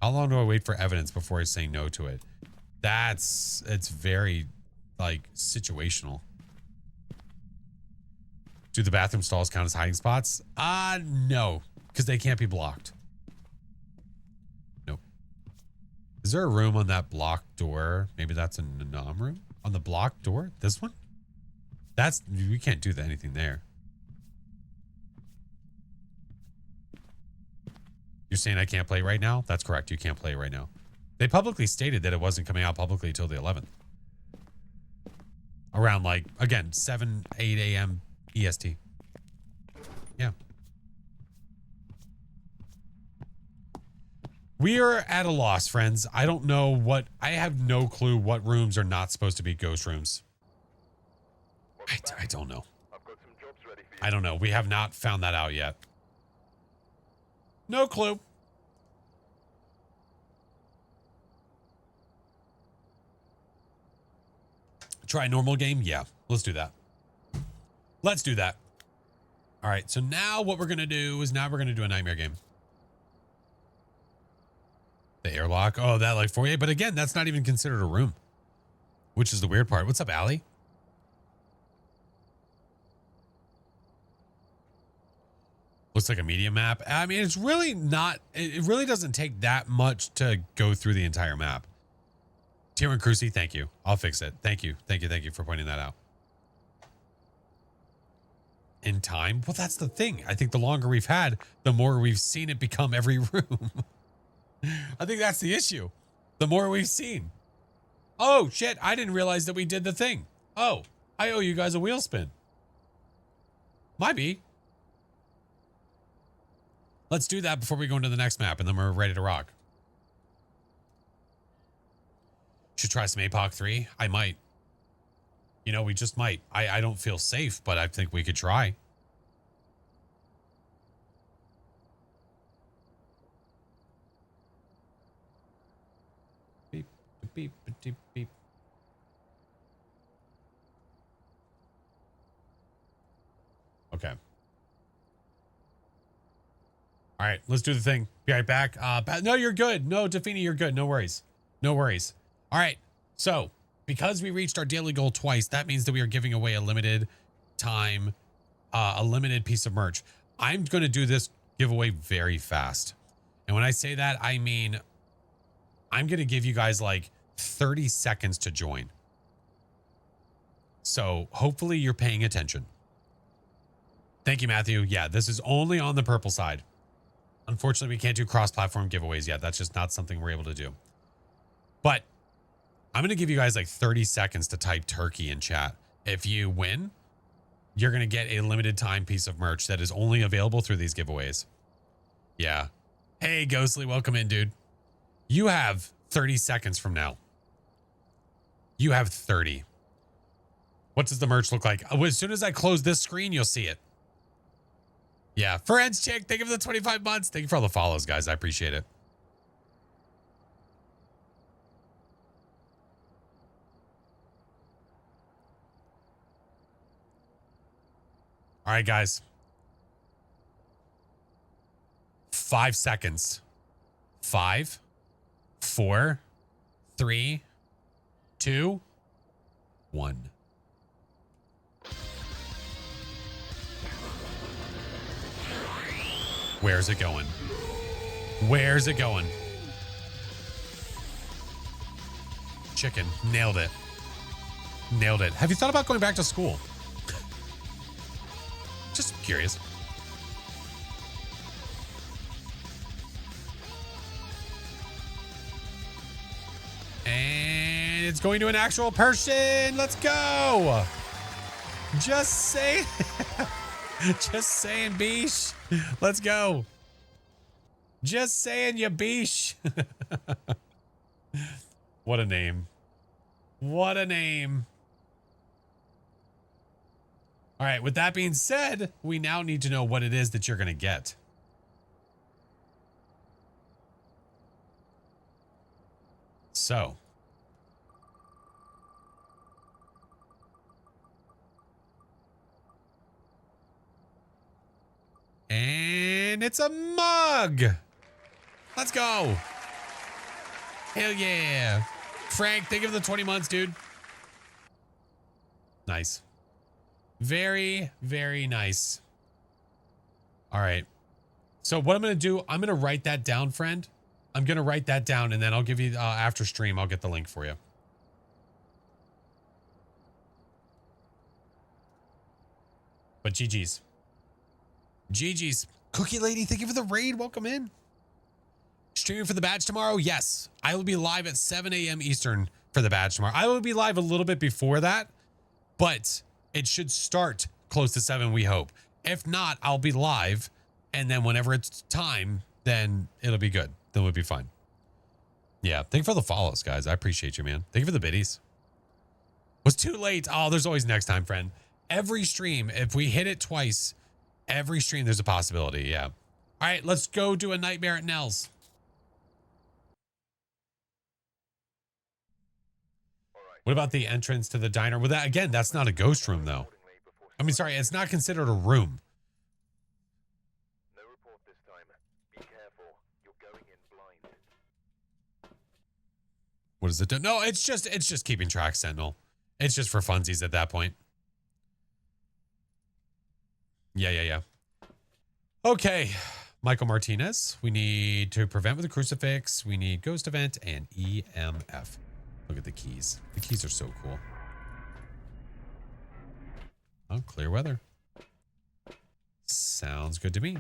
How long do I wait for evidence before I say no to it? It's very like situational. Do the bathroom stalls count as hiding spots? No, because they can't be blocked. Nope. Is there a room on that blocked door? Maybe that's a nom room on the blocked door. This one? We can't do anything there. You're saying I can't play right now? That's correct. You can't play right now. They publicly stated that it wasn't coming out publicly until the 11th. Around like, again, 7, 8 a.m. EST. Yeah. We are at a loss, friends. I don't know I have no clue what rooms are not supposed to be ghost rooms. I don't know. I've got some jobs ready for you. I don't know. We have not found that out yet. No clue. Try normal game? Yeah, let's do that. Let's do that. All right, so now what we're going to do is now we're going to do a nightmare game. The airlock. Oh, that like foyer. But again, that's not even considered a room, which is the weird part. What's up, Allie? Looks like a medium map. I mean, it's really not, it really doesn't take that much to go through the entire map. Tyrion Crucy, thank you. I'll fix it. Thank you. Thank you. Thank you for pointing that out. In time? Well, that's the thing. I think the longer we've had, the more we've seen it become every room. I think that's the issue. The more we've seen. Oh, shit. I didn't realize that we did the thing. Oh, I owe you guys a wheel spin. Might be. Let's do that before we go into the next map, and then we're ready to rock. Should try some APOC 3. I might. You know, we just might. I don't feel safe, but I think we could try. Beep, beep, beep, beep. Okay. All right, let's do the thing. Be right back. No, you're good. No, Defini, you're good. No worries. No worries. All right. So, because we reached our daily goal twice, that means that we are giving away a limited time, a limited piece of merch. I'm going to do this giveaway very fast. And when I say that, I mean, I'm going to give you guys like 30 seconds to join. So hopefully you're paying attention. Thank you, Matthew. Yeah, this is only on the purple side. Unfortunately, we can't do cross-platform giveaways yet. That's just not something we're able to do. But I'm going to give you guys like 30 seconds to type turkey in chat. If you win, you're going to get a limited time piece of merch that is only available through these giveaways. Yeah. Hey, Ghostly, welcome in, dude. You have 30 seconds from now. You have 30. What does the merch look like? As soon as I close this screen, you'll see it. Yeah. Friends Chick, thank you for the 25 months. Thank you for all the follows, guys. I appreciate it. All right, guys. 5 seconds. 5, 4, 3, 2, 1. Where's it going? Where's it going? Chicken. Nailed it. Nailed it. Have you thought about going back to school? Just curious. And it's going to an actual person. Let's go. Just say, just saying, beesh. Let's go. Just saying, you beesh. What a name. What a name. All right, with that being said, we now need to know what it is that you're going to get. So. And it's a mug. Let's go. Hell yeah. Frank, thank you for the 20 months, dude. Nice. Very, very nice. All right. So what I'm going to do, I'm going to write that down, friend. I'm going to write that down, and then I'll give you, after stream, I'll get the link for you. But GG's. GG's. Cookie Lady, thank you for the raid. Welcome in. Streaming for the badge tomorrow? Yes. I will be live at 7 a.m. Eastern for the badge tomorrow. I will be live a little bit before that, but it should start close to 7, we hope. If not, I'll be live, and then whenever it's time, then it'll be good. Then we'll be fine. Yeah, thank you for the follows, guys. I appreciate you, man. Thank you for the biddies. Was too late. Oh, there's always next time, friend. Every stream, if we hit it twice, every stream there's a possibility, yeah. All right, let's go do a nightmare at Nell's. What about the entrance to the diner? Well, that again, that's not a ghost room, though. I mean, sorry, it's not considered a room. No report this time. Be careful. You're going in blind. What does it do? No, it's just keeping track, Sentinel. It's just for funsies at that point. Yeah. Okay, Michael Martinez. We need to prevent with a crucifix. We need ghost event and EMF. Look at the keys. The keys are so cool. Oh, clear weather. Sounds good to me.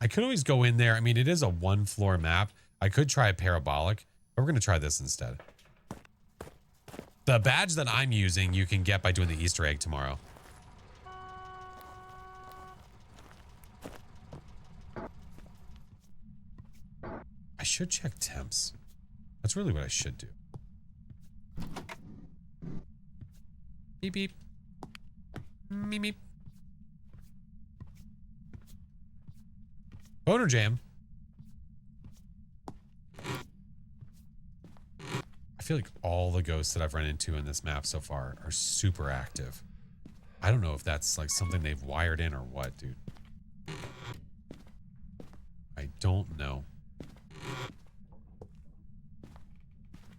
I could always go in there. I mean, it is a 1-floor map. I could try a parabolic, but we're going to try this instead. The badge that I'm using, you can get by doing the Easter egg tomorrow. I should check temps. That's really what I should do. Beep, beep. Meep, meep. Boner jam. I feel like all the ghosts that I've run into in this map so far are super active. I don't know if that's like something they've wired in or what, dude. I don't know.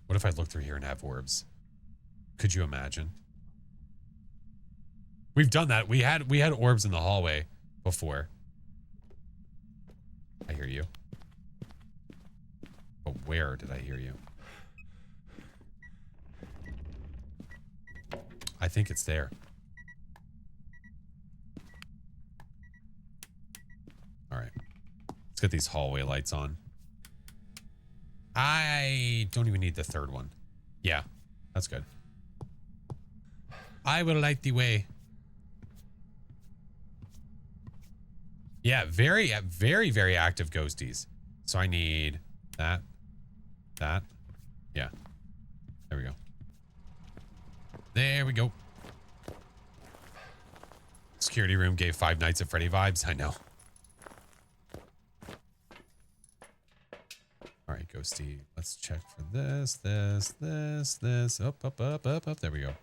What if I look through here and have orbs? Could you imagine? We've done that. We had orbs in the hallway before. I hear you. But where did I hear you? I think it's there. All right. Let's get these hallway lights on. I don't even need the third one. Yeah, that's good. I will light the way. Yeah, very active ghosties. So I need that. Yeah. There we go. There we go. Security room gave Five Nights at Freddy vibes. I know. All right, ghosty. Let's check for this. Up. There we go.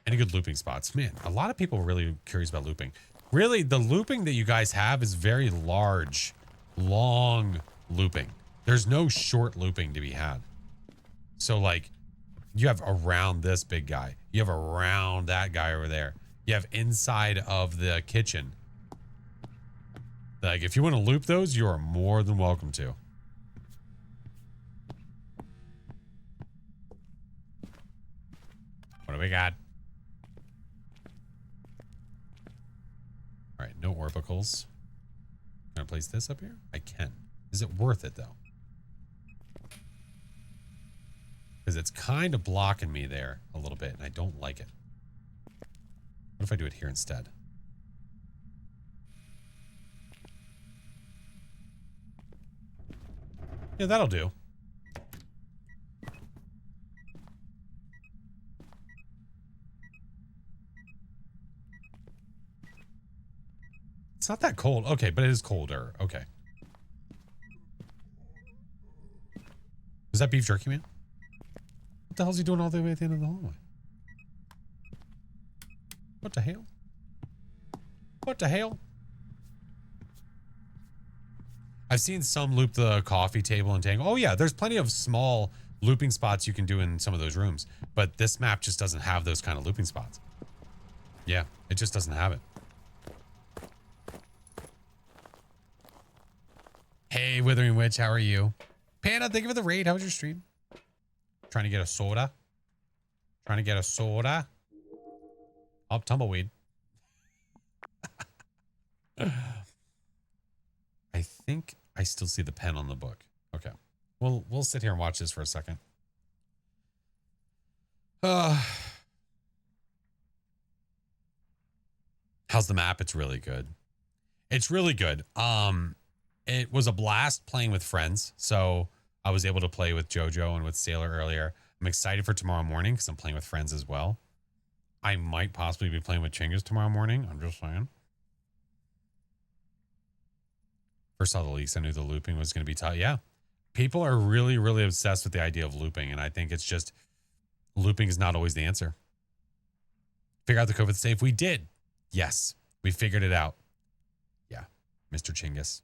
Any good looping spots? Man, a lot of people are really curious about looping. Really, the looping that you guys have is very large, long looping. There's no short looping to be had. So, like, you have around this big guy. You have around that guy over there. You have inside of the kitchen. Like, if you want to loop those, you are more than welcome to. What do we got? All right, no orbicals. Can I place this up here? I can. Is it worth it, though? Because it's kind of blocking me there a little bit, and I don't like it. What if I do it here instead? Yeah, that'll do. It's not that cold. Okay, but it is colder. Okay. Is that beef jerky, man? What the hell is he doing all the way at the end of the hallway? What the hell? What the hell? I've seen some loop the coffee table and tangle. Oh yeah, there's plenty of small looping spots you can do in some of those rooms. But this map just doesn't have those kind of looping spots. Yeah, it just doesn't have it. Hey, Withering Witch, how are you? Panda, thank you for the raid. How was your stream? Trying to get a soda. Trying to get a soda. Oh, tumbleweed. I think I still see the pen on the book. Okay. We'll sit here and watch this for a second. How's the map? It's really good. It's really good. It was a blast playing with friends. So I was able to play with JoJo and with Sailor earlier. I'm excited for tomorrow morning because I'm playing with friends as well. I might possibly be playing with Chingus tomorrow morning. I'm just saying. First saw the leaks, I knew the looping was going to be tight. Yeah. People are really, really obsessed with the idea of looping. And I think it's just looping is not always the answer. Figure out the COVID safe. We did. Yes. We figured it out. Yeah. Mr. Chingus.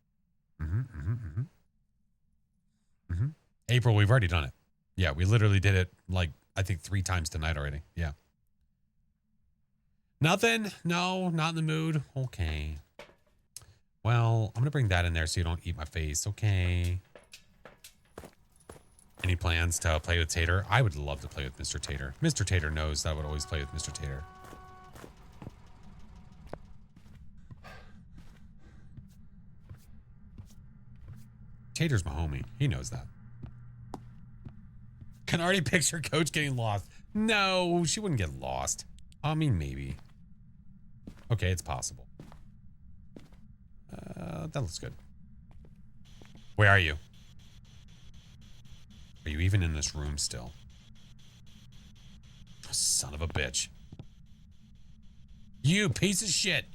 April, we've already done it. Yeah. We literally did it like, I think 3 times tonight already. Yeah. Nothing. No, not in the mood. Okay. Well, I'm going to bring that in there so you don't eat my face. Okay. Any plans to play with Tater? I would love to play with Mr. Tater. Mr. Tater knows that I would always play with Mr. Tater. Tater's my homie. He knows that. Can already picture Coach getting lost. No, she wouldn't get lost. I mean, maybe. Okay, it's possible. That looks good. Where are you? Are you even in this room still? Son of a bitch. You piece of shit.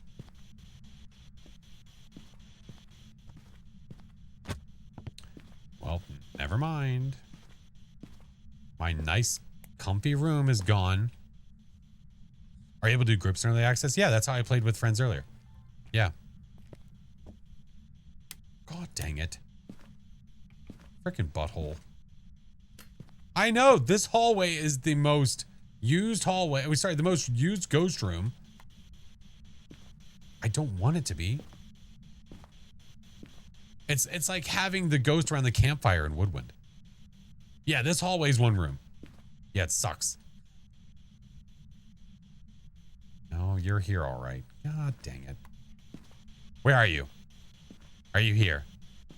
Well, never mind. My nice, comfy room is gone. Are you able to do groups in early access? Yeah, that's how I played with friends earlier. Yeah. God dang it. Freaking butthole. I know, this hallway is the most used hallway. Oh, sorry, the most used ghost room. I don't want it to be. It's like having the ghost around the campfire in Woodwind. Yeah, this hallway is one room. Yeah, it sucks. No, you're here all right. God dang it. Where are you? Are you here?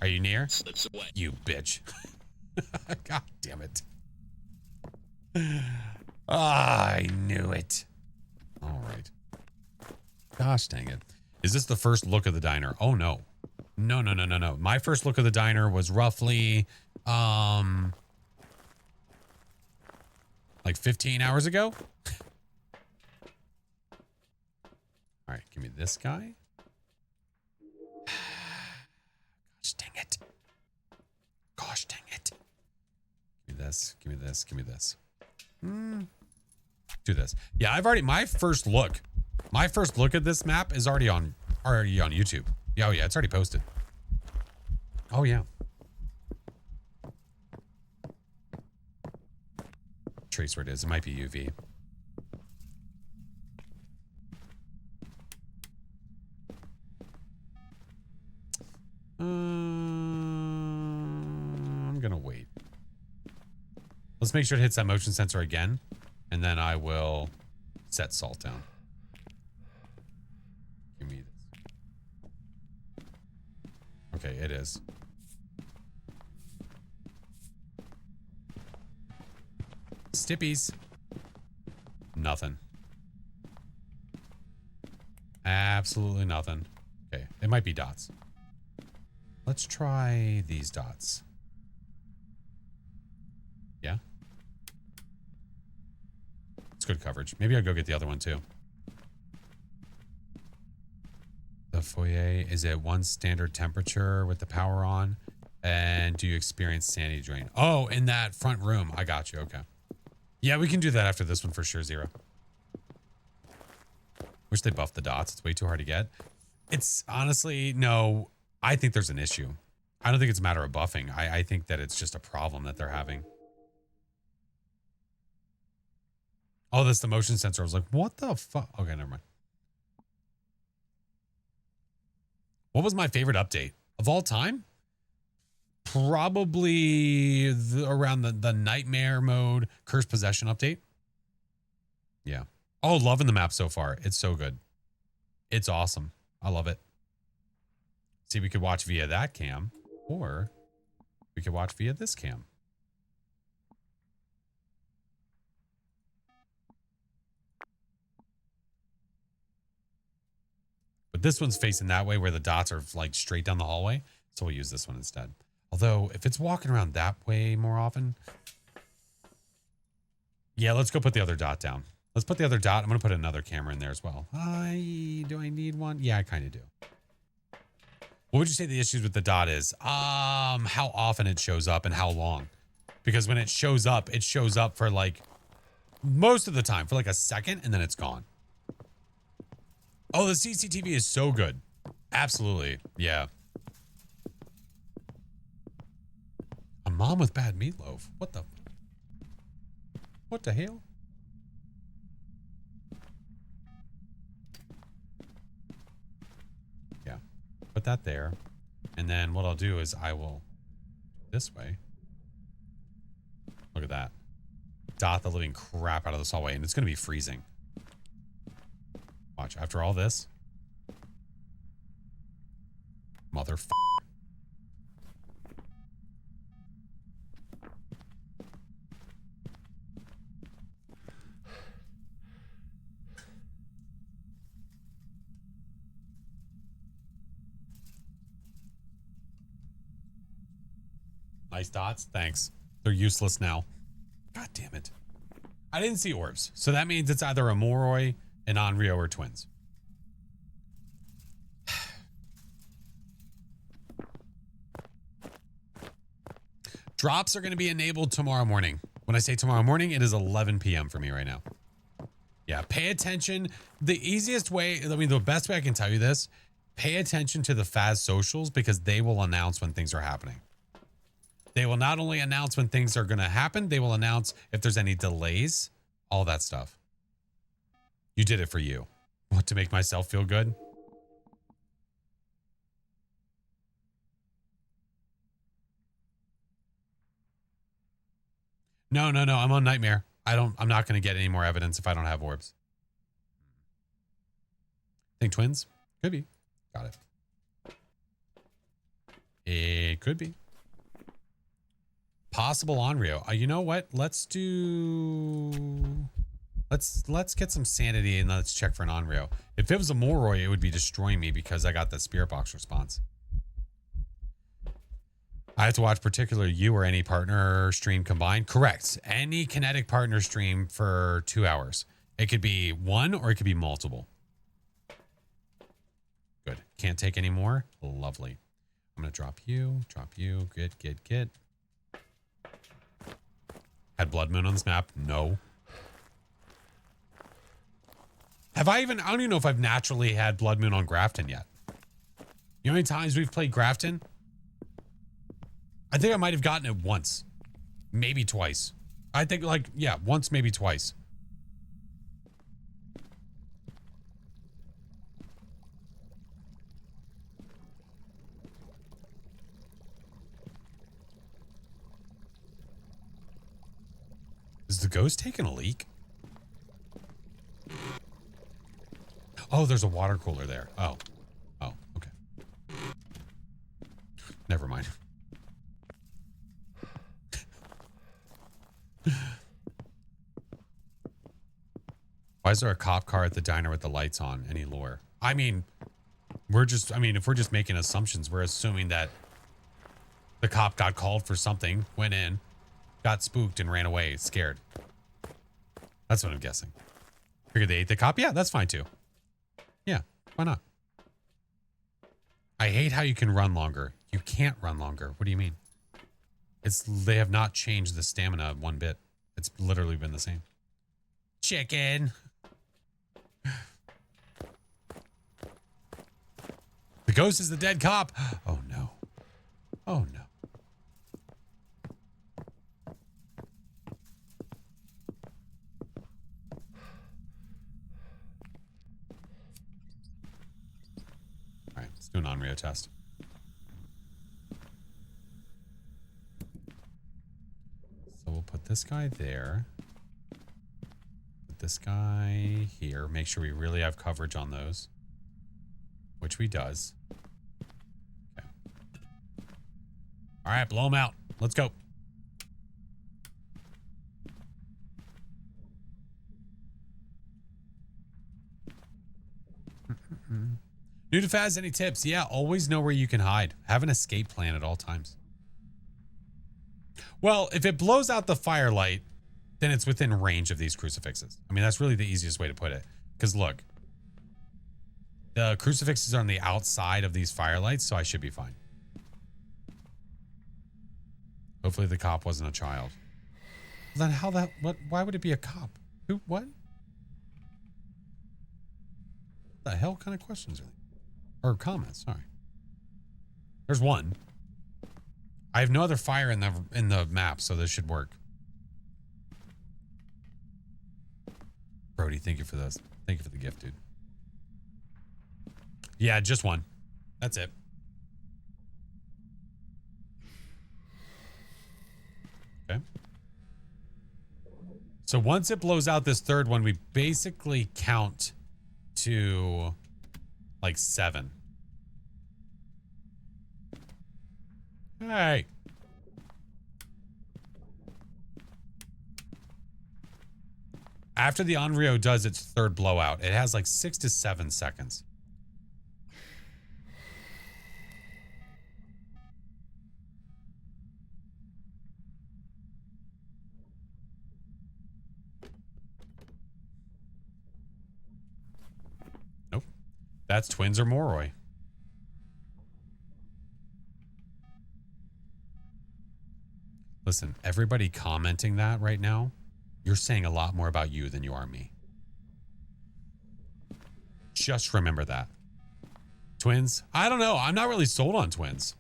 Are you near? Slips away. You bitch. God damn it. I knew it. All right. Gosh dang it. Is this the first look of the diner? Oh, no. No. My first look of the diner was roughly, like 15 hours ago. All right, give me this guy. Gosh dang it. Gosh dang it. Give me this, give me this, give me this. Do this. Yeah, I've already, my first look at this map is already on YouTube. Yeah, oh yeah, it's already posted. Oh yeah. Trace where it is. It might be UV. I'm gonna wait. Let's make sure it hits that motion sensor again, and then I will set salt down. Give me this. Okay, it is. Stippies. Nothing. Absolutely nothing. Okay, it might be dots. Let's try these dots. Yeah. It's good coverage. Maybe I'll go get the other one too. The foyer is at one standard temperature with the power on. And do you experience sanity drain? Oh, in that front room. I got you. Okay. Yeah, we can do that after this one for sure, Zero. Wish they buffed the dots. It's way too hard to get. It's honestly, no, I think there's an issue. I don't think it's a matter of buffing. I think that it's just a problem that they're having. Oh, that's the motion sensor. I was like, what the fuck? Okay, never mind. What was my favorite update of all time? Probably around the nightmare mode curse possession update. Yeah. Oh, loving the map so far. It's so good. It's awesome. I love it. See, we could watch via that cam, or we could watch via this cam. But this one's facing that way where the dots are like straight down the hallway. So we'll use this one instead. Although if it's walking around that way more often. Yeah, let's go put the other dot down. Let's put the other dot. I'm going to put another camera in there as well. Do I need one? Yeah, I kind of do. What would you say the issues with the dot is? How often it shows up and how long? Because when it shows up for like most of the time for like a second and then it's gone. Oh, the CCTV is so good. Absolutely. Yeah. A mom with bad meatloaf. What the hell? Yeah. Put that there. And then what I'll do is I will this way. Look at that. Dot the living crap out of this hallway, and it's going to be freezing. Watch. After all this. Motherfucker. Nice dots. Thanks. They're useless now. God damn it. I didn't see orbs. So that means it's either a Moroi, an Onryo, or twins. Drops are going to be enabled tomorrow morning. When I say tomorrow morning, it is 11 p.m. for me right now. Yeah, pay attention. The easiest way, I mean, the best way I can tell you this, pay attention to the Phas socials because they will announce when things are happening. They will not only announce when things are going to happen, they will announce if there's any delays, all that stuff. You did it for you. What, to make myself feel good? No. I'm on Nightmare. I'm not going to get any more evidence if I don't have orbs. Think twins? Could be. Got it. It could be. Possible Onryo. You know what? Let's get some sanity and let's check for an Onryo. If it was a Moroi, it would be destroying me because I got the spirit box response. I have to watch particularly you or any partner stream combined. Correct. Any kinetic partner stream for 2 hours. It could be one or it could be multiple. Good. Can't take any more. Lovely. I'm going to drop you. Get. Had Blood Moon on this map? No. I don't even know if I've naturally had Blood Moon on Grafton yet. You know how many times we've played Grafton? I think I might have gotten it once. Maybe twice. I think once, maybe twice. Is the ghost taking a leak? Oh, there's a water cooler there. Oh, okay. Never mind. Why is there a cop car at the diner with the lights on? Any lore? I mean, if we're just making assumptions, we're assuming that the cop got called for something, went in, got spooked and ran away, scared. That's what I'm guessing. Figured they ate the cop. Yeah, that's fine too. Yeah, why not? I hate how you can run longer. You can't run longer. What do you mean? They have not changed the stamina one bit. It's literally been the same. Chicken. The ghost is the dead cop. Oh no. Oh no. All right, let's do an Onryo test. So we'll put this guy there. Put this guy here. Make sure we really have coverage on those. Which we does. Okay. All right, blow them out. Let's go. New to Phas, any tips? Yeah, always know where you can hide. Have an escape plan at all times. Well, if it blows out the firelight, then it's within range of these crucifixes. I mean, that's really the easiest way to put it. Because look, The crucifixes are on the outside of these firelights, so I should be fine. Hopefully the cop wasn't a child. Then how that, what, why would it be a cop? Who, what? The hell kind of questions are they? Or comments, sorry. There's one. I have no other fire in the map, so this should work. Brody, thank you for this. Thank you for the gift, dude. Yeah, just one. That's it. Okay. So once it blows out this third one, we basically count to like 7. Hey. After the Onryo does its third blowout, it has like 6 to 7 seconds. Nope. That's twins or Moroi. Listen, everybody commenting that right now, you're saying a lot more about you than you are me. Just remember that. Twins? I don't know. I'm not really sold on twins.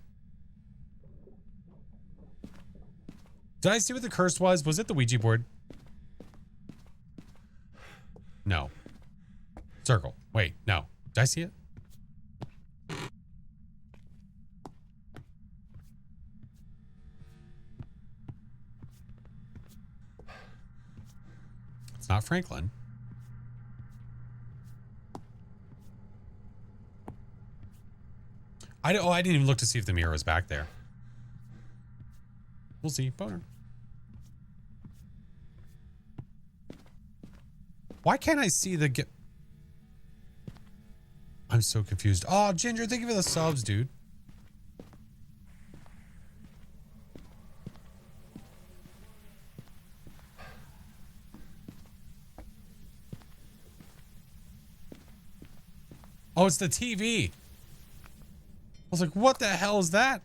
Did I see what the curse was? Was it the Ouija board? No. Circle. Wait, no. Did I see it? It's not Franklin. I didn't even look to see if the mirror was back there. We'll see. Boner. Why can't I see the I'm so confused. Oh, Ginger, thank you for the subs, dude. Oh, it's the TV. I was like, what the hell is that?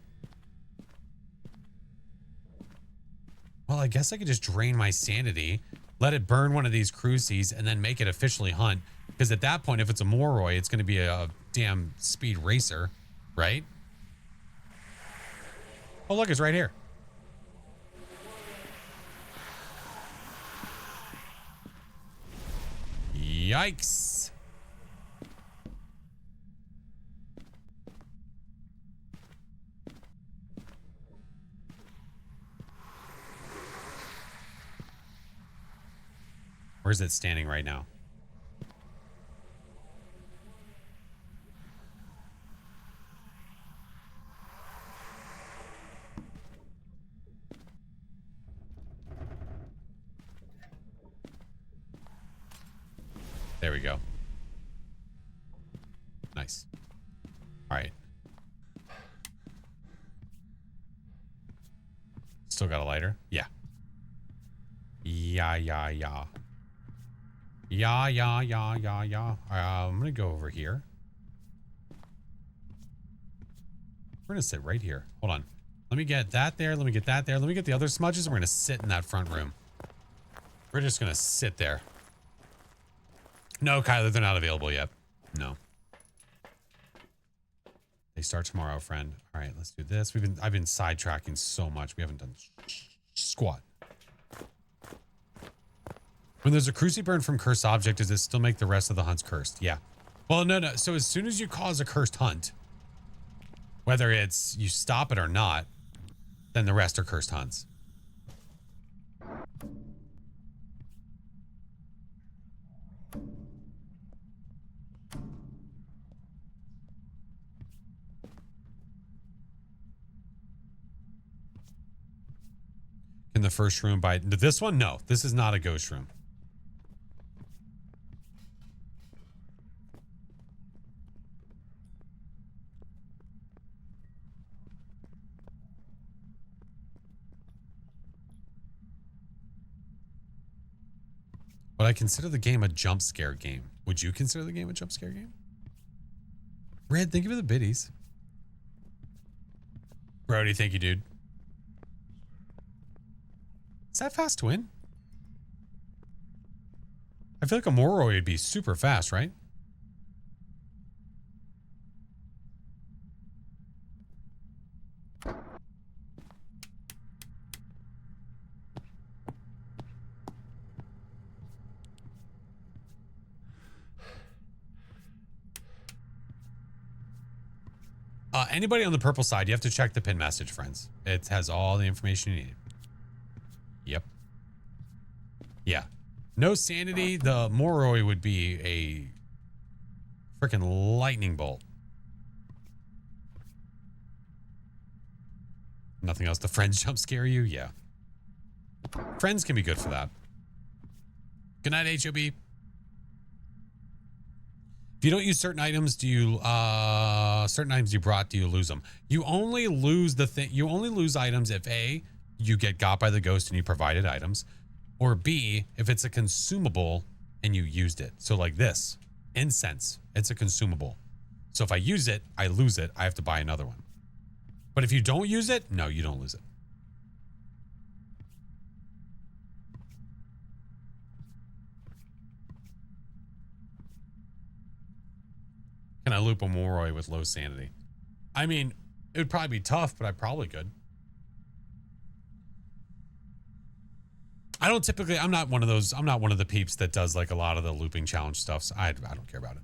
Well, I guess I could just drain my sanity, let it burn one of these crucies, and then make it officially hunt. Because at that point, if it's a Moroi, it's going to be a damn speed racer, right? Oh, look, it's right here. Yikes. Where's it standing right now? There we go. Nice. All right. Still got a lighter? Yeah. Yeah. I'm gonna go over here. We're gonna sit right here. Hold on. Let me get that there. Let me get that there. Let me get the other smudges. We're gonna sit in that front room. We're just gonna sit there. No, Kyler, they're not available yet. No. They start tomorrow, friend. All right, let's do this. I've been sidetracking so much. We haven't done squat. When there's a cruci burn from cursed object, does it still make the rest of the hunts cursed? Yeah. Well, no. So as soon as you cause a cursed hunt, whether it's you stop it or not, then the rest are cursed hunts. In the first room by this one? No, this is not a ghost room. But I consider the game a jump scare game. Would you consider the game a jump scare game? Red, thank you for the biddies. Brody, thank you, dude. Is that fast twin? I feel like a Moroi would be super fast, right? Anybody on the purple side, you have to check the pin message, friends. It has all the information you need. Yep. Yeah. No sanity. The Moroi would be a freaking lightning bolt. Nothing else. The friends jump scare you? Yeah. Friends can be good for that. Good night, HOB. If you don't use certain items, do you certain items you brought, do you lose them? You only lose you only lose items if A, you get got by the ghost and you provided items, or B, if it's a consumable and you used it. So like this, incense, it's a consumable. So if I use it, I lose it. I have to buy another one. But if you don't use it, no, you don't lose it. Can I loop a Moroi with low sanity? I mean, it would probably be tough, but I probably could. I don't typically, I'm not one of the peeps that does like a lot of the looping challenge stuff. So I don't care about it.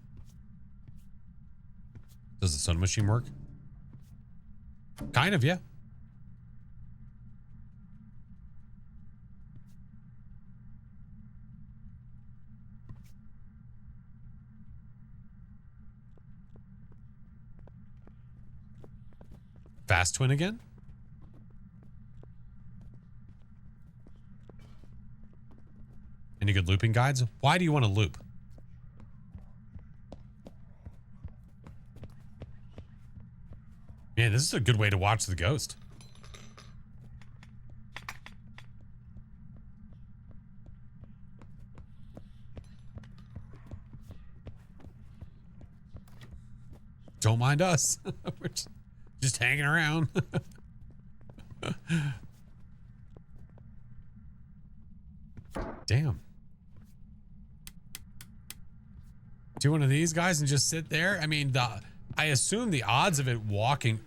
Does the soda machine work? Kind of, yeah. Fast twin again? Any good looping guides? Why do you want to loop? Man, this is a good way to watch the ghost. Don't mind us. We're just hanging around. Damn. Do one of these guys and just sit there? I mean, I assume the odds of it walking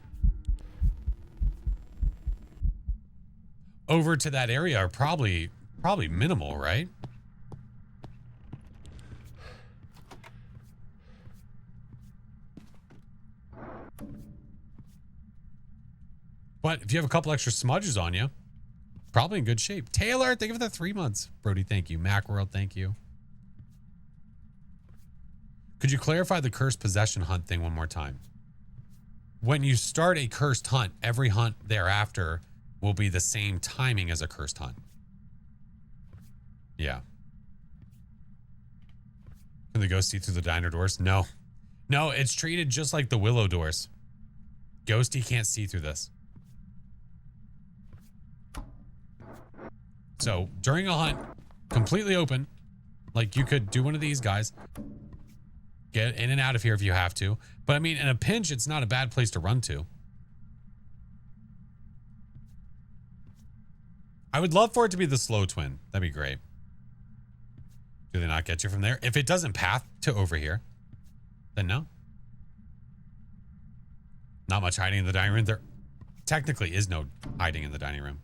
over to that area are probably minimal, right? But if you have a couple extra smudges on you, probably in good shape. Taylor, thank you for the 3 months. Brody, thank you. Macworld, thank you. Could you clarify the cursed possession hunt thing one more time? When you start a cursed hunt, every hunt thereafter will be the same timing as a cursed hunt. Yeah. Can the ghost see through the diner doors? No. No, it's treated just like the Willow doors. Ghosty can't see through this. So during a hunt, completely open, like you could do one of these guys, get in and out of here if you have to. But I mean, in a pinch, it's not a bad place to run to. I would love for it to be the slow twin. That'd be great. Do they not get you from there? If it doesn't path to over here, then no. Not much hiding in the dining room. There technically is no hiding in the dining room.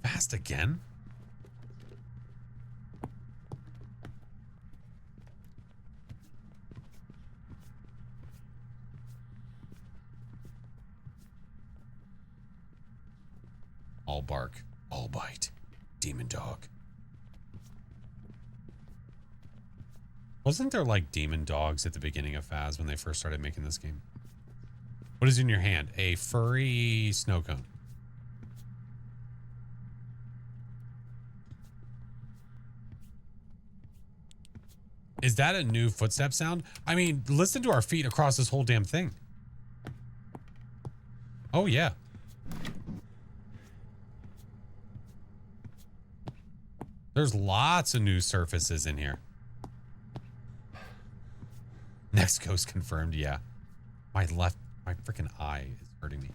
Fast again? All bark, all bite. Demon dog. Wasn't there like demon dogs at the beginning of Phas when they first started making this game? What is in your hand? A furry snow cone. Is that a new footstep sound? I mean, listen to our feet across this whole damn thing. Oh, yeah. There's lots of new surfaces in here. Next ghost confirmed, yeah. My freaking eye is hurting me.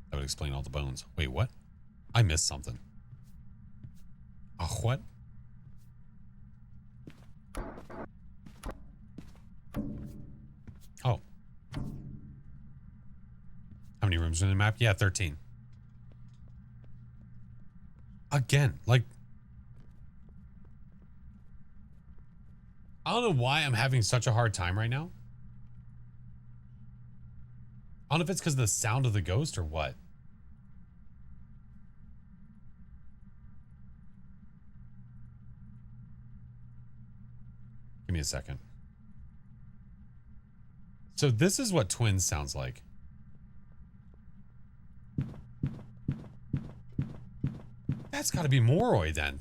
That would explain all the bones. Wait, what? I missed something. What? Oh. How many rooms are in the map? Yeah, 13. Again, like, I don't know why I'm having such a hard time right now. I don't know if it's because of the sound of the ghost or what. Give me a second. So this is what twins sounds like. That's got to be Moroi then.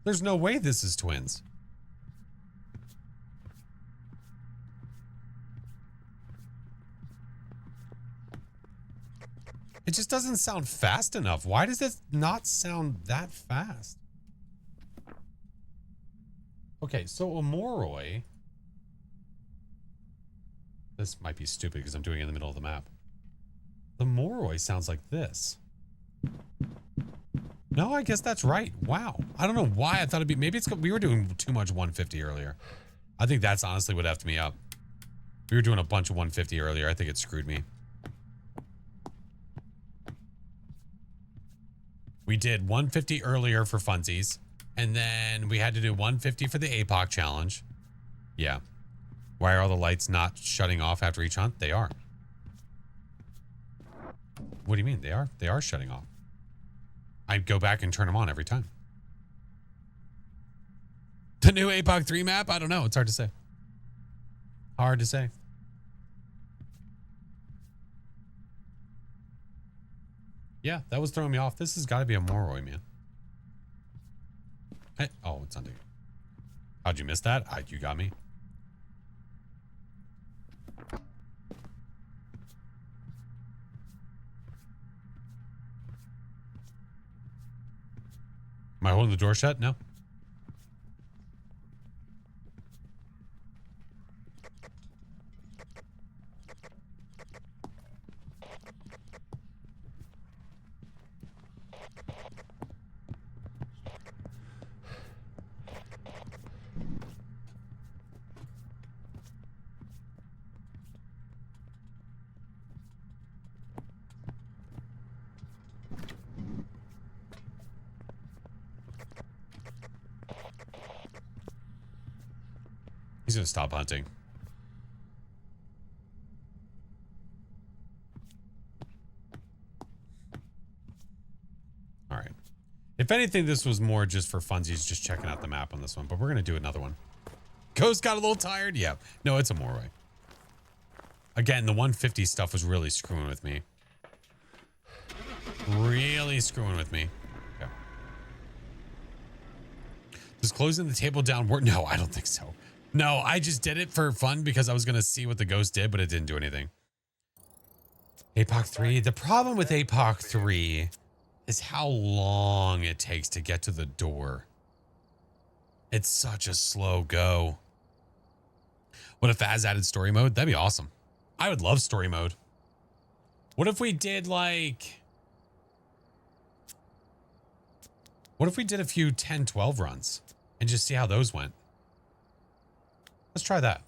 There's no way this is twins. It just doesn't sound fast enough. Why does it not sound that fast? Okay, so a Moroi. This might be stupid because I'm doing it in the middle of the map. The Moroi sounds like this. No, I guess that's right. Wow. I don't know why I thought it'd be, maybe it's, we were doing too much 150 earlier. I think that's honestly what effed me up. We were doing a bunch of 150 earlier. I think it screwed me. We did 150 earlier for funsies, and then we had to do 150 for the APOC challenge. Yeah. Why are all the lights not shutting off after each hunt? They are. What do you mean? They are. They are shutting off. I go back and turn them on every time. The new APOC 3 map? I don't know. It's hard to say. Hard to say. Yeah, that was throwing me off. This has got to be a Moroi, man. Hey, oh, it's under. How'd you miss that? You got me. Am I holding the door shut? No. He's gonna stop hunting. All right. If anything, this was more just for funsies, just checking out the map on this one, but we're gonna do another one. Ghost got a little tired? Yeah. No, it's a Moroi. Again, the 150 stuff was really screwing with me. Really screwing with me. Okay. Does closing the table down work? No, I don't think so. No, I just did it for fun because I was going to see what the ghost did, but it didn't do anything. APOC 3. The problem with APOC 3 is how long it takes to get to the door. It's such a slow go. What if Faz added story mode? That'd be awesome. I would love story mode. What if we did like... What if we did a few 10, 12 runs and just see how those went? Let's try that.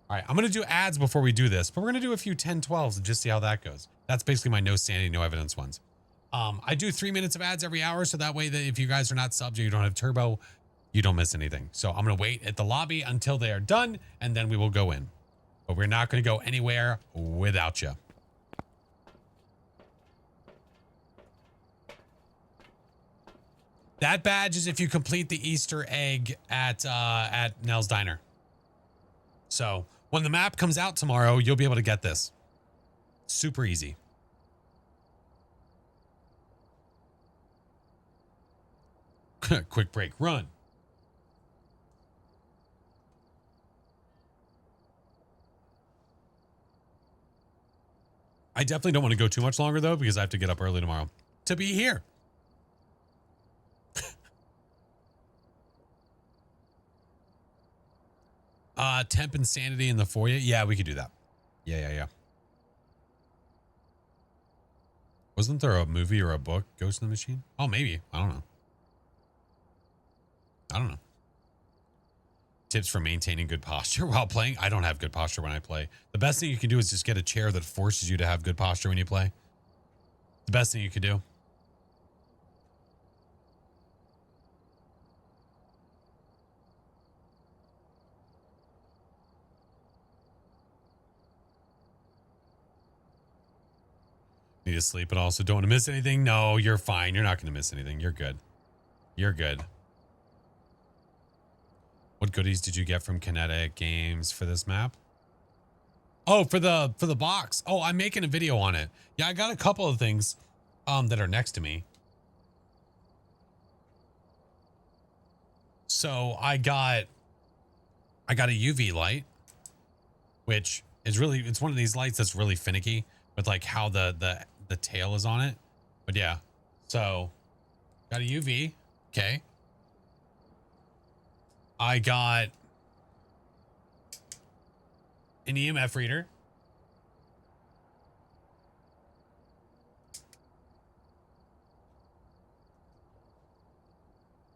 All right, I'm going to do ads before we do this, but we're going to do a few 10, 12s and just see how that goes. That's basically my no sanity, no evidence ones. I do 3 minutes of ads every hour, so that way that if you guys are not subs or you don't have turbo, you don't miss anything. So I'm going to wait at the lobby until they are done, and then we will go in. But we're not going to go anywhere without you. That badge is if you complete the Easter egg at Nell's Diner. So when the map comes out tomorrow, you'll be able to get this. Super easy. Quick break. Run. I definitely don't want to go too much longer though, because I have to get up early tomorrow to be here. Temp insanity in the foyer. Yeah, we could do that. Yeah. Wasn't there a movie or a book, Ghost in the Machine? Oh, maybe. I don't know. Tips for maintaining good posture while playing. I don't have good posture when I play. The best thing you can do is just get a chair that forces you to have good posture when you play. The best thing you could do. Need to sleep, but also don't want to miss anything. No, you're fine. You're not going to miss anything. You're good. You're good. What goodies did you get from Kinetic Games for this map? Oh, for the box. Oh, I'm making a video on it. Yeah, I got a couple of things that are next to me. So I got a UV light, which is really, it's one of these lights that's really finicky with like how the tail is on it. But yeah, so got a UV. Okay. I got an EMF reader.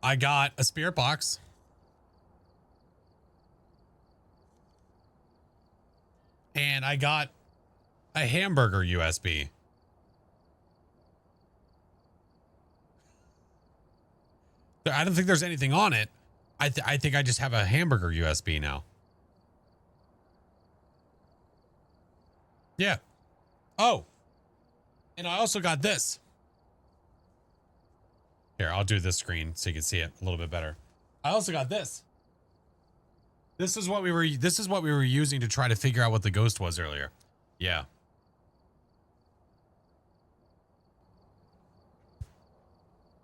I got a spirit box. And I got a hamburger USB. I don't think there's anything on it. I think I just have a hamburger USB now. Yeah. Oh. And I also got this. Here, I'll do this screen so you can see it a little bit better. I also got this. This is what we were using to try to figure out what the ghost was earlier. Yeah.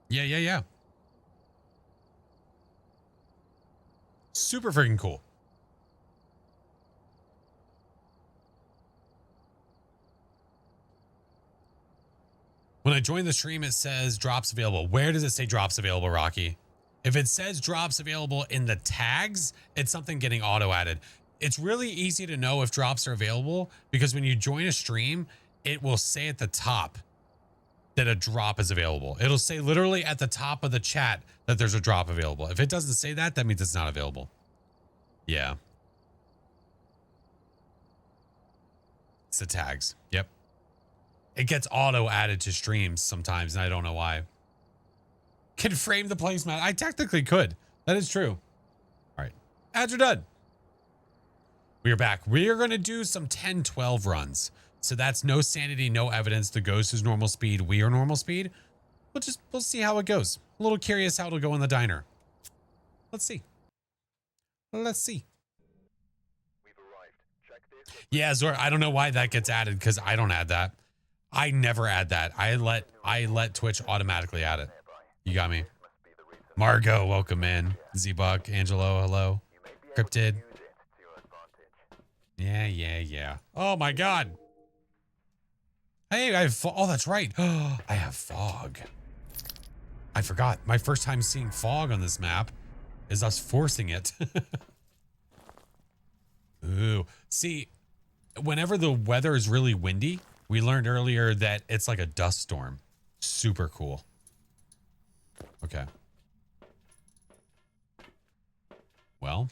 Yeah. Super freaking cool. When I join the stream, it says drops available. Where does it say drops available, Rocky? If it says drops available in the tags, it's something getting auto added. It's really easy to know if drops are available because when you join a stream, it will say at the top that a drop is available. It'll say literally at the top of the chat that there's a drop available. If it doesn't say that, that means it's not available. Yeah. It's the tags. Yep. It gets auto added to streams sometimes, and I don't know why. Can frame the placemat. I technically could. That is true. All right. Ads are done. We are back. We are going to do some 10-12 runs. So that's no sanity, no evidence. The ghost is normal speed. We are normal speed. We'll see how it goes. A little curious how it'll go in the diner. Let's see. Let's see. Yeah, Zor, I don't know why that gets added because I don't add that. I never add that. I let Twitch automatically add it. You got me. Margot, welcome in. Z-Buck, Angelo, hello. Cryptid. Yeah. Oh my God. Hey, I have oh, that's right. I have fog. I forgot. My first time seeing fog on this map is us forcing it. Ooh. See, whenever the weather is really windy, we learned earlier that it's like a dust storm. Super cool. Okay. Well,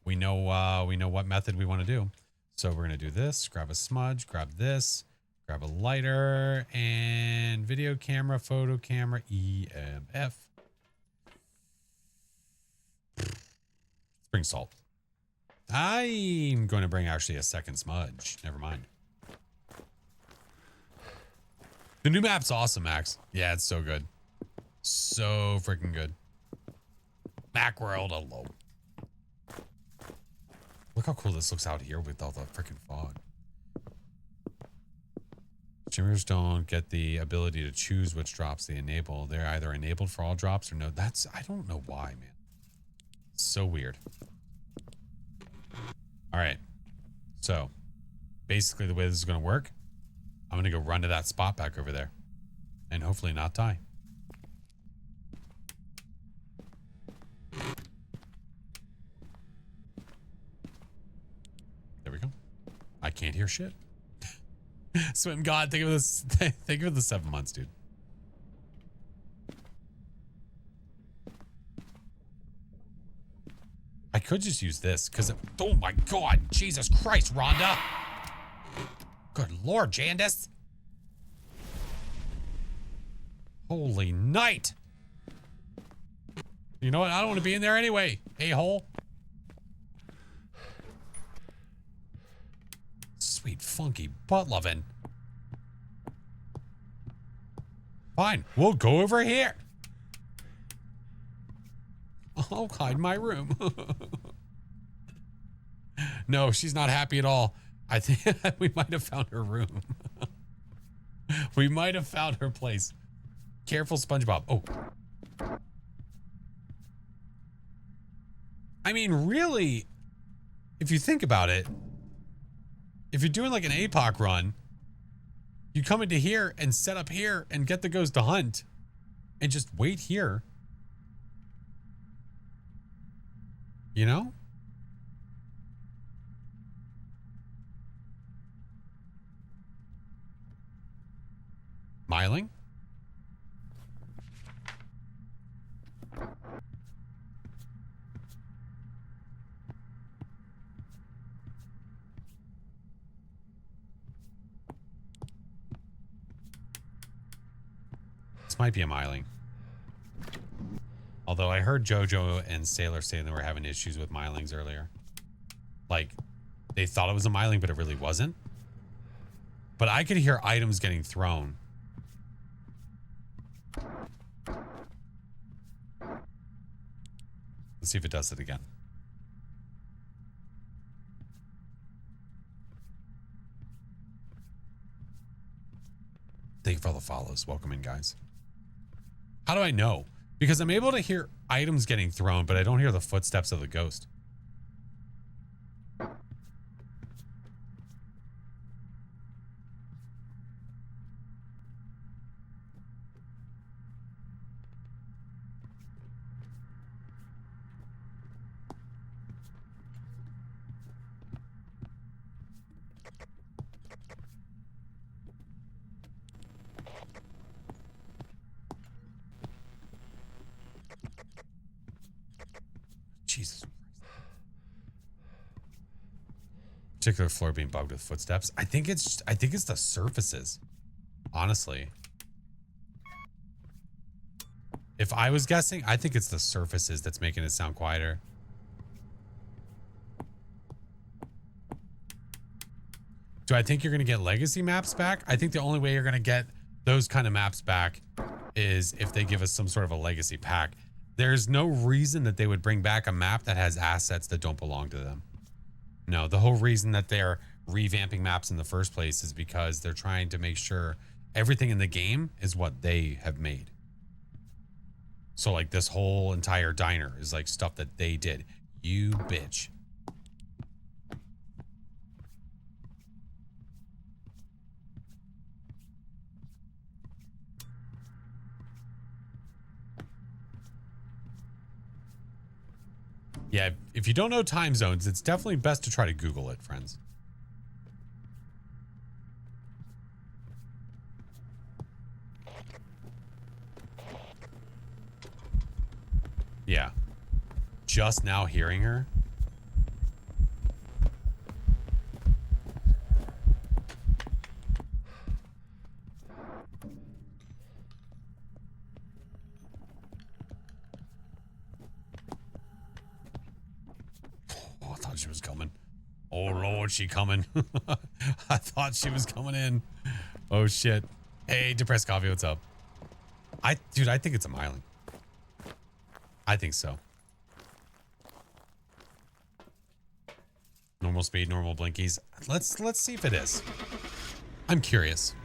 we know what method we want to do. So we're going to do this, grab a smudge, grab this, grab a lighter and video camera, photo camera, EMF. Bring salt. I'm going to bring actually a second smudge. Never mind. The new map's awesome, Max. Yeah, it's so good. So freaking good. Macworld, hello. Look how cool this looks out here with all the freaking fog. Streamers don't get the ability to choose which drops they enable. They're either enabled for all drops or no. I don't know why, man. It's so weird. All right. So basically the way this is going to work I'm going to go run to that spot back over there and hopefully not die. There we go. I can't hear shit. Swim God, thank you for this. Thank you for the 7 months, dude. I could just use this because, oh my God, Jesus Christ, Rhonda. Good Lord, Jandis. Holy night. You know what? I don't want to be in there anyway, a-hole. Sweet, funky butt loving. Fine, we'll go over here. I'll hide in my room. No, she's not happy at all. I think we might have found her room. We might have found her place. Careful, SpongeBob. Oh. I mean, really, if you think about it, if you're doing like an APOC run, you come into here and set up here and get the ghost to hunt and just wait here. You know? Myling? This might be a Myling. Although I heard JoJo and Sailor saying they were having issues with Mylings earlier. Like, they thought it was a Myling, but it really wasn't. But I could hear items getting thrown. Let's see if it does it again. Thank you for all the follows. Welcome in, guys. How do I know? Because I'm able to hear items getting thrown, but I don't hear the footsteps of the ghost. Jesus Christ. Particular floor being bugged with footsteps. I think it's the surfaces. Honestly. If I was guessing, I think it's the surfaces that's making it sound quieter. Do I think you're going to get legacy maps back? I think the only way you're going to get those kind of maps back is if they give us some sort of a legacy pack. There's no reason that they would bring back a map that has assets that don't belong to them. No, the whole reason that they're revamping maps in the first place is because they're trying to make sure everything in the game is what they have made. So like this whole entire diner is like stuff that they did. You bitch. Yeah, if you don't know time zones, it's definitely best to try to Google it, friends. Yeah. Just now hearing her. Oh, I thought she was coming. Oh, Lord, she coming. I thought she was coming in. Oh, shit. Hey, Depressed Coffee, what's up? Dude, I think it's a Myling. I think so. Normal speed, normal blinkies. Let's see if it is. I'm curious.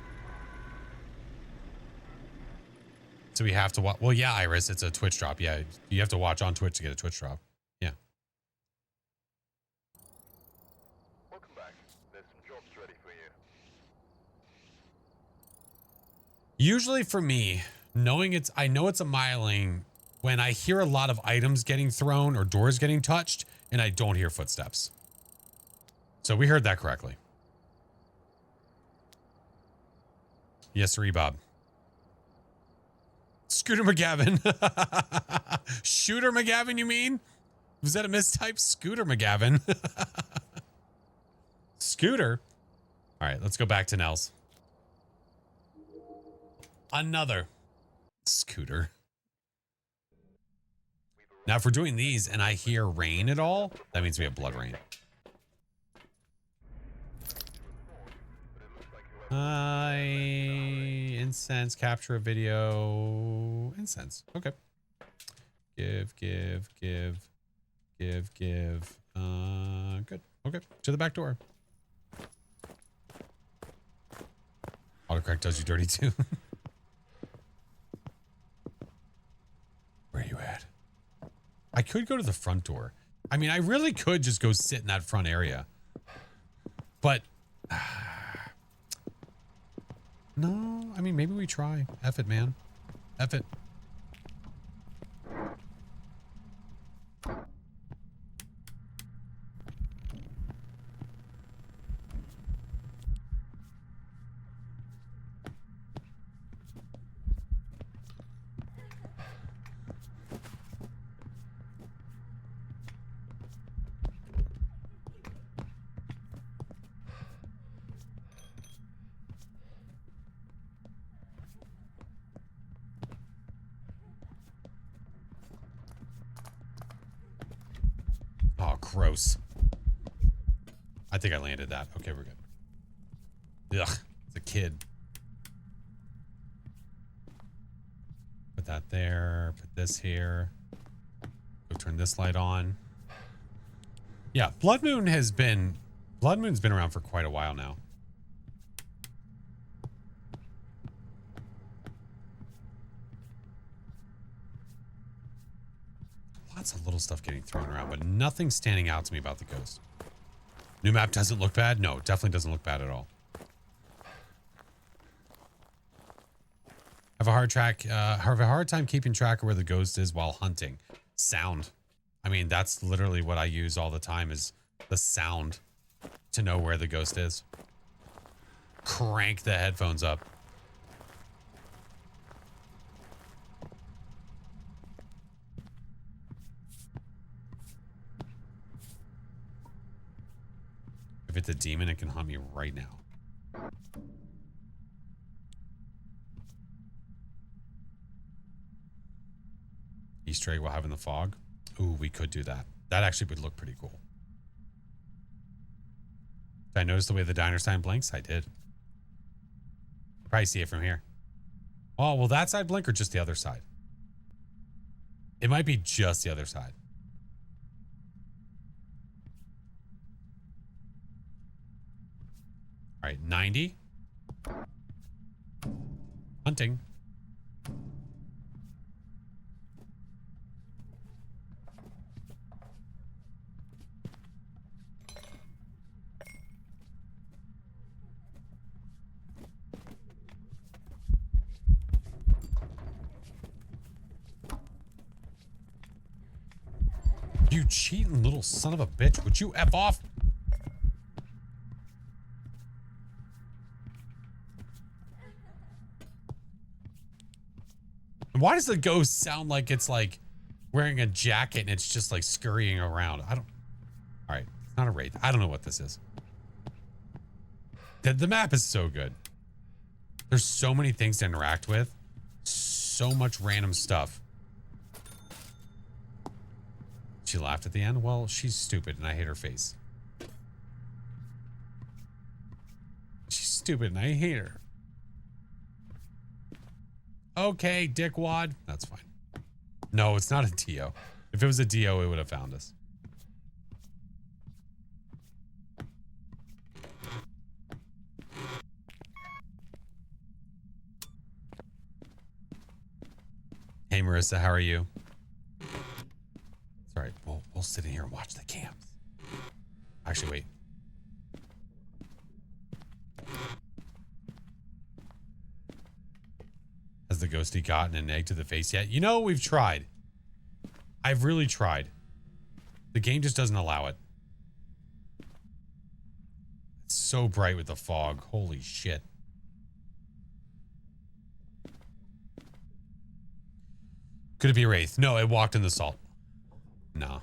So we have to watch. Well, yeah, Iris, it's a Twitch drop. Yeah, you have to watch on Twitch to get a Twitch drop. Yeah. Welcome back. There's some jobs ready for you. Usually for me, I know it's a miling when I hear a lot of items getting thrown or doors getting touched and I don't hear footsteps. So we heard that correctly. Yes, sir, Bob. Scooter McGavin. Shooter McGavin, you mean? Was that a mistype? Scooter McGavin. Scooter. All right, let's go back to Nels. Another Scooter. Now, if we're doing these and I hear rain at all, that means we have blood rain. Incense, capture a video. Incense. Okay. Give. Good. Okay. To the back door. Autocorrect does you dirty too. Where are you at? I could go to the front door. I mean, I really could just go sit in that front area. But no, I mean, maybe we try. F it, man. F it. Oh, gross. I think I landed that. Okay, we're good. Ugh, it's a kid. Put that there. Put this here. Go turn this light on. Yeah, Blood Moon's been around for quite a while now. Lots of little stuff getting thrown around, but nothing standing out to me about the ghost. New map doesn't look bad? No, definitely doesn't look bad at all. Have a hard time keeping track of where the ghost is while hunting. Sound. I mean, that's literally what I use all the time is the sound to know where the ghost is. Crank the headphones up. If it's a demon, it can hunt me right now. Easter egg we'll have in the fog. Ooh, we could do that. That actually would look pretty cool. Did I notice the way the diner sign blinks? I did. Probably see it from here. Oh, will that side blink or just the other side? It might be just the other side. All right, 90. Hunting. You cheating little son of a bitch. Would you F off? Why does the ghost sound like it's like wearing a jacket and it's just like scurrying around? I don't. All right. It's not a raid. I don't know what this is. The map is so good. There's so many things to interact with. So much random stuff. She laughed at the end. Well, she's stupid and I hate her face. She's stupid and I hate her. Okay, dickwad. That's fine. No, it's not a DO. If it was a DO, it would have found us. Hey, Marissa, how are you? Sorry, we'll sit in here and watch the cams. Actually, wait. Has the ghosty gotten an egg to the face yet? You know, we've tried. I've really tried. The game just doesn't allow it. It's so bright with the fog. Holy shit. Could it be a wraith? No, it walked in the salt. No.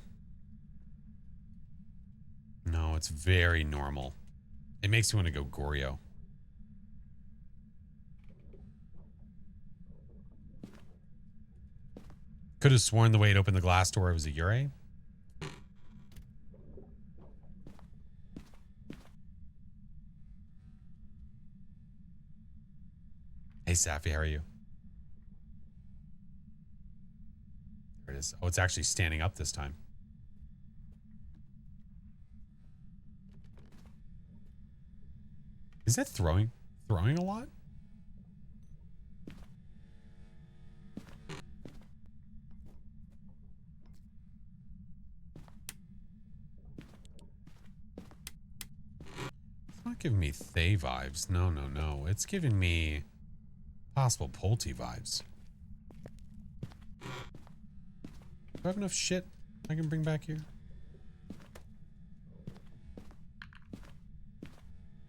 No, it's very normal. It makes you want to go Goryo. Could have sworn the way it opened the glass door it was a Ure. Hey, Safi, how are you? There it is. Oh, it's actually standing up this time. Is that throwing a lot? It's not giving me Thay vibes. No, no, no. It's giving me possible Polty vibes. Do I have enough shit I can bring back here?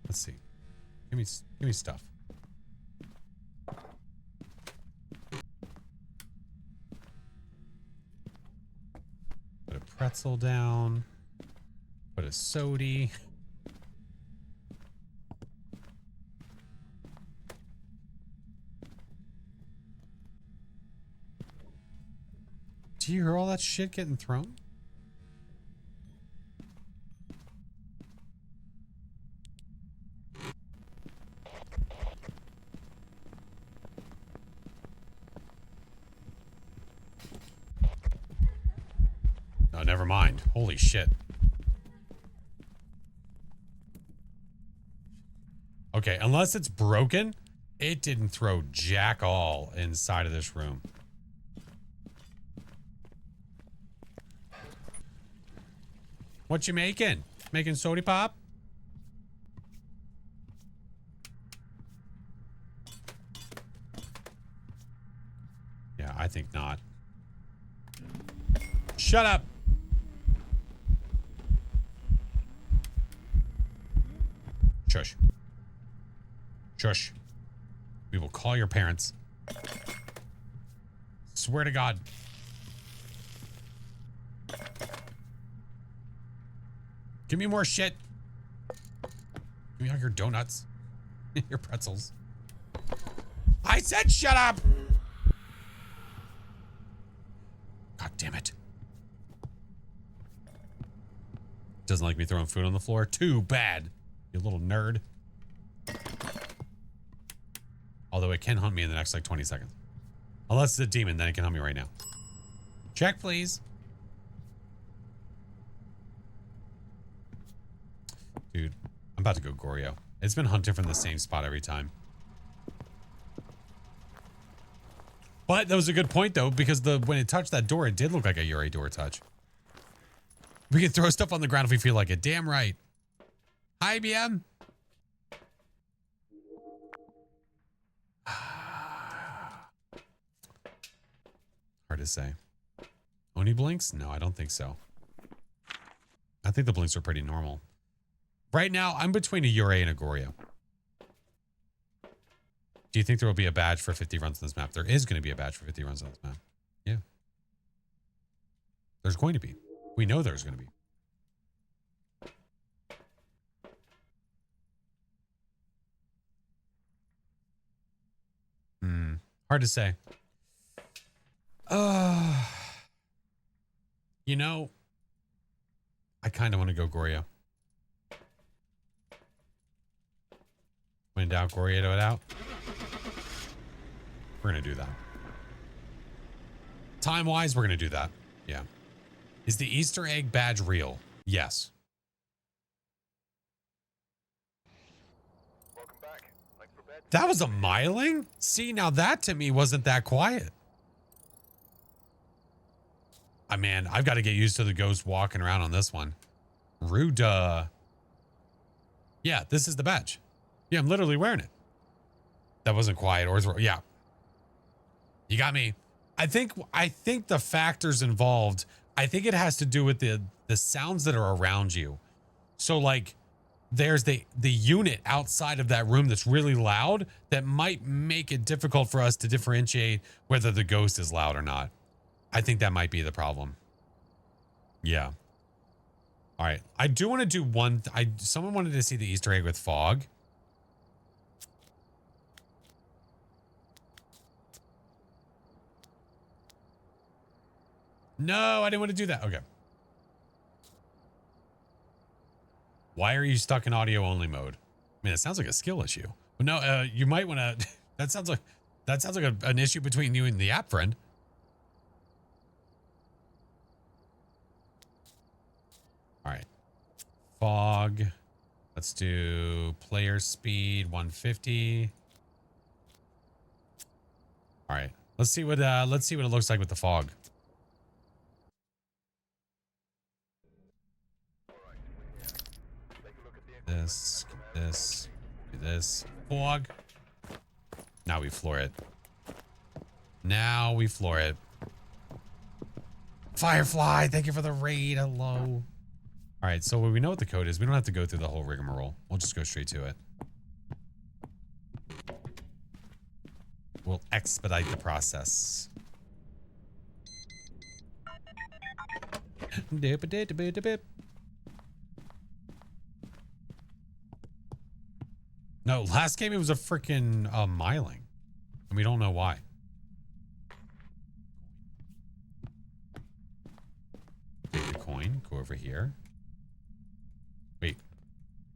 Let's see. Give me stuff. Put a pretzel down. Put a sody. Do you hear all that shit getting thrown? No, never mind. Holy shit. Okay, unless it's broken, it didn't throw jack all inside of this room. What you making? Making soda pop? Yeah, I think not. Shut up. Shush. Shush. We will call your parents. Swear to God. Give me more shit. Give me all your donuts. Your pretzels. I said shut up! God damn it. Doesn't like me throwing food on the floor? Too bad, you little nerd. Although it can hunt me in the next like 20 seconds. Unless it's a demon, then it can hunt me right now. Check, please. Dude, I'm about to go Goryo. It's been hunting from the same spot every time. But that was a good point though, because when it touched that door, it did look like a Uri door touch. We can throw stuff on the ground if we feel like it. Damn right. Hi, BM. Hard to say. Oni blinks? No, I don't think so. I think the blinks are pretty normal. Right now, I'm between a Ure and a Goryo. Do you think there will be a badge for 50 runs on this map? There is going to be a badge for 50 runs on this map. Yeah. There's going to be. We know there's going to be. Hard to say. You know, I kind of want to go Goryo. When in doubt, Goryo it out. We're going to do that. Time-wise, we're going to do that. Yeah. Is the Easter egg badge real? Yes. Welcome back. Like prepared. That was a miling? See, now that to me wasn't that quiet. Man, I've got to get used to the ghost walking around on this one. Rude. Yeah, this is the badge. Yeah, I'm literally wearing it. That wasn't quiet. Or yeah. You got me. I think the factors involved, I think it has to do with the sounds that are around you. So like there's the unit outside of that room that's really loud that might make it difficult for us to differentiate whether the ghost is loud or not. I think that might be the problem. Yeah. All right. I do want to do one. Someone wanted to see the Easter egg with fog. No, I didn't want to do that. Okay. Why are you stuck in audio only mode? I mean, it sounds like a skill issue. But no, you might want to. That sounds like an issue between you and the app friend. All right. Fog. Let's do player speed 150. All right. Let's see what it looks like with the fog. This, do this. Fog. Now we floor it. Now we floor it. Firefly, thank you for the raid. Hello. All right, so we know what the code is. We don't have to go through the whole rigmarole. We'll just go straight to it. We'll expedite the process. No, last game it was a freaking miling. And we don't know why. Take the coin, go over here. Wait.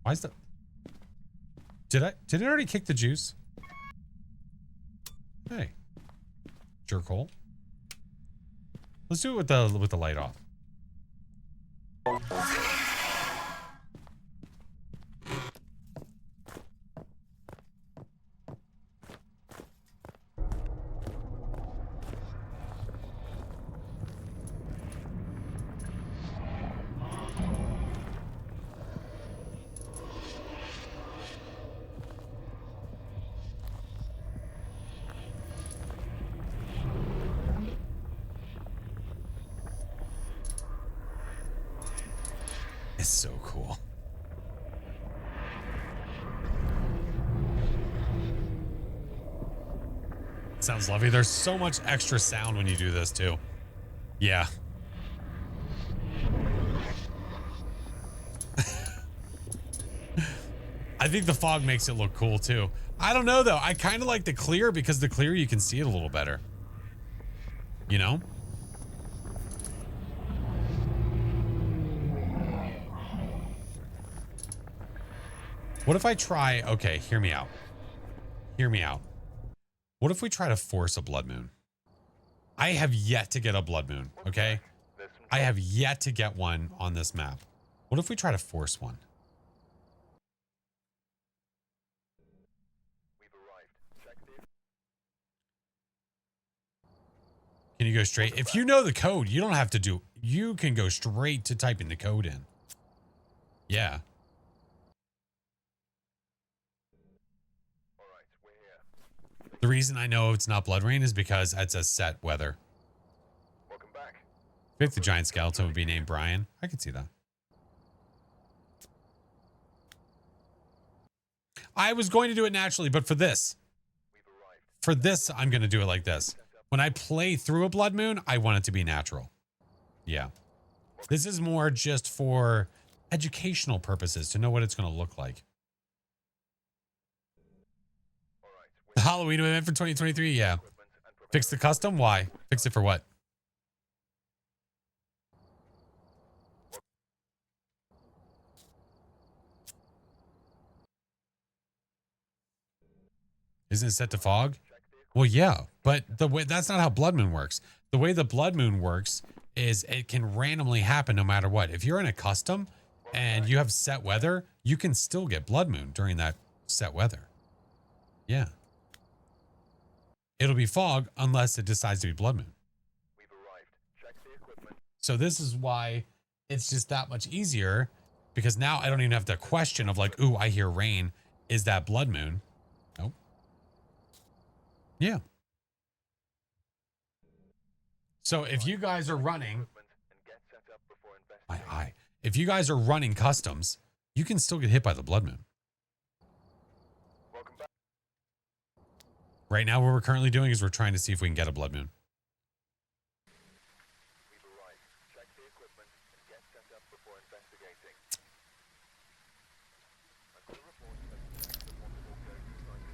Why is that? Did it already kick the juice? Hey. Jerkhole. Let's do it with the light off. It's so cool. Sounds lovely. There's so much extra sound when you do this too. Yeah. I think the fog makes it look cool too. I don't know though. I kind of like the clear because the clear you can see it a little better. You know? What if I try, okay, hear me out. Hear me out. What if we try to force a blood moon? I have yet to get a blood moon, okay? I have yet to get one on this map. What if we try to force one? Can you go straight? If you know the code, you don't have to do, you can go straight to typing the code in. Yeah. The reason I know it's not blood rain is because it's a set weather. Welcome back. If the giant skeleton would be named Brian, I could see that. I was going to do it naturally, but for this, I'm going to do it like this. When I play through a blood moon, I want it to be natural. Yeah. This is more just for educational purposes to know what it's going to look like. The Halloween event for 2023, yeah. Fix the custom? Why? Fix it for what? Isn't it set to fog? Well, yeah, but the way that's not how Blood Moon works. The way the Blood Moon works is it can randomly happen no matter what. If you're in a custom and you have set weather, you can still get Blood Moon during that set weather. Yeah. It'll be fog unless it decides to be blood moon. So this is why it's just that much easier, because now I don't even have the question of like, ooh, I hear rain. Is that blood moon? Nope. Yeah. So if you guys are running, And get set up before my investigating. eye. If you guys are running customs, you can still get hit by the blood moon. Welcome back. Right now, what we're currently doing is we're trying to see if we can get a blood moon. We've arrived. Check the equipment and get set up before investigating. A crew report has the possible ghost sighting.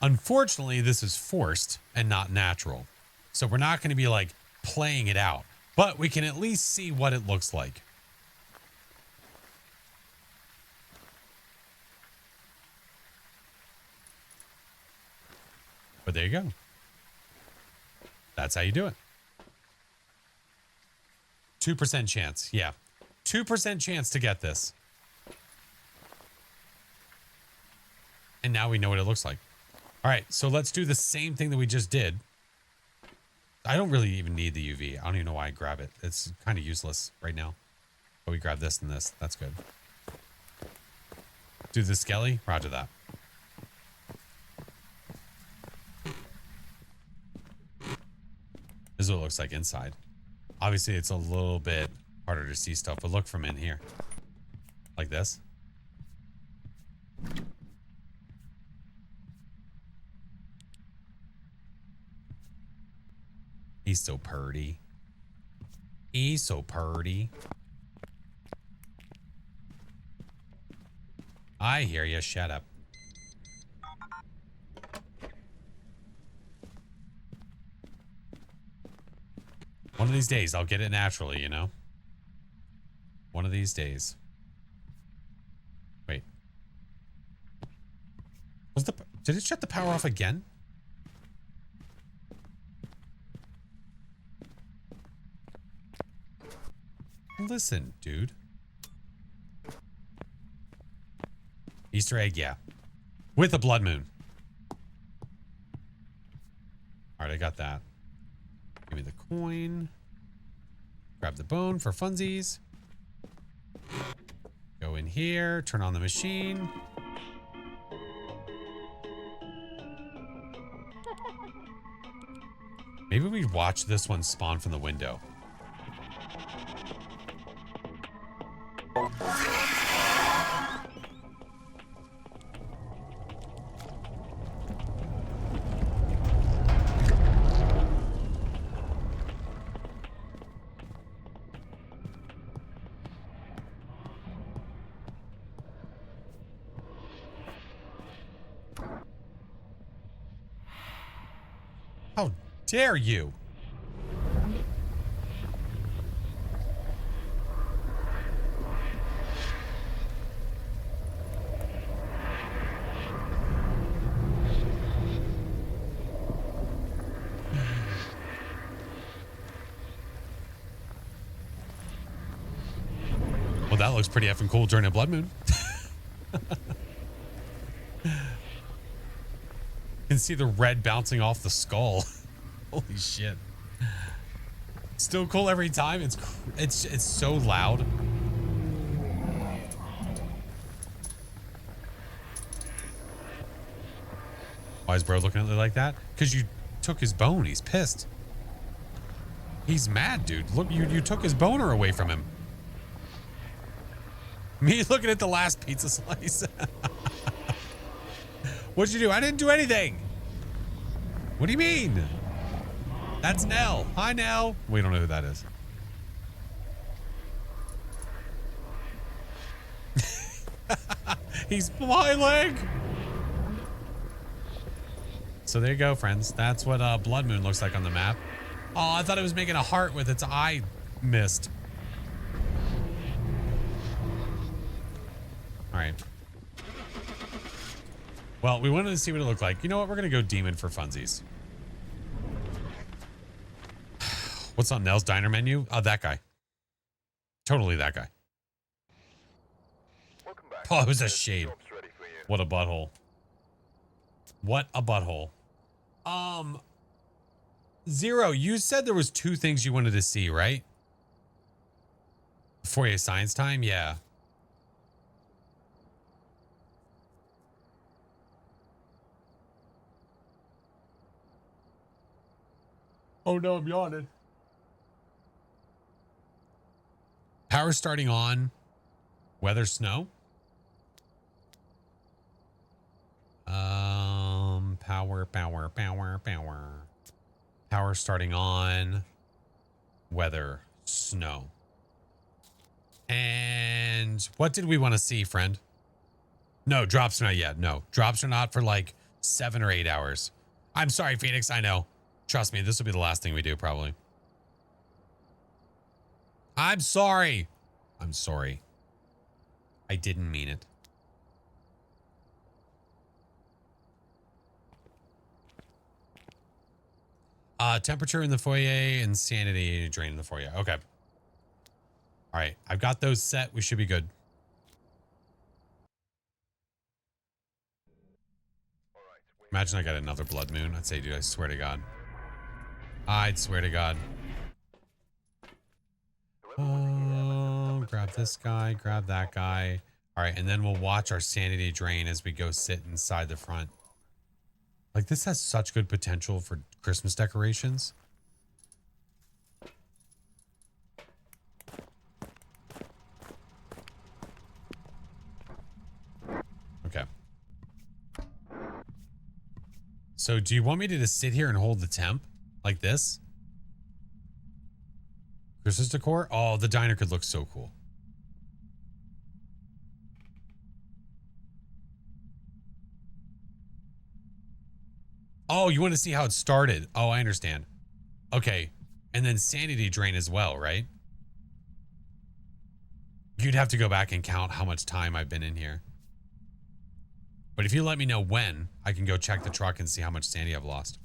Unfortunately, this is forced and not natural. So we're not going to be like playing it out, but we can at least see what it looks like. But there you go. That's how you do it. 2% chance. Yeah. 2% chance to get this. And now we know what it looks like. All right, so let's do the same thing that we just did. I don't really even need the UV. I don't even know why I grab it. It's kind of useless right now. But we grab this and this. That's good. Do the skelly. Roger that. This is what it looks like inside. Obviously, it's a little bit harder to see stuff, but look from in here. Like this. He's so purty. He's so purty. I hear you. Shut up. One of these days, I'll get it naturally, you know? One of these days. Wait. Did it shut the power off again? Listen, dude. Easter egg, yeah. With a blood moon. All right, I got that. Give me the coin. Grab the bone for funsies. Go in here, turn on the machine. Maybe we watch this one spawn from the window. How dare you? Well, that looks pretty effing cool during a blood moon. You can see the red bouncing off the skull. Holy shit. Still cool every time. It's so loud. Why is bro looking at me like that? Because you took his bone. He's pissed. He's mad, dude. Look, you took his boner away from him. Me looking at the last pizza slice. What'd you do? I didn't do anything. What do you mean? That's Nell. Hi, Nell. We don't know who that is. He's my leg. So there you go, friends. That's what Blood Moon looks like on the map. Oh, I thought it was making a heart with its eye missed. All right. Well, we wanted to see what it looked like. You know what? We're going to go demon for funsies. What's on Nell's diner menu? Oh, that guy. Totally that guy. Welcome back. Oh, it was a shade. Job's ready for you. What a butthole. What a butthole. Zero, you said there was two things you wanted to see, right? Before your science time? Yeah. Oh no, I'm yawning. Power starting on. Weather, snow. Power. Power starting on. Weather, snow. And what did we want to see, friend? No, drops not yet. No, drops are not for like 7 or 8 hours. I'm sorry, Phoenix. I know. Trust me, this will be the last thing we do, probably. I'm sorry. I'm sorry. I didn't mean it. Temperature in the foyer, insanity drain in the foyer. Okay. All right. I've got those set. We should be good. Imagine I got another blood moon. I'd say, dude, I swear to God. I'd swear to God. Oh, grab this guy, grab that guy. All right, and then we'll watch our sanity drain as we go sit inside the front. Like, this has such good potential for Christmas decorations. Okay. So do you want me to just sit here and hold the temp like this? Christmas decor? Oh, the diner could look so cool. Oh, you want to see how it started? Oh, I understand. Okay. And then sanity drain as well, right? You'd have to go back and count how much time I've been in here. But if you let me know when, I can go check the truck and see how much sanity I've lost.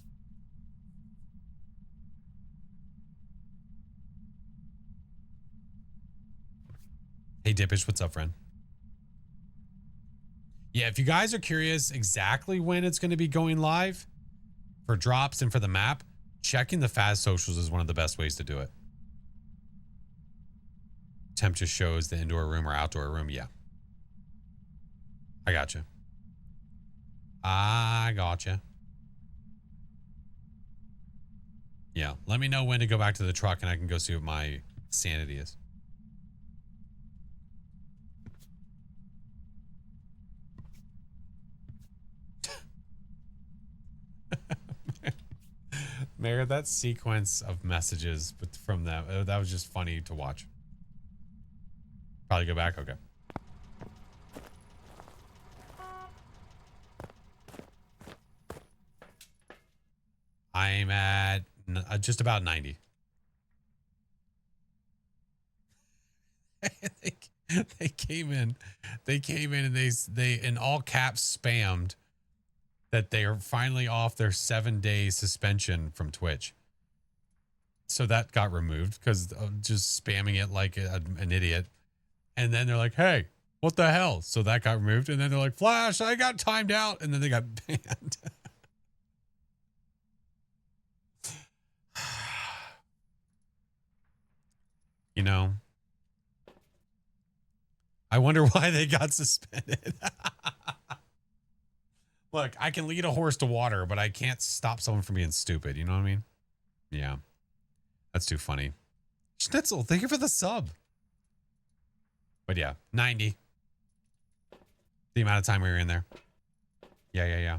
Hey, Dippish, what's up, friend? Yeah, if you guys are curious exactly when it's going to be going live for drops and for the map, checking the Phas socials is one of the best ways to do it. Temp just shows the indoor room or outdoor room. Yeah. I gotcha. I gotcha. Yeah. Let me know when to go back to the truck and I can go see what my sanity is. Mayor, that sequence of messages from them, that was just funny to watch. Probably go back? Okay. I'm at just about 90. They came in and they in all caps spammed that they are finally off their 7-day suspension from Twitch. So that got removed because of just spamming it like an idiot. And then they're like, hey, what the hell? So that got removed. And then they're like, Flash, I got timed out. And then they got banned. You know, I wonder why they got suspended. Look, I can lead a horse to water, but I can't stop someone from being stupid. You know what I mean? Yeah. That's too funny. Schnitzel, thank you for the sub. But yeah, 90. The amount of time we were in there. Yeah.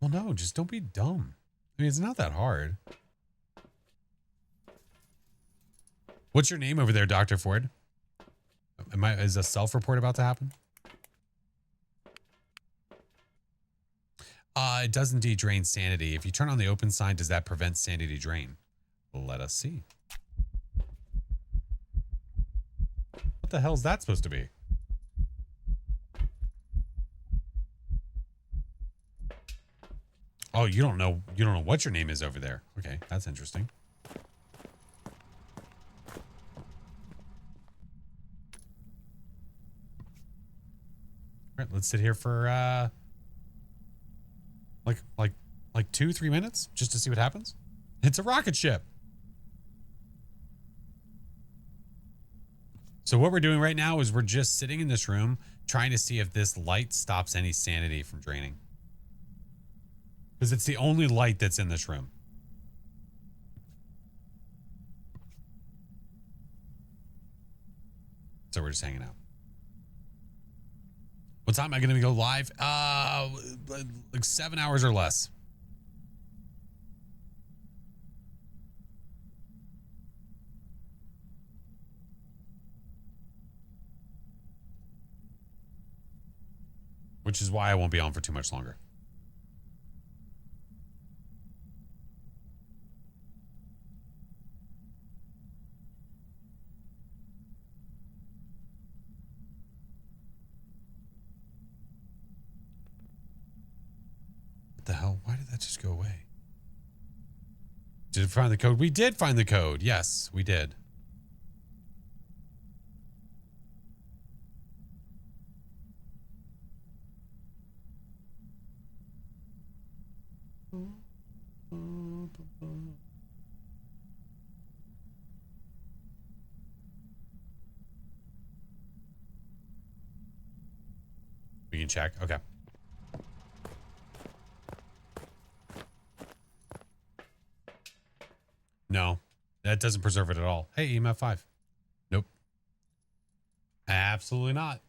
Well, no, just don't be dumb. I mean, it's not that hard. What's your name over there, Dr. Ford? Is a self-report about to happen? It does indeed drain sanity. If you turn on the open sign, does that prevent sanity drain? Let us see. What the hell is that supposed to be? Oh, you don't know what your name is over there. Okay, that's interesting. All right, let's sit here for like 2-3 minutes just to see what happens. It's a rocket ship. So what we're doing right now is we're just sitting in this room trying to see if this light stops any sanity from draining. Because it's the only light that's in this room. So we're just hanging out. What time am I going to go live? Like 7 hours or less. Which is why I won't be on for too much longer. What the hell? Why did that just go away? Did it find the code? We did find the code. Yes, we did. We can check. Okay. No, that doesn't preserve it at all. Hey, EMF 5. Nope. Absolutely not.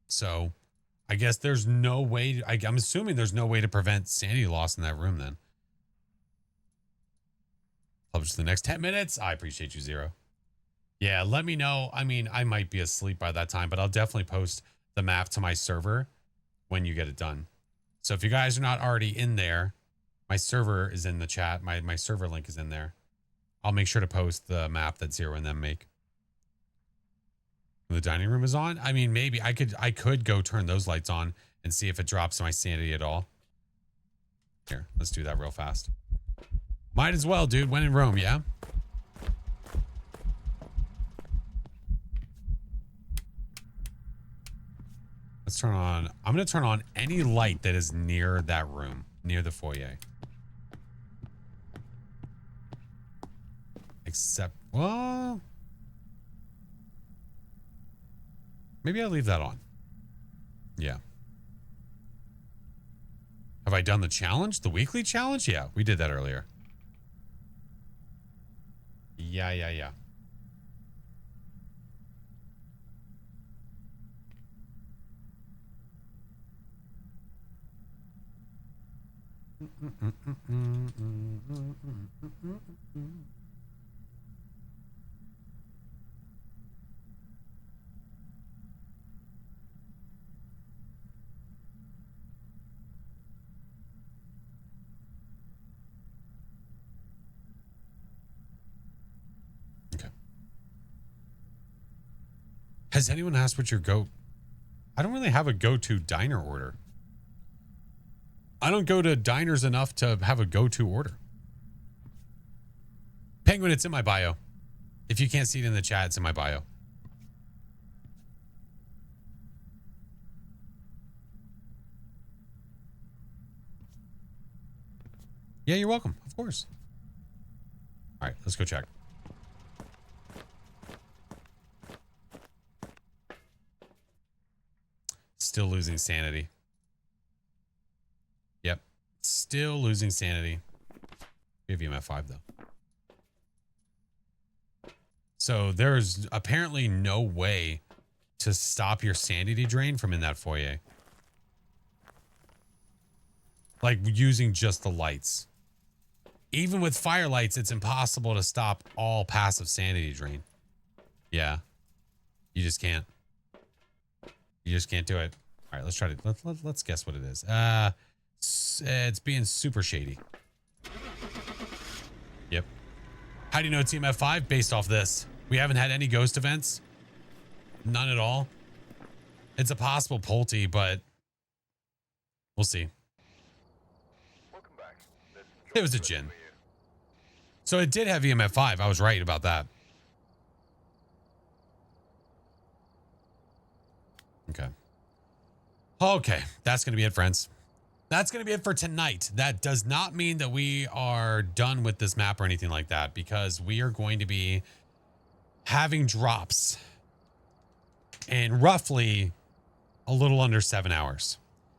So I guess there's no way. I'm assuming there's no way to prevent sanity loss in that room then. Publish the next 10 minutes. I appreciate you, Zero. Yeah, let me know. I mean, I might be asleep by that time, but I'll definitely post the map to my server when you get it done. So if you guys are not already in there, my server is in the chat. My server link is in there. I'll make sure to post the map that Zero and them make. The dining room is on. I mean, maybe I could go turn those lights on and see if it drops my sanity at all. Here, let's do that real fast. Might as well, dude. When in Rome, yeah? Let's turn on. I'm going to turn on any light that is near that room, near the foyer. Except, well, maybe I'll leave that on. Yeah. Have I done the challenge? The weekly challenge? Yeah, we did that earlier. Yeah. Okay. Has anyone asked what your I don't really have a go-to diner order. I don't go to diners enough to have a go-to order. Penguin, it's in my bio. If you can't see it in the chat, it's in my bio. Yeah, you're welcome. Of course. All right, let's go check. Still losing sanity. Yep. Still losing sanity. We have EMF 5 though. So there's apparently no way to stop your sanity drain from in that foyer. Like using just the lights. Even with firelights, it's impossible to stop all passive sanity drain. Yeah. You just can't. You just can't do it. All right, let's try to let's guess what it is. It's being super shady. Yep. How do you know it's EMF 5? Based off this. We haven't had any ghost events. None at all. It's a possible Pulte, but we'll see. Welcome back. It was a Jinn. So it did have EMF 5. I was right about that. Okay. Okay, that's going to be it, friends. That's going to be it for tonight. That does not mean that we are done with this map or anything like that, because we are going to be having drops in roughly a little under 7 hours.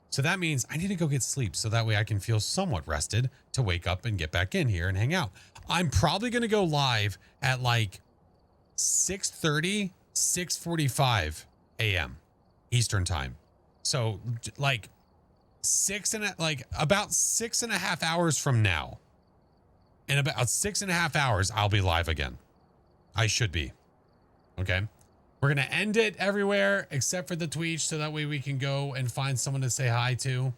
So that means I need to go get sleep so that way I can feel somewhat rested to wake up and get back in here and hang out. I'm probably going to go live at like 6:30, 6:45 a.m. Eastern time. So like about 6.5 hours from now. In about 6.5 hours, I'll be live again. I should be. Okay. We're going to end it everywhere except for the Twitch so that way we can go and find someone to say hi to.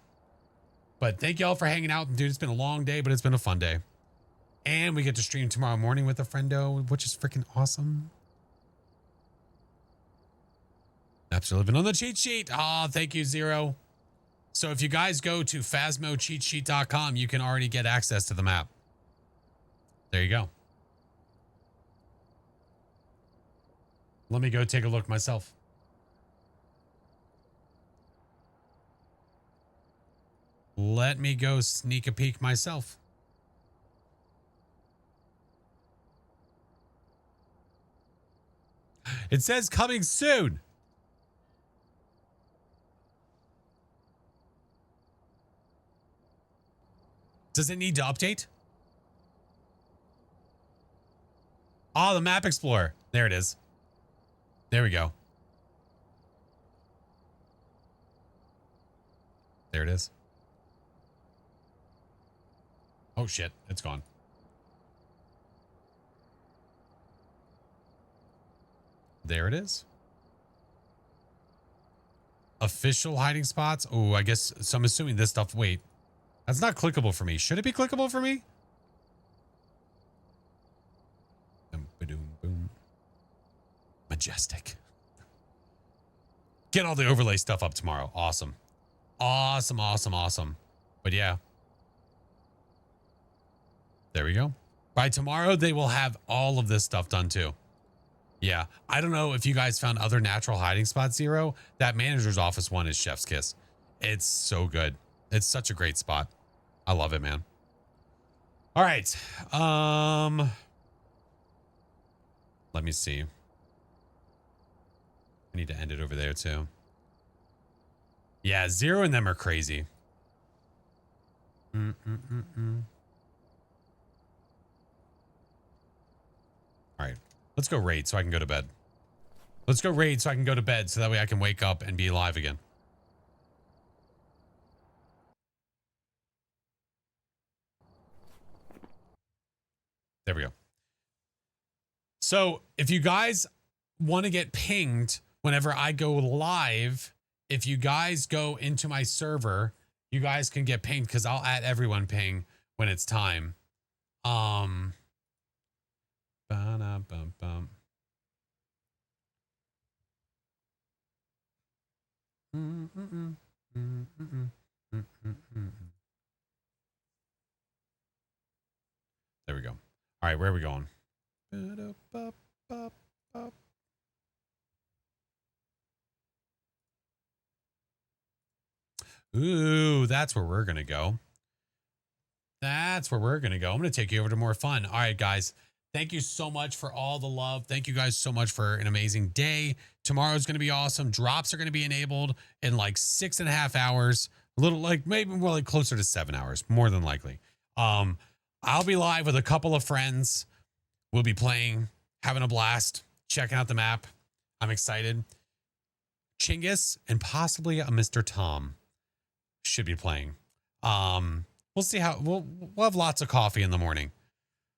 But thank y'all for hanging out. Dude, it's been a long day, but it's been a fun day. And we get to stream tomorrow morning with a friendo, which is freaking awesome. Absolutely living on the cheat sheet. Ah, thank you, Zero. So if you guys go to phasmocheatsheet.com, you can already get access to the map. There you go. Let me go take a look myself. Let me go sneak a peek myself. It says coming soon. Does it need to update? Oh, the map explorer. There it is. There we go. There it is. Oh shit, it's gone. There it is. Official hiding spots. Oh, I guess, so I'm assuming this stuff, wait. That's not clickable for me. Should it be clickable for me? Boom. Majestic. Get all the overlay stuff up tomorrow. Awesome. Awesome. But yeah. There we go. By tomorrow, they will have all of this stuff done too. Yeah. I don't know if you guys found other natural hiding spots, Zero. That manager's office one is Chef's Kiss. It's so good. It's such a great spot. I love it, man. All right. Let me see. I need to end it over there too. Yeah, Zero and them are crazy. All right. Let's go raid so I can go to bed. Let's go raid so I can go to bed so that way I can wake up and be live again. There we go. So if you guys want to get pinged whenever I go live, if you guys go into my server, you guys can get pinged because I'll add everyone ping when it's time. There we go. All right, where are we going? Ooh, that's where we're going to go. I'm going to take you over to more fun. All right, guys. Thank you so much for all the love. Thank you guys so much for an amazing day. Tomorrow's going to be awesome. Drops are going to be enabled in like 6.5 hours. A little like maybe more like closer to 7 hours, more than likely. I'll be live with a couple of friends. We'll be playing, having a blast, checking out the map. I'm excited. Chinggis and possibly a Mr. Tom should be playing. We'll see how we'll have lots of coffee in the morning.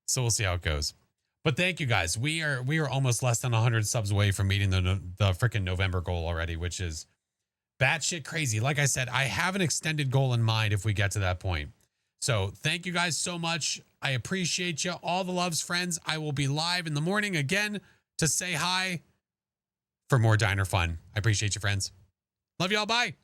So we'll see how it goes. But thank you guys. We are almost less than 100 subs away from meeting the freaking November goal already, which is batshit crazy. Like I said, I have an extended goal in mind if we get to that point. So thank you guys so much. I appreciate you. All the loves, friends. I will be live in the morning again to say hi for more diner fun. I appreciate you, friends. Love y'all. Bye.